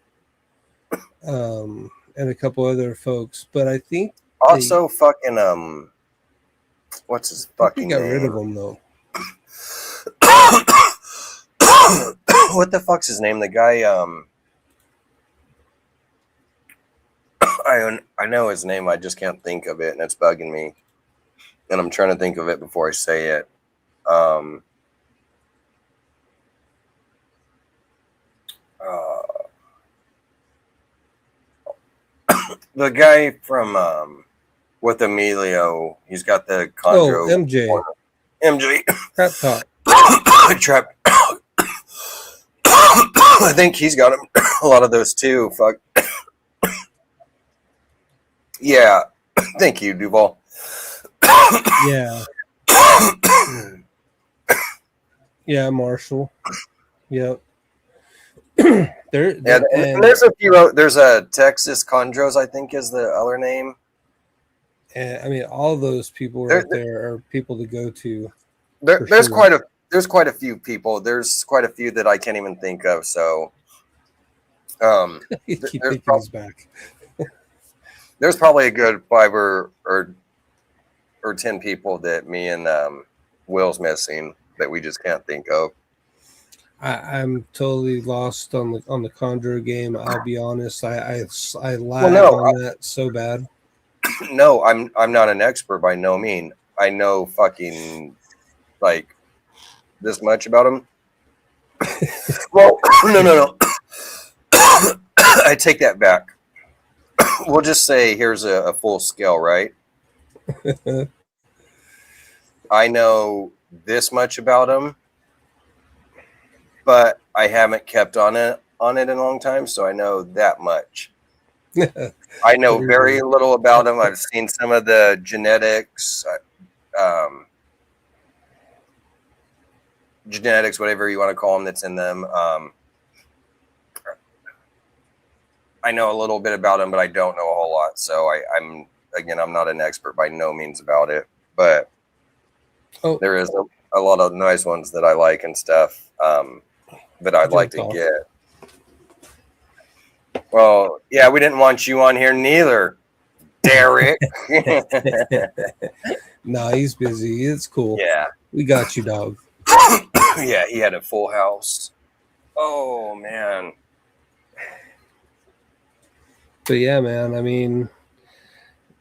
and a couple other folks. But I think also fucking what's his fucking name? Got rid of them though. What the fuck's his name? The guy I know his name. I just can't think of it, and it's bugging me. and I'm trying to think of it before I say it. The guy from with Emilio, he's got the Chondro. Oh, MJ. MJ. Crap Talk. Trap. I think he's got a lot of those too. Fuck. Yeah. Thank you, Duval. Yeah. Yeah, Marshall. Yep. And there's a few. There's a Texas Chondros, I think, is the other name. And I mean, all those people right there are people to go to. There's quite a few people. There's quite a few that I can't even think of. So, you keep thinking he's back. There's probably a good 5 or 10 people that me and Will's missing that we just can't think of. I'm totally lost on the Chondro game. I'll be honest. I lag on that so bad. No, I'm not an expert by no mean. I know fucking like this much about him. Well, no. I take that back. We'll just say here's a full scale, right? I know this much about him, but I haven't kept on it in a long time, so I know that much. I know very little about him. I've seen some of the genetics, whatever you want to call them, that's in them. I know a little bit about him, but I don't know a whole lot. So I'm not an expert by no means about it, but there is a lot of nice ones that I like and stuff that I'd like to get. Well, yeah, we didn't want you on here neither, Derek. No, he's busy. It's cool. Yeah. We got you, dog. Yeah, he had a full house. Oh, man. But yeah, man, I mean,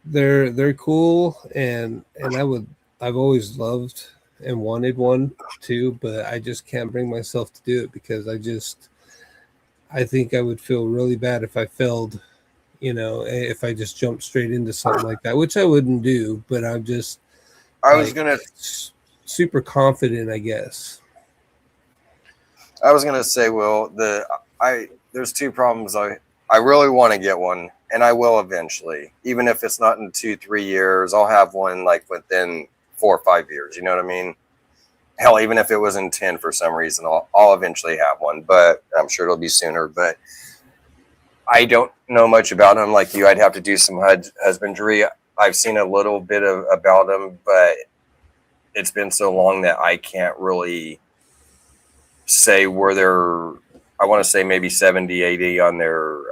they're cool, and I've always loved and wanted one too, but I just can't bring myself to do it because I think I would feel really bad if I failed, if I just jumped straight into something like that, which I wouldn't do, but I was gonna super confident, I guess. I was gonna say, Will, there's two problems. I really want to get one, and I will eventually. Even if it's not in 2-3 years, I'll have one like within 4 or 5 years. You know what I mean? Hell, even if it was in 10 for some reason, I'll eventually have one, but I'm sure it'll be sooner. But I don't know much about them like you. I'd have to do some husbandry. I've seen a little bit about them, but it's been so long that I can't really say where they're. I want to say maybe 70, 80 on their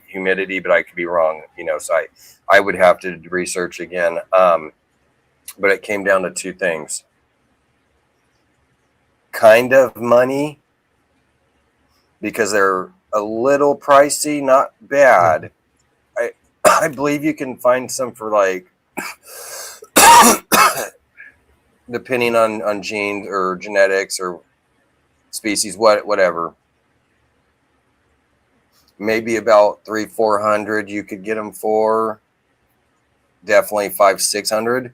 humidity, but I could be wrong, so I would have to research again. But it came down to two things. Kind of money, because they're a little pricey, not bad. I believe you can find some for like, depending on genes or genetics or species, whatever. Maybe about 300-400 you could get them for. Definitely 500-600,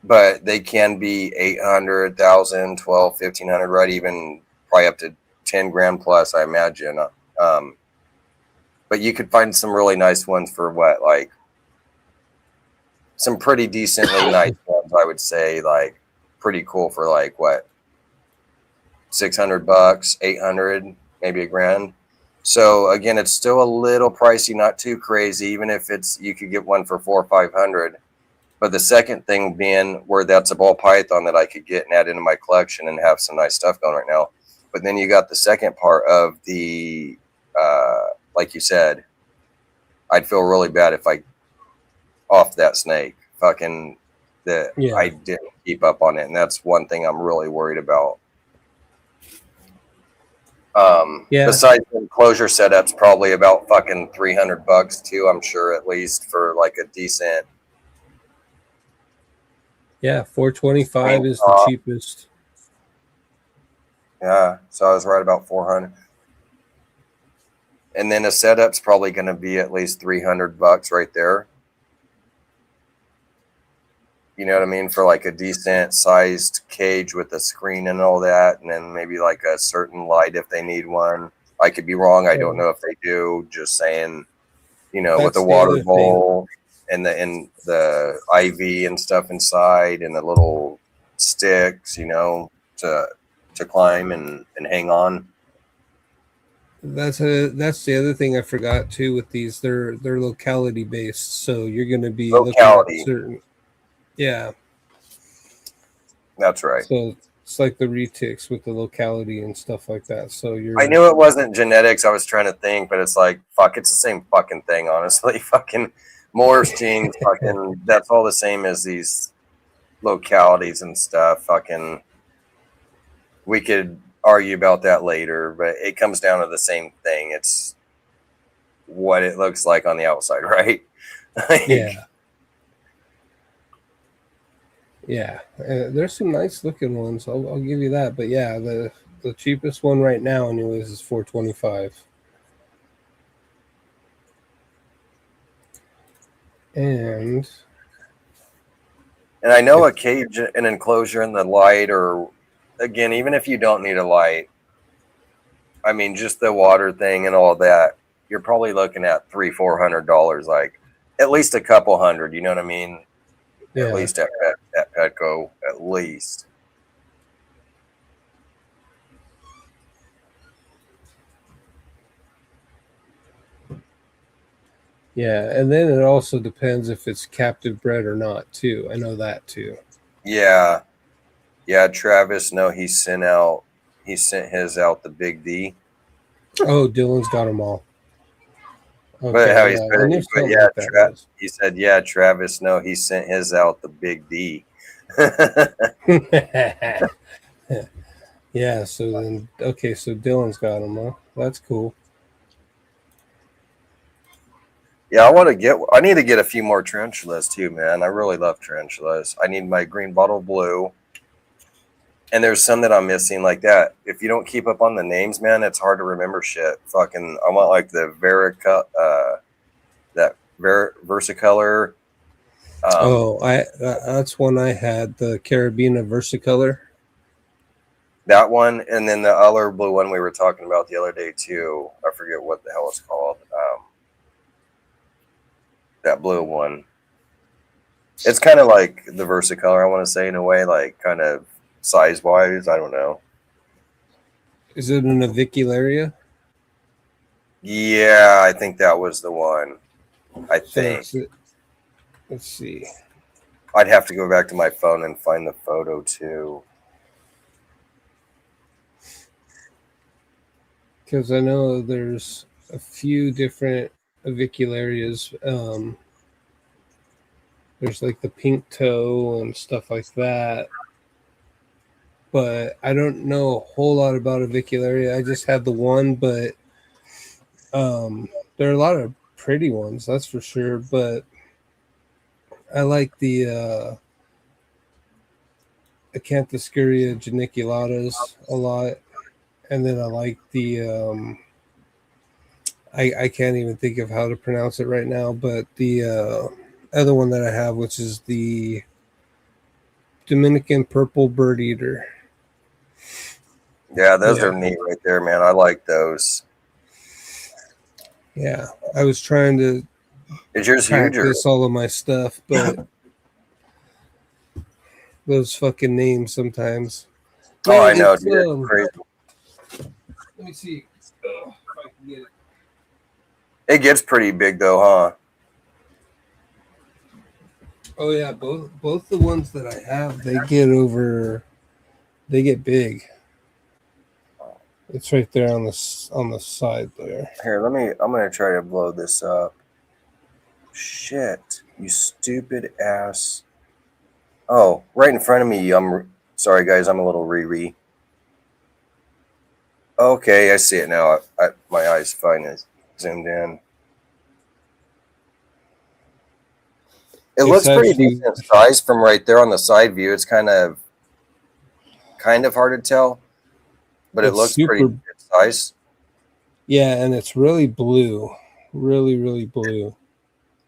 but they can be 800, 1,000, 12, 1,500, right? Even probably up to 10 grand plus, I imagine. But you could find some really nice ones for like some pretty decently nice ones, I would say, like pretty cool for like $600, 800, maybe $1,000. So again, it's still a little pricey, not too crazy, even if you could get one for 400 or 500. But the second thing being where that's a ball python that I could get and add into my collection and have some nice stuff going right now. But then you got the second part of the, like you said, I'd feel really bad if I off that snake, I didn't keep up on it. And that's one thing I'm really worried about. Besides the enclosure setup's probably about fucking $300 too, I'm sure, at least for like a decent Yeah, 425 is the top. cheapest. Yeah, so I was right about 400. And then a setup's probably going to be at least $300 right there. You know what I mean? For like a decent sized cage with a screen and all that, and then maybe like a certain light if they need one. I could be wrong. I don't know if they do. Just saying, you know, with That's a the water other thing. bowl and the IV and stuff inside, and the little sticks, you know, to climb and hang on. That's the other thing I forgot too with these. They're locality based, so you're going to be looking at Locality. certain. Yeah, That's right. so it's like the retics with the locality and stuff like that. So I knew it wasn't genetics. I was trying to think, but it's like, fuck, it's the same fucking thing, honestly. Fucking Morphs genes, fucking, that's all the same as these localities and stuff. Fucking, we could argue about that later, but it comes down to the same thing. It's what it looks like on the outside, right? Yeah. Yeah, there's some nice looking ones. I'll give you that. But yeah, the cheapest one right now, anyways, is 425. And I know a cage, an enclosure, and the light, or again, even if you don't need a light, I mean, just the water thing and all that, you're probably looking at $300-400, like at least a couple hundred. You know what I mean? yeah, At least at Petco, at least. yeah, and then it also depends if it's captive bred or not too. I know that too. Yeah, yeah. Travis, no, he sent his out the Big D. Oh, Dylan's got them all. Okay, But how yeah, I knew but something yeah, like that was. he said, yeah, Travis, no, he sent his out the Big D. Yeah, so then okay, so Dylan's got them, huh? That's cool. Yeah, I need to get a few more tarantulas too, man. I really love tarantulas. I need my green bottle blue. And there's some that I'm missing like that. If you don't keep up on the names, man, it's hard to remember shit. Fucking, I want like the Versicolor. That's one I had, the Carabiner Versicolor. That one, and then the other blue one we were talking about the other day too. I forget what the hell it's called. That blue one. It's kind of like the Versicolor, I want to say, in a way, like kind of size wise. I don't know. Is it an avicularia? Yeah, I think that was the one. I think. Let's see. I'd have to go back to my phone and find the photo too. Because I know there's a few different avicularias. There's like the pink toe and stuff like that. But I don't know a whole lot about avicularia. I just had the one, but there are a lot of pretty ones, that's for sure. But I like the Acanthoscuria geniculatas a lot. And then I like the I can't even think of how to pronounce it right now, but the other one that I have, which is the Dominican purple bird eater. Yeah, those are neat right there, man. I like those. Yeah, I was trying to Is yours practice all of my stuff, but those fucking names sometimes. Oh, I know, dude. Crazy. Let me see if I can get it. It gets pretty big though, huh? Oh yeah, both the ones that I have, they get big. It's right there on the side there. Here, I'm gonna try to blow this up. Shit, you stupid ass. Oh, right in front of me. I'm sorry, guys. I'm a little re. Okay, I see it now. My eyes finally zoomed in. It looks pretty decent size from right there on the side view. It's kind of hard to tell, but it looks pretty good size. Yeah, and it's really blue. Really, really blue.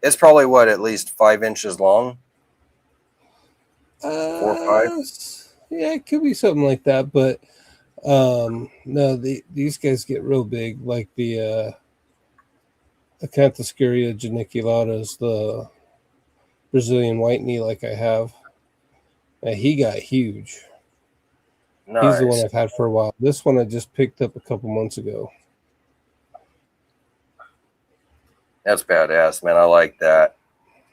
It's probably what, at least 5 inches long? 4 or 5? Yeah, it could be something like that, but no, these guys get real big, like the Acanthoscuria geniculatus, the Brazilian white knee, like I have. He got huge. Nice. He's the one I've had for a while. This one I just picked up a couple months ago. That's badass, man. I like that.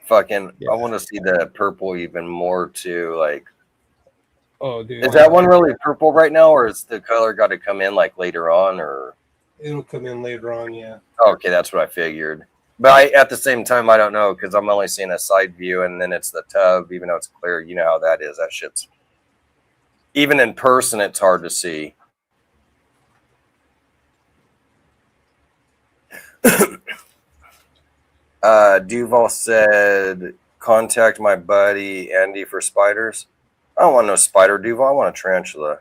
Fucking, yeah. I want to see the purple even more too. Like, oh, dude, is that one really purple right now, or is the color got to come in like later on, or? It'll come in later on, yeah. Okay, that's what I figured. But at the same time, I don't know because I'm only seeing a side view, and then it's the tub. Even though it's clear, you know how that is. That shit's even in person, it's hard to see. Duval said, contact my buddy Andy for spiders. I don't want no spider, Duval. I want a tarantula.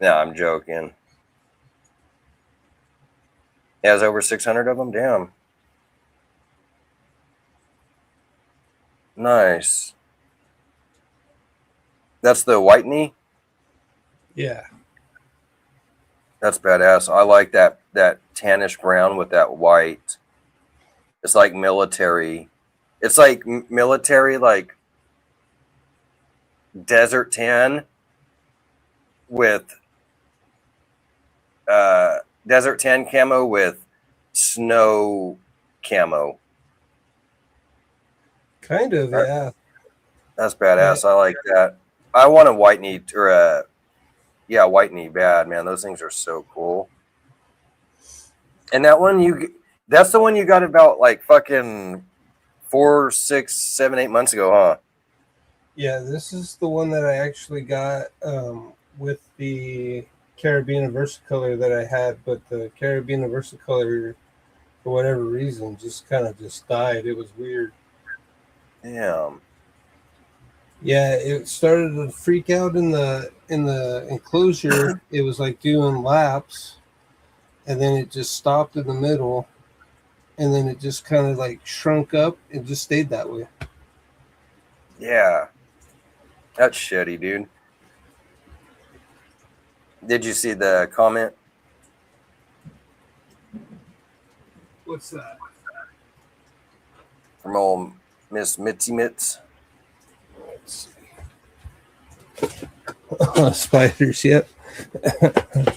No, I'm joking. He has over 600 of them? Damn. Nice. That's the white knee? Yeah. That's badass. I like that tannish brown with that white. It's like military. It's like military, like desert tan with desert tan camo with snow camo. Kind of, yeah. That's badass. I like that. I want a white knee or a white knee bad, man. Those things are so cool. And that one that's the one you got about like fucking 4, 6, 7, 8 months ago, huh? Yeah, this is the one that I actually got with the Caribbean versicolor that I had, but the Caribbean versicolor, for whatever reason, just died. It was weird. Damn. Yeah, it started to freak out in the enclosure. It was like doing laps, and then it just stopped in the middle, and then it just kind of like shrunk up and just stayed that way. Yeah. That's shitty, dude. Did you see the comment? What's that? From old Miss Mitzi Mitz. Let's see. Spiders, yep. I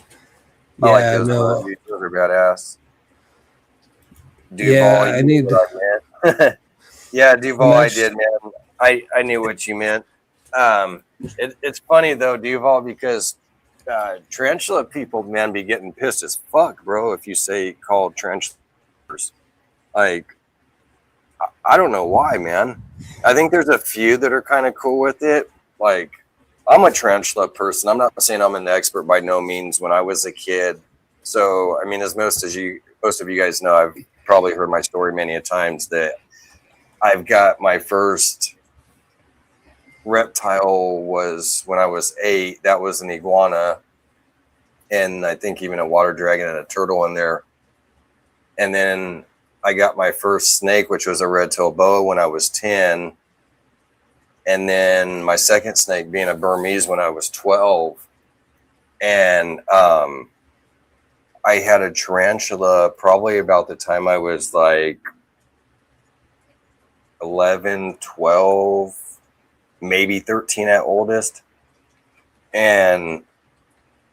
like those. Those are badass. Duval, yeah, I need to. Yeah, Duval, I did, man. I knew what you meant. It's funny though, Duval, because tarantula people, man, be getting pissed as fuck, bro. If you say called tarantulas, like, I don't know why, man. I think there's a few that are kind of cool with it. Like, I'm a tarantula person. I'm not saying I'm an expert by no means. When I was a kid, so I mean, as most of you guys know, I've probably heard my story many a times that I've got my first reptile was when I was 8. That was an iguana, and I think even a water dragon and a turtle in there. And then I got my first snake, which was a red-tailed boa, when I was 10. And then my second snake being a Burmese when I was 12. And I had a tarantula probably about the time I was like 11, 12, maybe 13 at oldest. And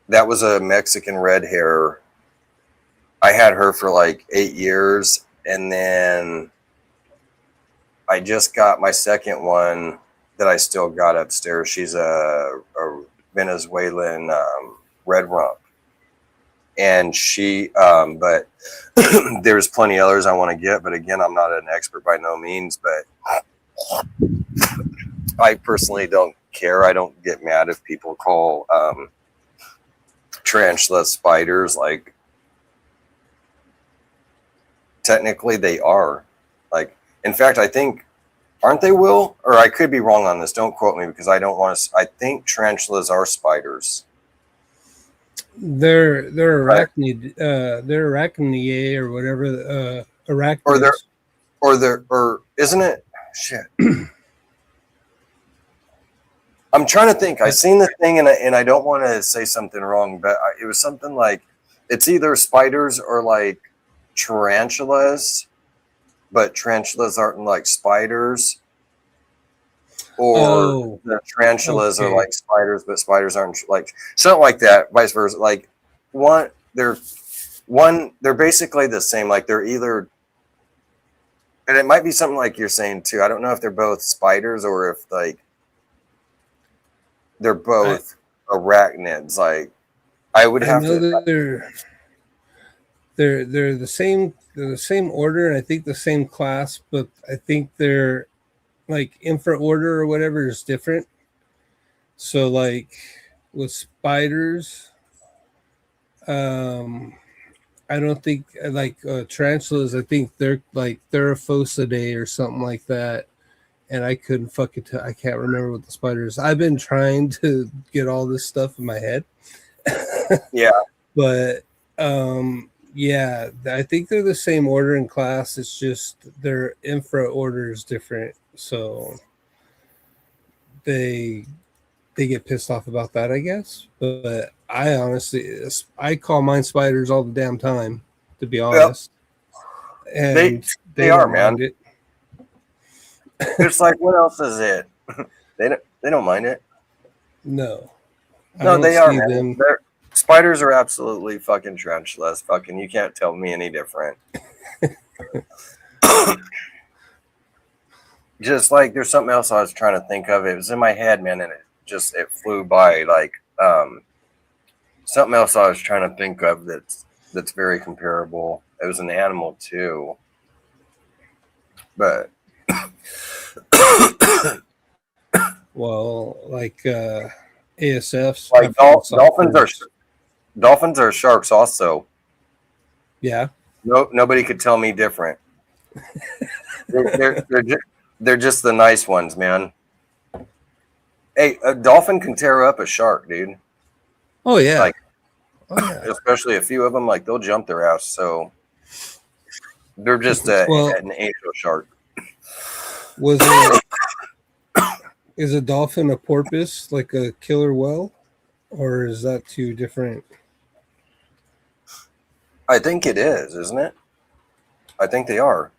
that was a Mexican red hair. I had her for like 8 years. And then I just got my second one that I still got upstairs. She's a Venezuelan red rump. And she, but there's plenty of others I want to get. But again, I'm not an expert by no means. But I personally don't care. I don't get mad if people call tarantula spiders. Like, technically they are. Like, In fact, I think, aren't they, Will? Or I could be wrong on this. Don't quote me because I don't want to. I think tarantulas are spiders. They're arachnid. They're arachnidae or whatever. Arachnids. Or isn't it? Shit. I'm trying to think. I seen the thing and I don't want to say something wrong, but it was something like it's either spiders or like tarantulas, but tarantulas aren't like spiders. Or the tarantulas are like spiders, but spiders aren't like something like that. Vice versa. Like they're basically the same. Like they're either, and it might be something like you're saying too. I don't know if they're both spiders or if like they're both arachnids. Like I would have to. They're the same. They're the same order, and I think the same class. But I think they're like infra order or whatever is different. So like with spiders, I don't think like tarantulas. I think they're like Theraphosidae or something like that. And I couldn't fucking I can't remember what the spiders. I've been trying to get all this stuff in my head. Yeah. But yeah, I think they're the same order in class. It's just their infra order is different. So they get pissed off about that, I guess. But I honestly, I call mine spiders all the damn time, to be honest. Yep. And they are, man. It. It's like, what else is it? They don't mind it. No. No, they are, man. Spiders are absolutely fucking tarantulas. Fucking, you can't tell me any different. Just like there's something else I was trying to think of. It was in my head, man, and it flew by. Like something else I was trying to think of that's very comparable. It was an animal too, but well, like ASFs, like dolphins are sharks also. Yeah. No, nobody could tell me different. They're just the nice ones, man. Hey, a dolphin can tear up a shark, dude. Oh yeah. Like, especially a few of them, like they'll jump their ass. So they're just an angel shark. Is a dolphin a porpoise, like a killer whale, or is that too different? I think it is, isn't it? I think they are.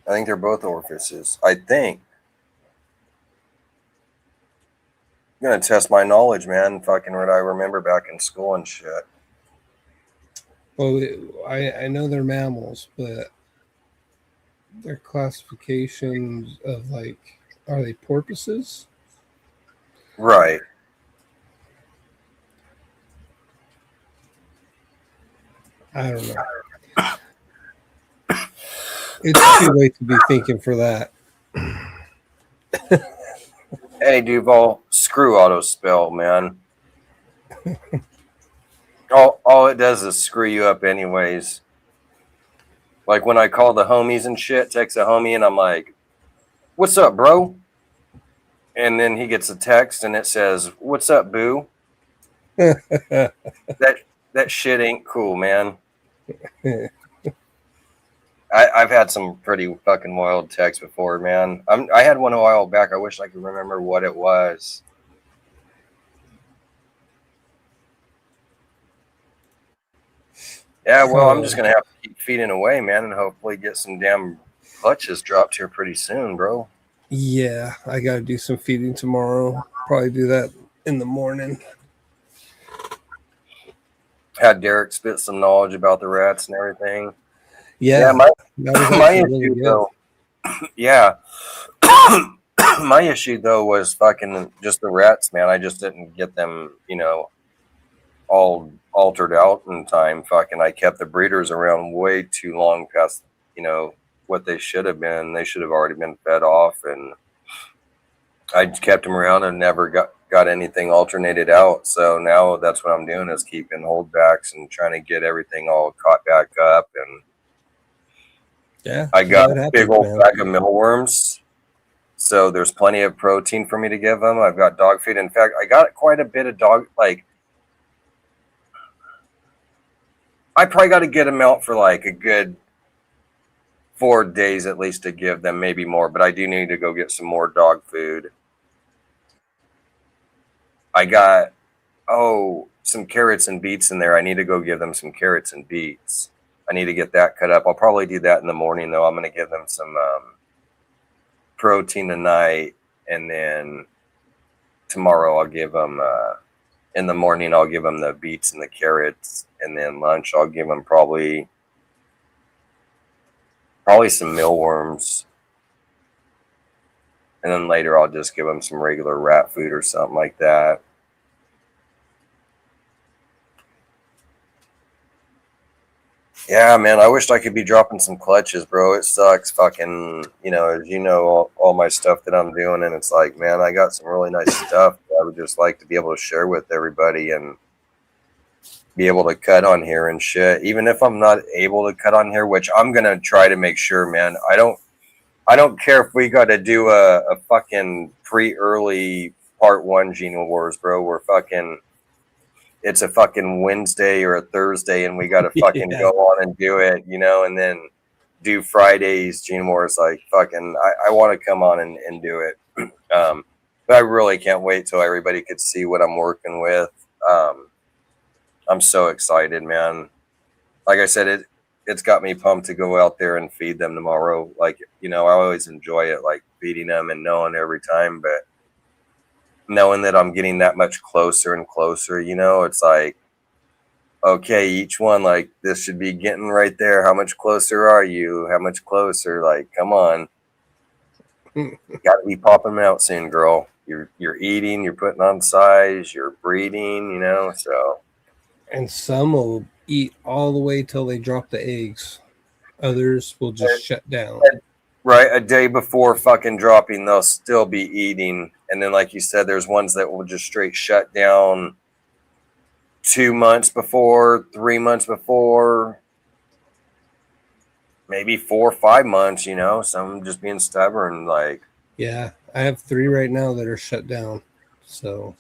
I think they're both orifices. I think. I'm gonna test my knowledge, man. Fucking what I remember back in school and shit. Well, I know they're mammals, but their classifications of like, are they porpoises? Right. I don't know. It's too late to be thinking for that. Hey, Duval, screw auto spell, man. all it does is screw you up anyways. Like when I call the homies and shit, text a homie and I'm like, "What's up, bro?" And then he gets a text and it says, "What's up, boo?" That shit ain't cool, man. I've had some pretty fucking wild texts before, man. I had one a while back. I wish I could remember what it was. Yeah, well, I'm just going to have to keep feeding away, man, and hopefully get some damn clutches dropped here pretty soon, bro. Yeah, I got to do some feeding tomorrow. Probably do that in the morning. Had Derek spit some knowledge about the rats and everything. Yeah, my issue, though, yeah. My issue, though, was fucking just the rats, man. I just didn't get them, all altered out in time. Fucking, I kept the breeders around way too long past, what they should have been. They should have already been fed off, and I kept them around and never got anything alternated out. So now that's what I'm doing is keeping holdbacks and trying to get everything all caught back up. And Yeah. I got it a happens, big old man. bag of mealworms. So there's plenty of protein for me to give them. I've got dog feed. In fact, I got quite a bit of dog, like, I probably got to get them out for like a good 4 days at least to give them, maybe more, but I do need to go get some more dog food. I got, some carrots and beets in there. I need to go give them some carrots and beets. I need to get that cut up. I'll probably do that in the morning, though. I'm going to give them some protein tonight, and then tomorrow I'll give them, in the morning, I'll give them the beets and the carrots, and then lunch, I'll give them probably some mealworms. And then later I'll just give them some regular rat food or something like that. Yeah, man, I wished I could be dropping some clutches, bro. It sucks fucking, as you know, all my stuff that I'm doing. And it's like, man, I got some really nice stuff that I would just like to be able to share with everybody and be able to cut on here and shit. Even if I'm not able to cut on here, which I'm going to try to make sure, man. I don't care if we got to do a fucking pre-early part 1 Gene Wars, bro. It's a fucking Wednesday or a Thursday, and we got to fucking go on and do it, and then do Fridays Gene Wars. Like, fucking, I want to come on and do it. But I really can't wait till everybody could see what I'm working with. I'm so excited, man. Like I said, it's got me pumped to go out there and feed them tomorrow. Like, I always enjoy it, like feeding them and knowing every time, but knowing that I'm getting that much closer and closer, it's like, okay, each one, like, this should be getting right there. How much closer are you? How much closer? Like, come on. You got to be popping them out soon, girl. You're eating, you're putting on size, you're breeding, so. And some will eat all the way till they drop the eggs. Others will just shut down. Right, a day before fucking dropping, they'll still be eating. And then, like you said, there's ones that will just straight shut down 2 months before, 3 months before, maybe 4 or 5 months, some just being stubborn. Like, yeah, I have 3 right now that are shut down. So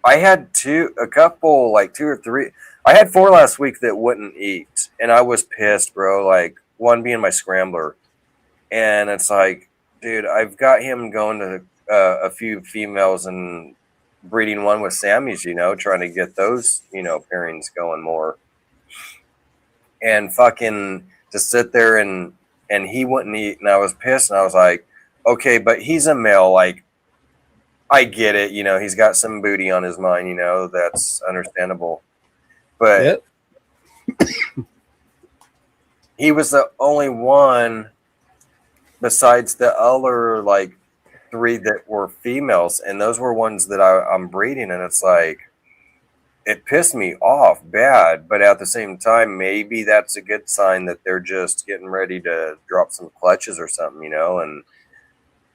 I had a couple, like 2 or 3. I had 4 last week that wouldn't eat, and I was pissed, bro. Like, one being my scrambler. And it's like, dude, I've got him going to a few females and breeding one with Sammys, trying to get those, pairings going more. And fucking to sit there and he wouldn't eat, and I was pissed, and I was like, okay, but he's a male, like, I get it, he's got some booty on his mind, that's understandable. But he was the only one besides the other, like, 3 that were females, and those were ones that I'm breeding, and it's like, it pissed me off bad, but at the same time, maybe that's a good sign that they're just getting ready to drop some clutches or something, and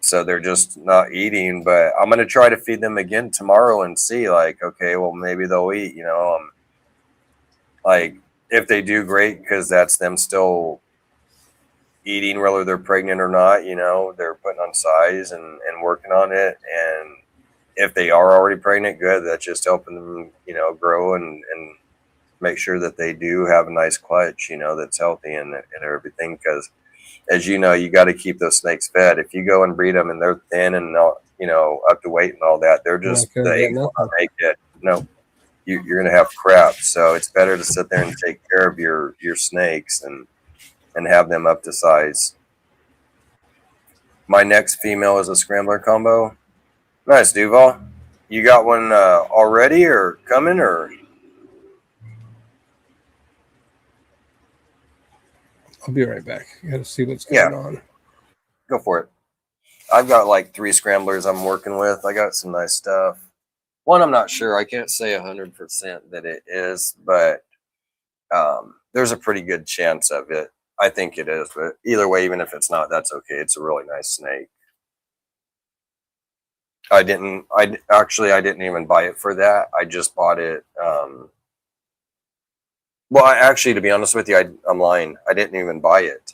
so they're just not eating. But I'm going to try to feed them again tomorrow and see, like, okay, well, maybe they'll eat, like, if they do, great, because that's them still eating, whether they're pregnant or not, they're putting on size and working on it. And if they are already pregnant, good. That's just helping them, grow and make sure that they do have a nice clutch, that's healthy and everything. Because, as you know, you got to keep those snakes fed. If you go and breed them and they're thin and not, up to weight and all that, they're just, the eggs will not make it. No, you're going to have crap. So it's better to sit there and take care of your snakes and have them up to size. My next female is a scrambler combo. Nice, Duval. You got one already or coming, or? I'll be right back. I gotta see what's going on. Go for it. I've got like 3 scramblers I'm working with. I got some nice stuff. One, I'm not sure. I can't say 100% that it is, but there's a pretty good chance of it. I think it is, but either way, even if it's not, that's okay. It's a really nice snake. I didn't even buy it for that. I just bought it. Well, to be honest with you, I'm lying. I didn't even buy it.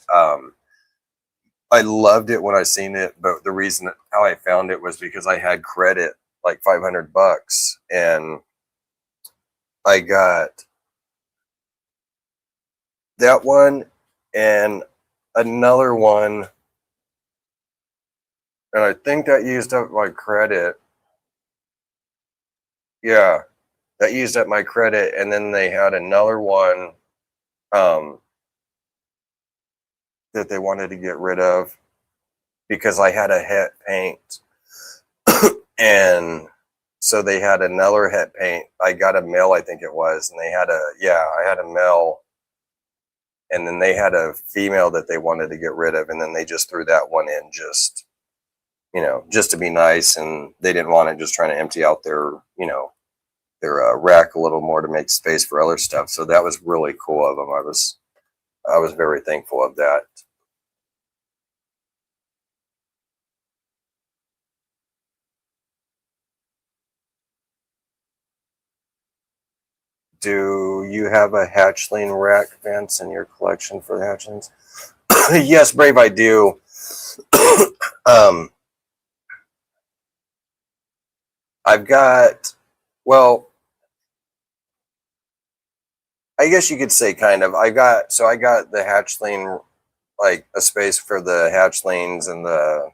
I loved it when I seen it, but the reason how I found it was because I had credit, like $500, and I got that one and another one, and I think that used up my credit. Yeah, that used up my credit, and then they had another one that they wanted to get rid of because I had a het paint. And so they had another het paint. I got a male, I think it was, and they had I had a male, and then they had a female that they wanted to get rid of, and then they just threw that one in just, just to be nice, and they didn't want it just trying to empty out their, their rack a little more to make space for other stuff. So that was really cool of them. I was very thankful of that. Do you have a hatchling rack, Vince, in your collection for the hatchlings? Yes, Brave, I do. I've got, well, I guess you could say kind of. I got the hatchling, like a space for the hatchlings and the,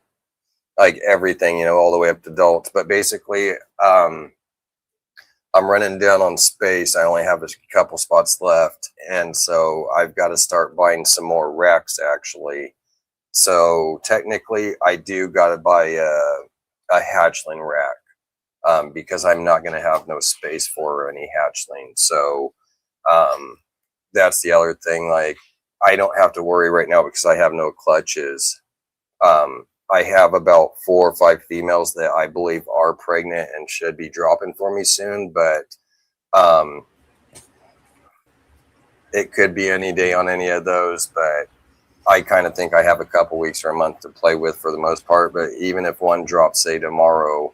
like everything, all the way up to adults. But basically, I'm running down on space. I only have a couple spots left. And so I've got to start buying some more racks, actually. So technically, I do got to buy a hatchling rack because I'm not going to have no space for any hatchling. So that's the other thing. Like, I don't have to worry right now because I have no clutches. I have about 4 or 5 females that I believe are pregnant and should be dropping for me soon, but it could be any day on any of those. But I kind of think I have a couple weeks or a month to play with for the most part. But even if one drops, say tomorrow,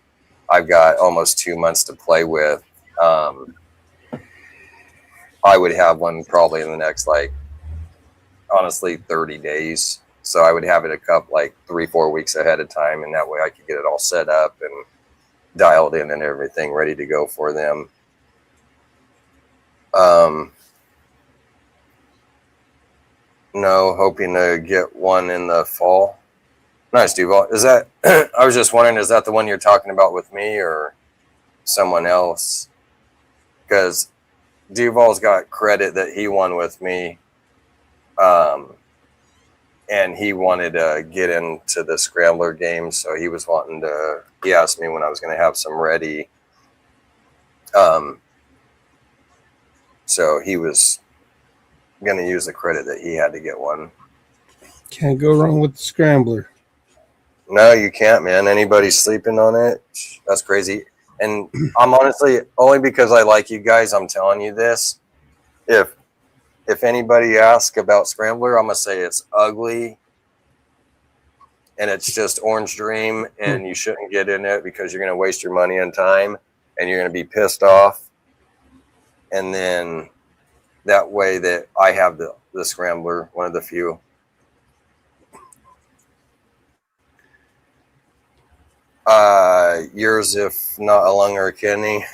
I've got almost 2 months to play with. I would have one probably in the next, like, honestly, 30 days. So I would have it a couple, like 3-4 weeks ahead of time, and that way I could get it all set up and dialed in and everything ready to go for them. No, hoping to get one in the fall. Nice, Duval. Is that, I was just wondering, is that the one you're talking about with me or someone else? Because Duval's got credit that he won with me. And he wanted to get into the Scrambler game, so he was wanting to, he asked me when I was going to have some ready. So he was going to use the credit that he had to get one. Can't go wrong with the Scrambler. No, you can't, man. Anybody sleeping on it? That's crazy. And I'm honestly, only because I like you guys, I'm telling you this. If anybody asks about Scrambler, I'm going to say it's ugly and it's just Orange Dream, and you shouldn't get in it because you're going to waste your money and time and you're going to be pissed off. And then that way that I have the Scrambler, one of the few. Yours, if not a lung or a kidney.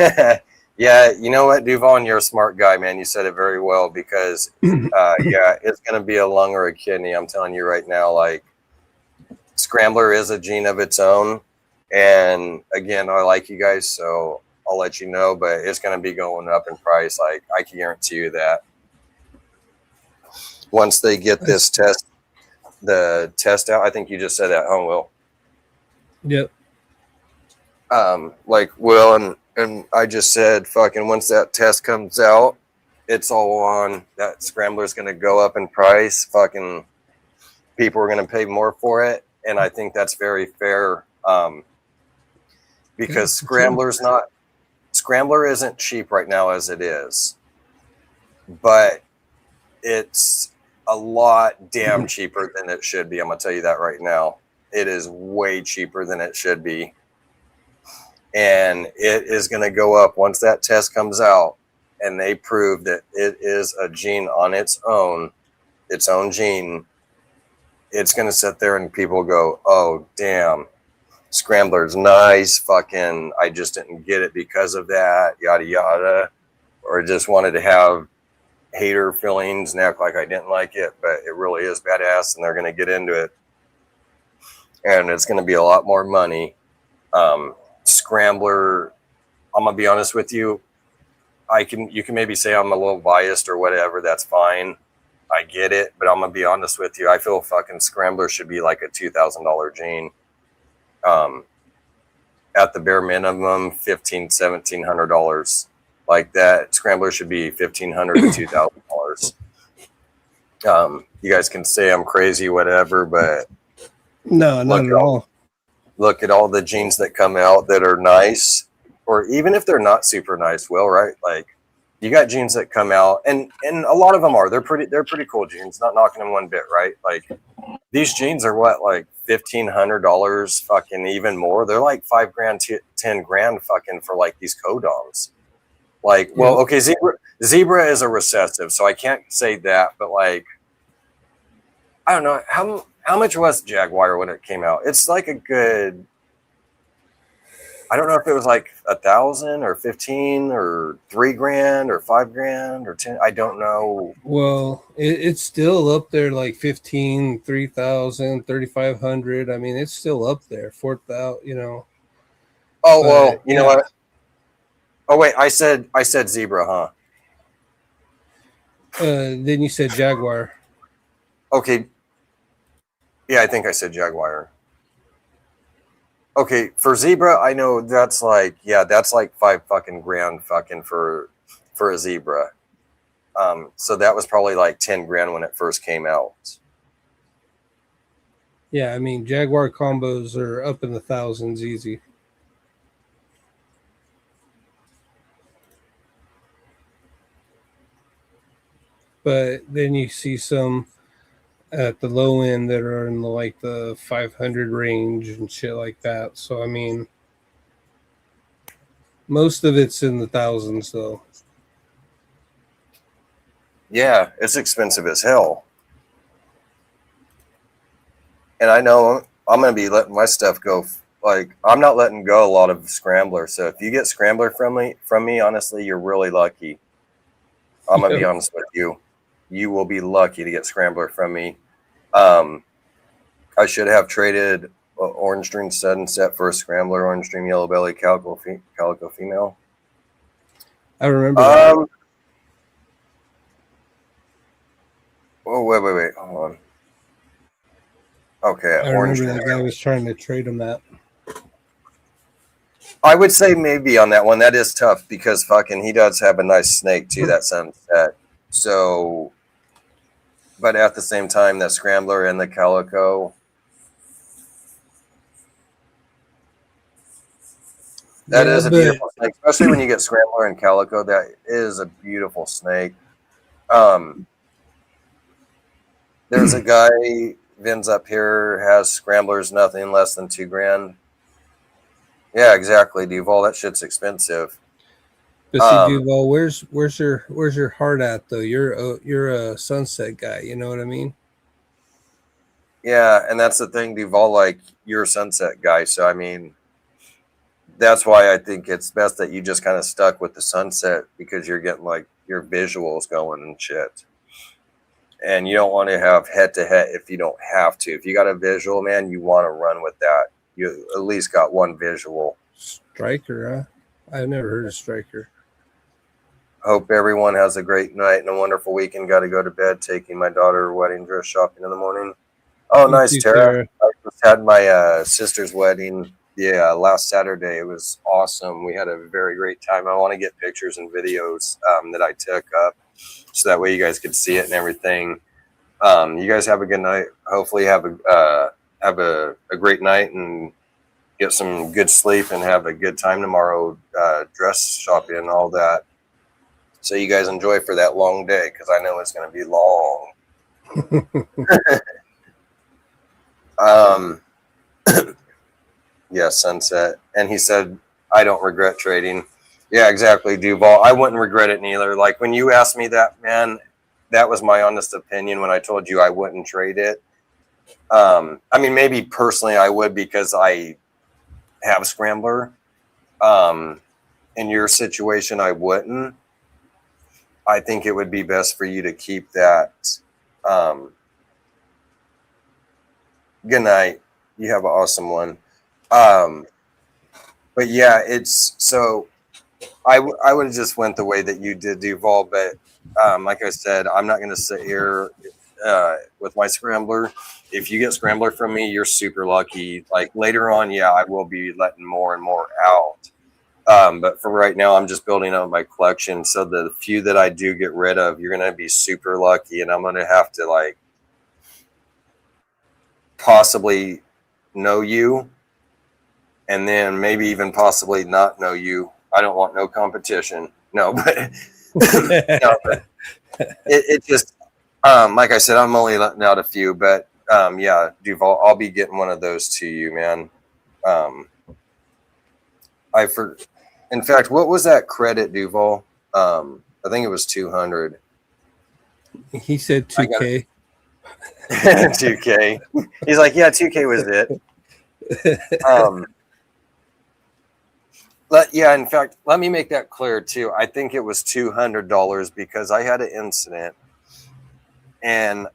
Yeah, you know what, Duval, you're a smart guy, man. You said it very well because, yeah, it's going to be a lung or a kidney. I'm telling you right now, like, Scrambler is a gene of its own. And, again, I like you guys, so I'll let you know. But it's going to be going up in price. Like, I can guarantee you that. Once they get this test, the test out, I think you just said that, huh, Will? Yep. Like Will and I just said, fucking once that test comes out, it's all on. That Scrambler's going to go up in price. Fucking people are going to pay more for it. And I think that's very fair. Because Scrambler isn't cheap right now as it is, but it's a lot damn cheaper than it should be. I'm going to tell you that right now. It is way cheaper than it should be. And it is going to go up once that test comes out and they prove that it is a gene on its own gene. it's going to sit there and people go, oh, damn, Scrambler's nice. Fucking, I just didn't get it because of that, yada, yada. Or just wanted to have hater feelings and act like I didn't like it, but it really is badass and they're going to get into it. And it's going to be a lot more money. Scrambler, I'm going to be honest with you. You can maybe say I'm a little biased or whatever. That's fine. I get it, but I'm gonna be honest with you. I feel fucking Scrambler should be like a $2,000 gene. At the bare minimum, $1,500-$1,700. Like that, Scrambler should be $1,500 to $2,000. You guys can say I'm crazy, whatever, but no, not at all. Look at all the genes that come out that are nice, or even if they're not super nice. Well, right, like. You got genes that come out, and a lot of them are. They're pretty cool genes. Not knocking them one bit, right? Like these genes are what, like $1,500, fucking even more. They're like $5,000, $10,000, fucking for like these codoms. Like, well, okay, zebra is a recessive, so I can't say that, but like, I don't know how much was Jaguar when it came out. It's like a good. I don't know if it was like 1,000 or 15 or $3,000 or $5,000 or 10. I don't know. Well, it's still up there, like 15, 3,000, 3,500. I mean, it's still up there, 4,000. You know. Oh, well, you know what? Oh wait, I said zebra, huh? Then you said Jaguar. Okay. Yeah, I think I said Jaguar. Okay, for zebra, I know that's like $5,000 fucking for a zebra. So that was probably like $10,000 when it first came out. Yeah, I mean Jaguar combos are up in the thousands easy. But then you see some at the low end that are in the 500 range and shit like that. So I mean, most of it's in the thousands though. Yeah, it's expensive as hell. And I know I'm going to be letting my stuff go. Like, I'm not letting go a lot of Scrambler. So if you get Scrambler from me, honestly, you're really lucky. I'm going to be honest with you. You will be lucky to get Scrambler from me. I should have traded Orange Dream Stud and Set for a Scrambler, Orange Dream Yellow Belly Calico Female. I remember that. Oh, wait. Hold on. Okay, I remember that guy was trying to trade him that. I would say maybe on that one. That is tough because fucking he does have a nice snake too, that Sunset. So, but at the same time, that Scrambler and the Calico, that is a beautiful snake, especially when you get Scrambler and Calico. That is a beautiful snake. There's a guy, Vin's up here, has Scramblers nothing less than $2,000. Yeah, exactly, Duval. That shit's expensive. But see, Duval, where's your heart at though? You're a Sunset guy. You know what I mean? Yeah, and that's the thing, Duval. Like, you're a Sunset guy, so I mean, that's why I think it's best that you just kind of stuck with the Sunset because you're getting like your visuals going and shit. And you don't want to have head-to-head if you don't have to. If you got a visual, man, you want to run with that. You at least got one visual. Striker, huh? I've never heard of Striker. Hope everyone has a great night and a wonderful weekend. Got to go to bed. Taking my daughter wedding dress shopping in the morning. Oh, nice, Tara. I just had my sister's wedding. Yeah, last Saturday. It was awesome. We had a very great time. I want to get pictures and videos that I took up so that way you guys could see it and everything. You guys have a good night. Hopefully have a great night and get some good sleep and have a good time tomorrow dress shopping and all that. So you guys enjoy for that long day because I know it's going to be long. Yeah, Sunset. And he said, I don't regret trading. Yeah, exactly, Duval. I wouldn't regret it neither. Like when you asked me that, man, that was my honest opinion when I told you I wouldn't trade it. I mean, maybe personally I would because I have Scrambler. In your situation, I wouldn't. I think it would be best for you to keep that. Good night. You have an awesome one. But yeah, it's so I would have just went the way that you did, Duval. But like I said, I'm not going to sit here with my Scrambler. If you get Scrambler from me, you're super lucky. Like later on, yeah, I will be letting more and more out. But for right now, I'm just building up my collection. So the few that I do get rid of, you're going to be super lucky. And I'm going to have to like possibly know you and then maybe even possibly not know you. I don't want no competition. No, but, no, but it just, like I said, I'm only letting out a few, but yeah, Duval, I'll be getting one of those to you, man. In fact, what was that credit, Duval? I think it was 200. He said 2K. 2K. He's like, yeah, 2K was it. Yeah, in fact, let me make that clear too. I think it was $200 because I had an incident, and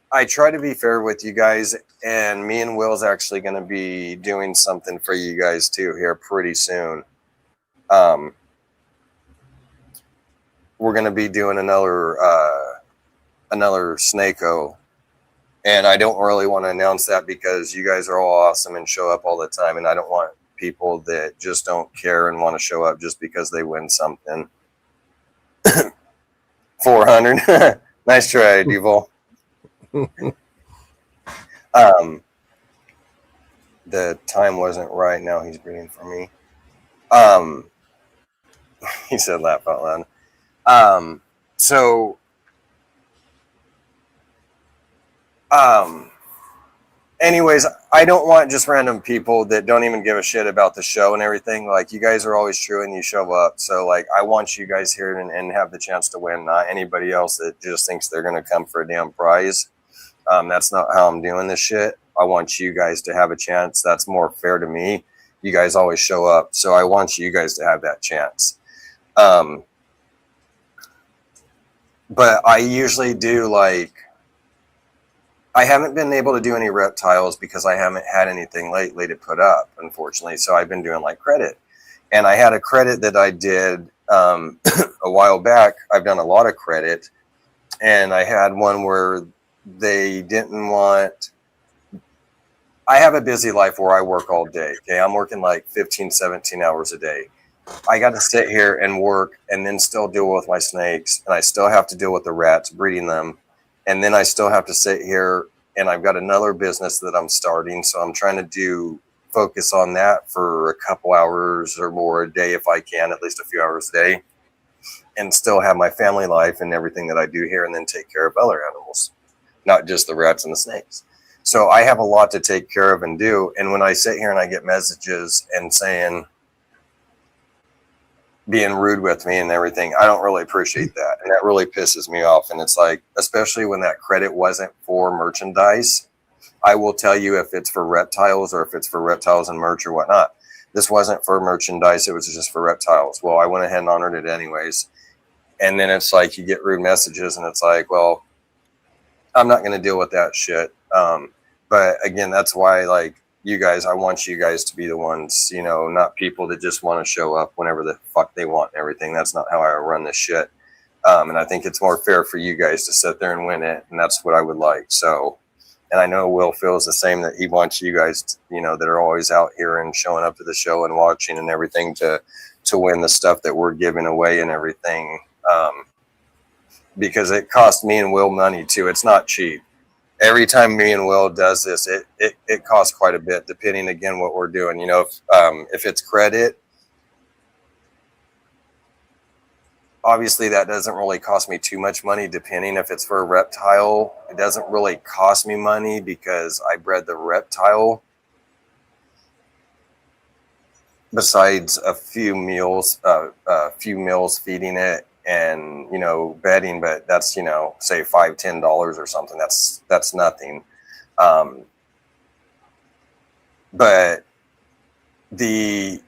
I try to be fair with you guys. And me and Will's actually going to be doing something for you guys too here pretty soon. We're going to be doing another Snako, and I don't really want to announce that because you guys are all awesome and show up all the time, and I don't want people that just don't care and want to show up just because they win something. 400. Nice try, Duval. The time wasn't right. Now he's breathing for me. He said laugh out loud. Anyways, I don't want just random people that don't even give a shit about the show and everything. Like, you guys are always true and you show up. So, like, I want you guys here and have the chance to win, not anybody else that just thinks they're going to come for a damn prize. That's not how I'm doing this shit. I want you guys to have a chance. That's more fair to me. You guys always show up. So I want you guys to have that chance. But I usually do, like, I haven't been able to do any reptiles because I haven't had anything lately to put up, unfortunately. So I've been doing like credit. And I had a credit that I did a while back. I've done a lot of credit. And I had one where they didn't want, I have a busy life where I work all day. Okay. I'm working like 15, 17 hours a day. I got to sit here and work and then still deal with my snakes. And I still have to deal with the rats, breeding them. And then I still have to sit here, and I've got another business that I'm starting. So I'm trying to focus on that for a couple hours or more a day if I can, at least a few hours a day, and still have my family life and everything that I do here, and then take care of other animals, not just the rats and the snakes. So I have a lot to take care of and do. And when I sit here and I get messages and saying, being rude with me and everything, I don't really appreciate that. And that really pisses me off. And it's like, especially when that credit wasn't for merchandise, I will tell you if it's for reptiles or if it's for reptiles and merch or whatnot. This wasn't for merchandise. It was just for reptiles. Well, I went ahead and honored it anyways. And then it's like, you get rude messages and it's like, well, I'm not going to deal with that shit. But again, that's why, like, you guys, I want you guys to be the ones, you know, not people that just want to show up whenever the fuck they want and everything. That's not how I run this shit. And I think it's more fair for you guys to sit there and win it. And that's what I would like. So, and I know Will feels the same, that he wants you guys, to, you know, that are always out here and showing up to the show and watching and everything to win the stuff that we're giving away and everything. Because it costs me and Will money too. It's not cheap. Every time me and Will does this, it costs quite a bit, depending again what we're doing. You know, if it's credit, obviously that doesn't really cost me too much money. Depending if it's for a reptile, it doesn't really cost me money because I bred the reptile. Besides a few meals feeding it and, you know, bedding, but that's, you know, say $5-10 or something. That's nothing. But the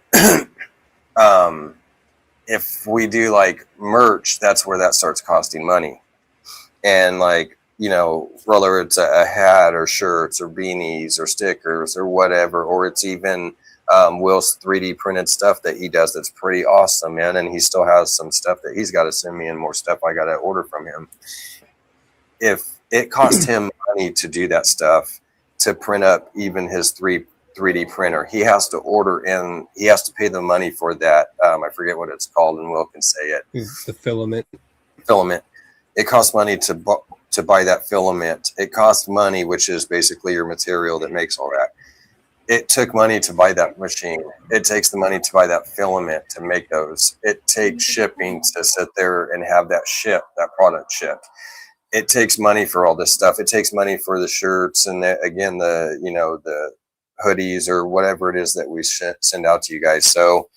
if we do like merch, that's where that starts costing money. And like, you know, whether it's a hat or shirts or beanies or stickers or whatever, or it's even Will's 3D printed stuff that he does that's pretty awesome, man. And he still has some stuff that he's got to send me and more stuff I got to order from him. If it costs him money to do that stuff, to print up even his 3D printer, he has to order in, he has to pay the money for that. I forget what it's called, and Will can say it. The filament. It costs money to buy that filament. It costs money, which is basically your material that makes all that. It took money to buy that machine. It takes the money to buy that filament to make those. It takes shipping to sit there and have that product shipped. It takes money for all this stuff. It takes money for the shirts and the hoodies or whatever it is that we send out to you guys. So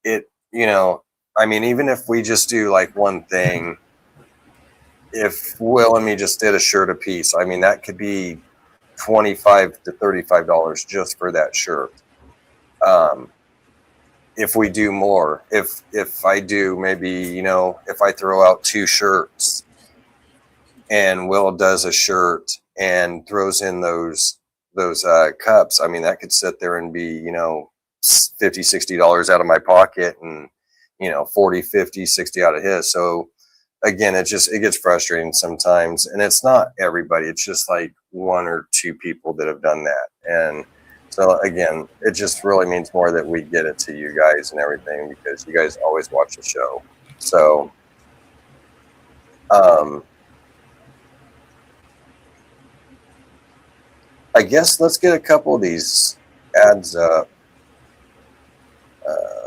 even if we just do like one thing, if Will and me just did a shirt a piece, I mean, that could be $25 to $35 just for that shirt. If we do more, if I do maybe, if I throw out 2 shirts and Will does a shirt and throws in those cups, I mean, that could sit there and be, $50, $60 out of my pocket and, 40, 50, 60 out of his. So again, it gets frustrating sometimes, and it's not everybody. It's just like 1 or 2 people that have done that. And so again, it just really means more that we get it to you guys and everything, because you guys always watch the show. So, I guess let's get a couple of these ads up.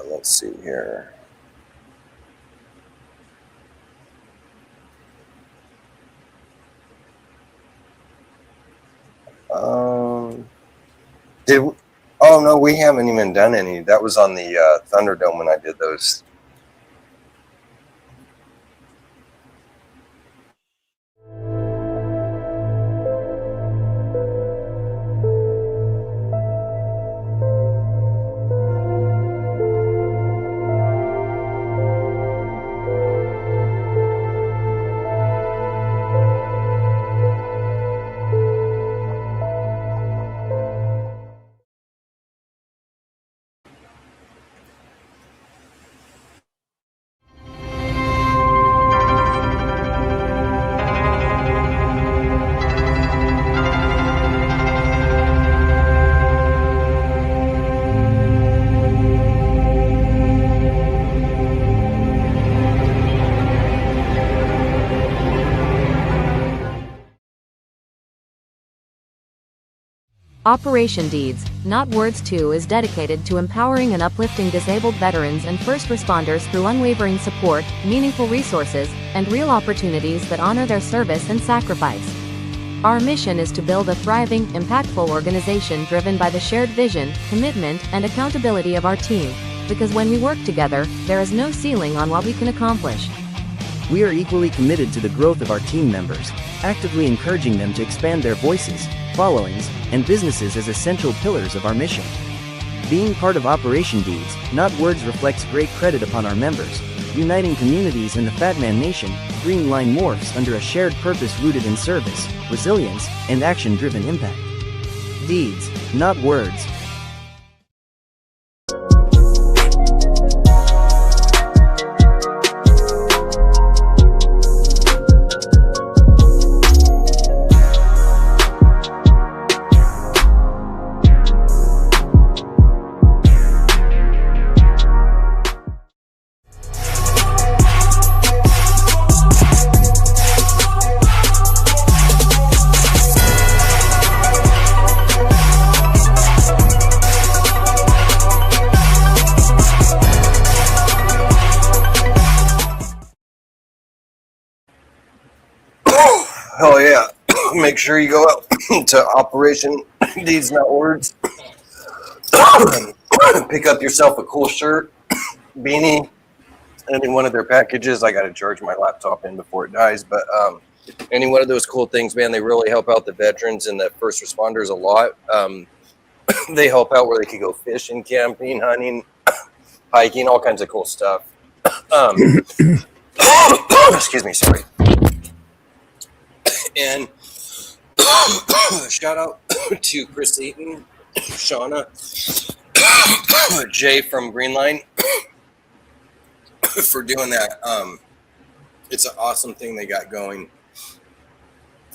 Let's see here. Oh no, we haven't even done any. That was on the Thunderdome when I did those. Operation Deeds, Not Words 2 is dedicated to empowering and uplifting disabled veterans and first responders through unwavering support, meaningful resources, and real opportunities that honor their service and sacrifice. Our mission is to build a thriving, impactful organization driven by the shared vision, commitment, and accountability of our team, because when we work together, there is no ceiling on what we can accomplish. We are equally committed to the growth of our team members, actively encouraging them to expand their voices, followings, and businesses as essential pillars of our mission. Being part of Operation Deeds, Not Words reflects great credit upon our members, uniting communities in the Fat Man Nation, Green Line Morphs under a shared purpose rooted in service, resilience, and action-driven impact. Deeds, not words. Hell yeah. Make sure you go out to Operation Deeds Not Words. Pick up yourself a cool shirt, beanie, any one of their packages. I got to charge my laptop in before it dies, but any one of those cool things, man, they really help out the veterans and the first responders a lot. They help out where they could go fishing, camping, hunting, hiking, all kinds of cool stuff. Excuse me, sorry. And shout out to Chris Eaton, Shauna, Jay from Greenline for doing that. It's an awesome thing they got going.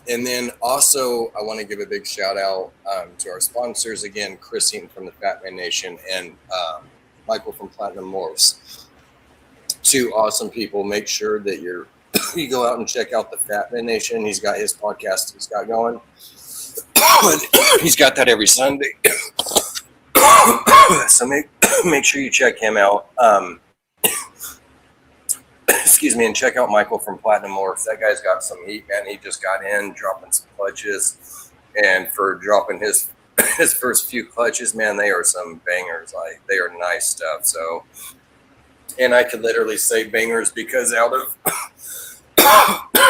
And then also, I want to give a big shout out to our sponsors again, Chris Eaton from the Fat Man Nation and Michael from Platinum Morphs. Two awesome people. Make sure that you go out and check out the Fat Man Nation. He's got his podcast he's got going. He's got that every Sunday. So make sure you check him out. Excuse me, and check out Michael from Platinum Morphs. That guy's got some heat, man. He just got in, dropping some clutches, and for dropping his first few clutches, man, they are some bangers. Like, they are nice stuff. So, and I could literally say bangers because out of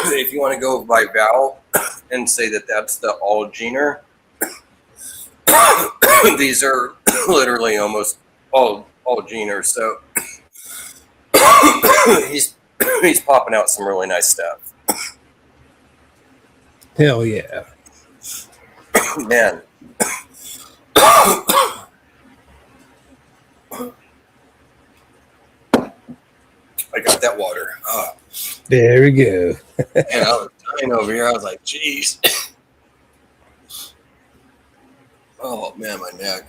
if you want to go by Val and say that that's the all gener, these are literally almost all geners. So he's popping out some really nice stuff. Hell yeah. Man. I got that water. There we go. And I was dying over here. I was like, geez. Oh, man, my neck.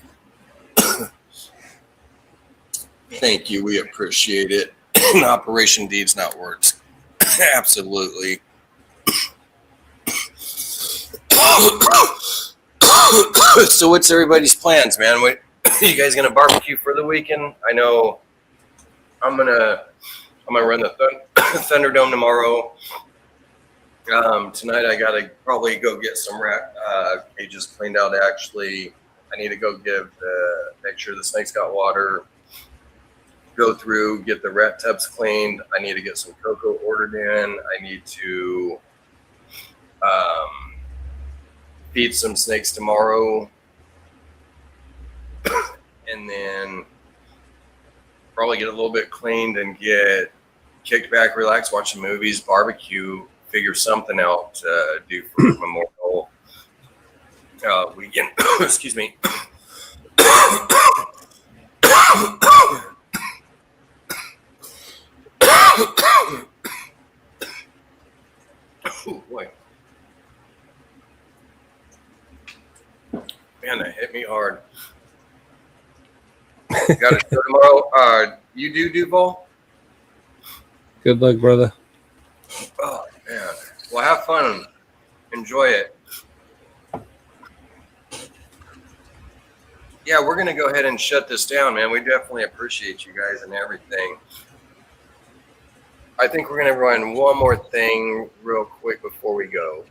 Thank you. We appreciate it. Operation Deeds, not words. Absolutely. So what's everybody's plans, man? What, you guys gonna barbecue for the weekend? I know I'm gonna run the Thunderdome tomorrow. Tonight I gotta probably go get some rat cages cleaned out. Actually, I need to go make sure the snakes got water. Go through, get the rat tubs cleaned. I need to get some cocoa ordered in. I need to feed some snakes tomorrow. And then probably get a little bit cleaned and get kicked back, relax, watch some movies, barbecue, figure something out to do for Memorial weekend. Excuse me. Oh boy. Man, that hit me hard. Got a show tomorrow. You do Duval? Good luck, brother. Oh man. Well, have fun. Enjoy it. Yeah, we're gonna go ahead and shut this down, man. We definitely appreciate you guys and everything. I think we're gonna run one more thing real quick before we go.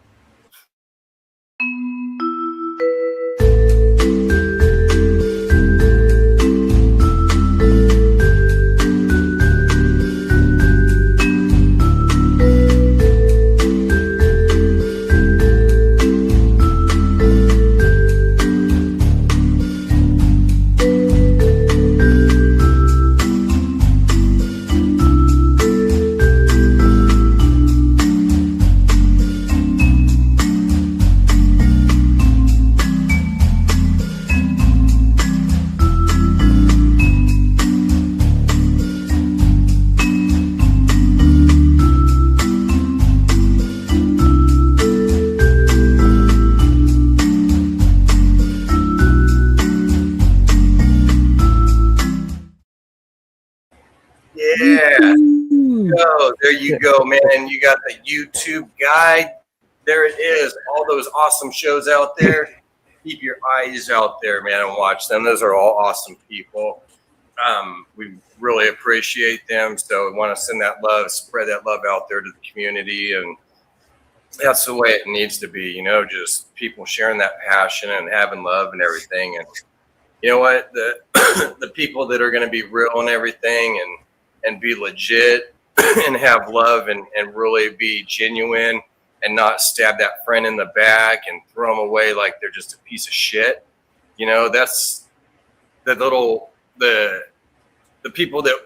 There you go, man. You got the YouTube guide. There it is. All those awesome shows out there. Keep your eyes out there, man, and watch them. Those are all awesome people. We really appreciate them. So we want to send that love, spread that love out there to the community. And that's the way it needs to be, just people sharing that passion and having love and everything. And you know what? The people that are going to be real and everything and be legit and have love and really be genuine and not stab that friend in the back and throw them away like they're just a piece of shit. You know, that's the people that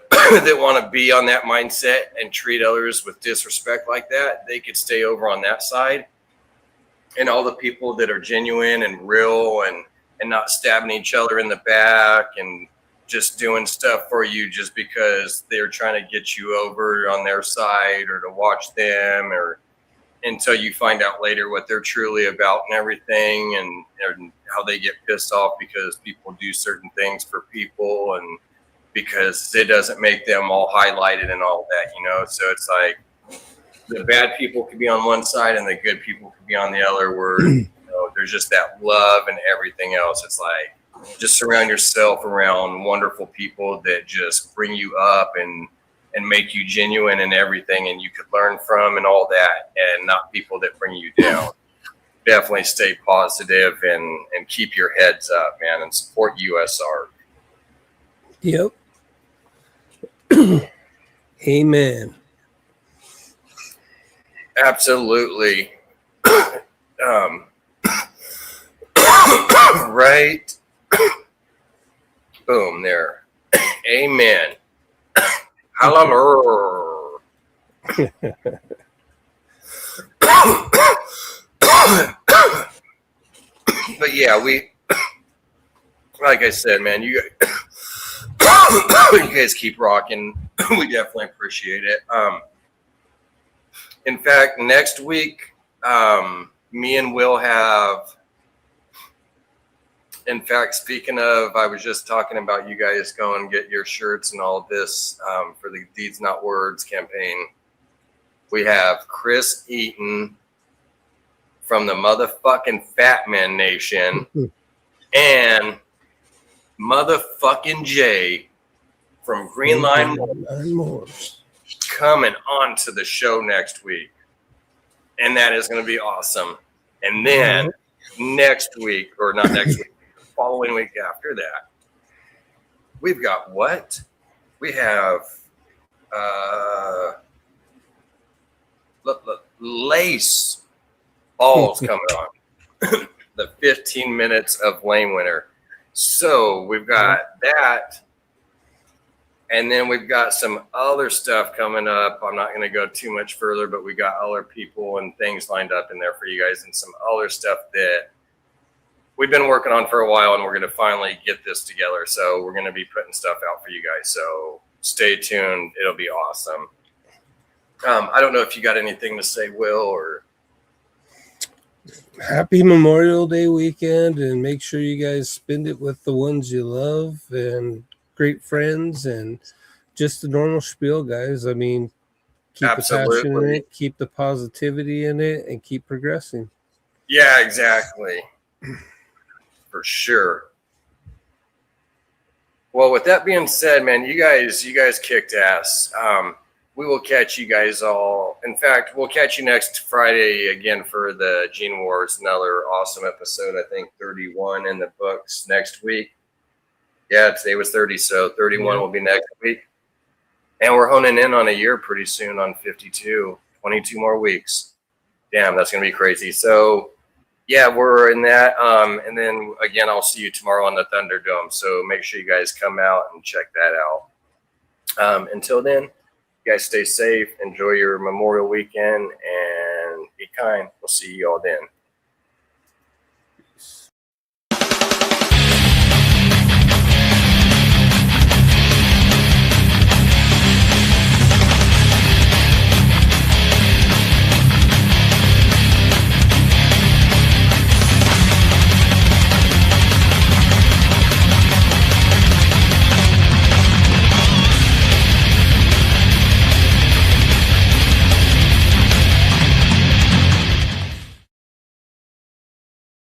that want to be on that mindset and treat others with disrespect like that, they could stay over on that side. And all the people that are genuine and real and not stabbing each other in the back and just doing stuff for you just because they're trying to get you over on their side or to watch them, or until you find out later what they're truly about and everything, and how they get pissed off because people do certain things for people, and because it doesn't make them all highlighted and all that, you know. So it's like the bad people could be on one side and the good people could be on the other, where you know, there's just that love and everything else. It's like, just surround yourself around wonderful people that just bring you up and make you genuine and everything, and you could learn from and all that, and not people that bring you down. Definitely stay positive and keep your heads up, man, and support USR. Yep. Amen. Absolutely. Right. Boom, there. Amen. Hallelujah. But yeah, we, like I said, man, you guys keep rocking. We definitely appreciate it. In fact, next week, me and Will have, in fact, speaking of, I was just talking about you guys go and get your shirts and all this for the Deeds Not Words campaign. We have Chris Eaton from the motherfucking Fat Man Nation and motherfucking Jay from Green Line Morphs coming on to the show next week. And that is going to be awesome. And then next week, or not next week, following week after that, we've got what? We have Lace Balls coming on. The 15 minutes of Lane Winner. So we've got that. And then we've got some other stuff coming up. I'm not going to go too much further, but we got other people and things lined up in there for you guys, and some other stuff that we've been working on for a while, and we're going to finally get this together. So we're going to be putting stuff out for you guys. So stay tuned. It'll be awesome. I don't know if you got anything to say, Will, or... Happy Memorial Day weekend, and make sure you guys spend it with the ones you love and great friends, and just the normal spiel, guys. I mean, keep the passion in it, keep the positivity in it, and keep progressing. Yeah, exactly. For sure. Well, with that being said, man, you guys kicked ass. We will catch you guys all. In fact, we'll catch you next Friday again for the Gene Wars, another awesome episode. I think 31 in the books next week. Yeah, today was 30, so 31 will be next week. And we're honing in on a year pretty soon on 52, 22 more weeks. Damn, that's going to be crazy. So, yeah, we're in that. And then, again, I'll see you tomorrow on the Thunderdome. So make sure you guys come out and check that out. Until then, you guys stay safe. Enjoy your Memorial weekend and be kind. We'll see you all then.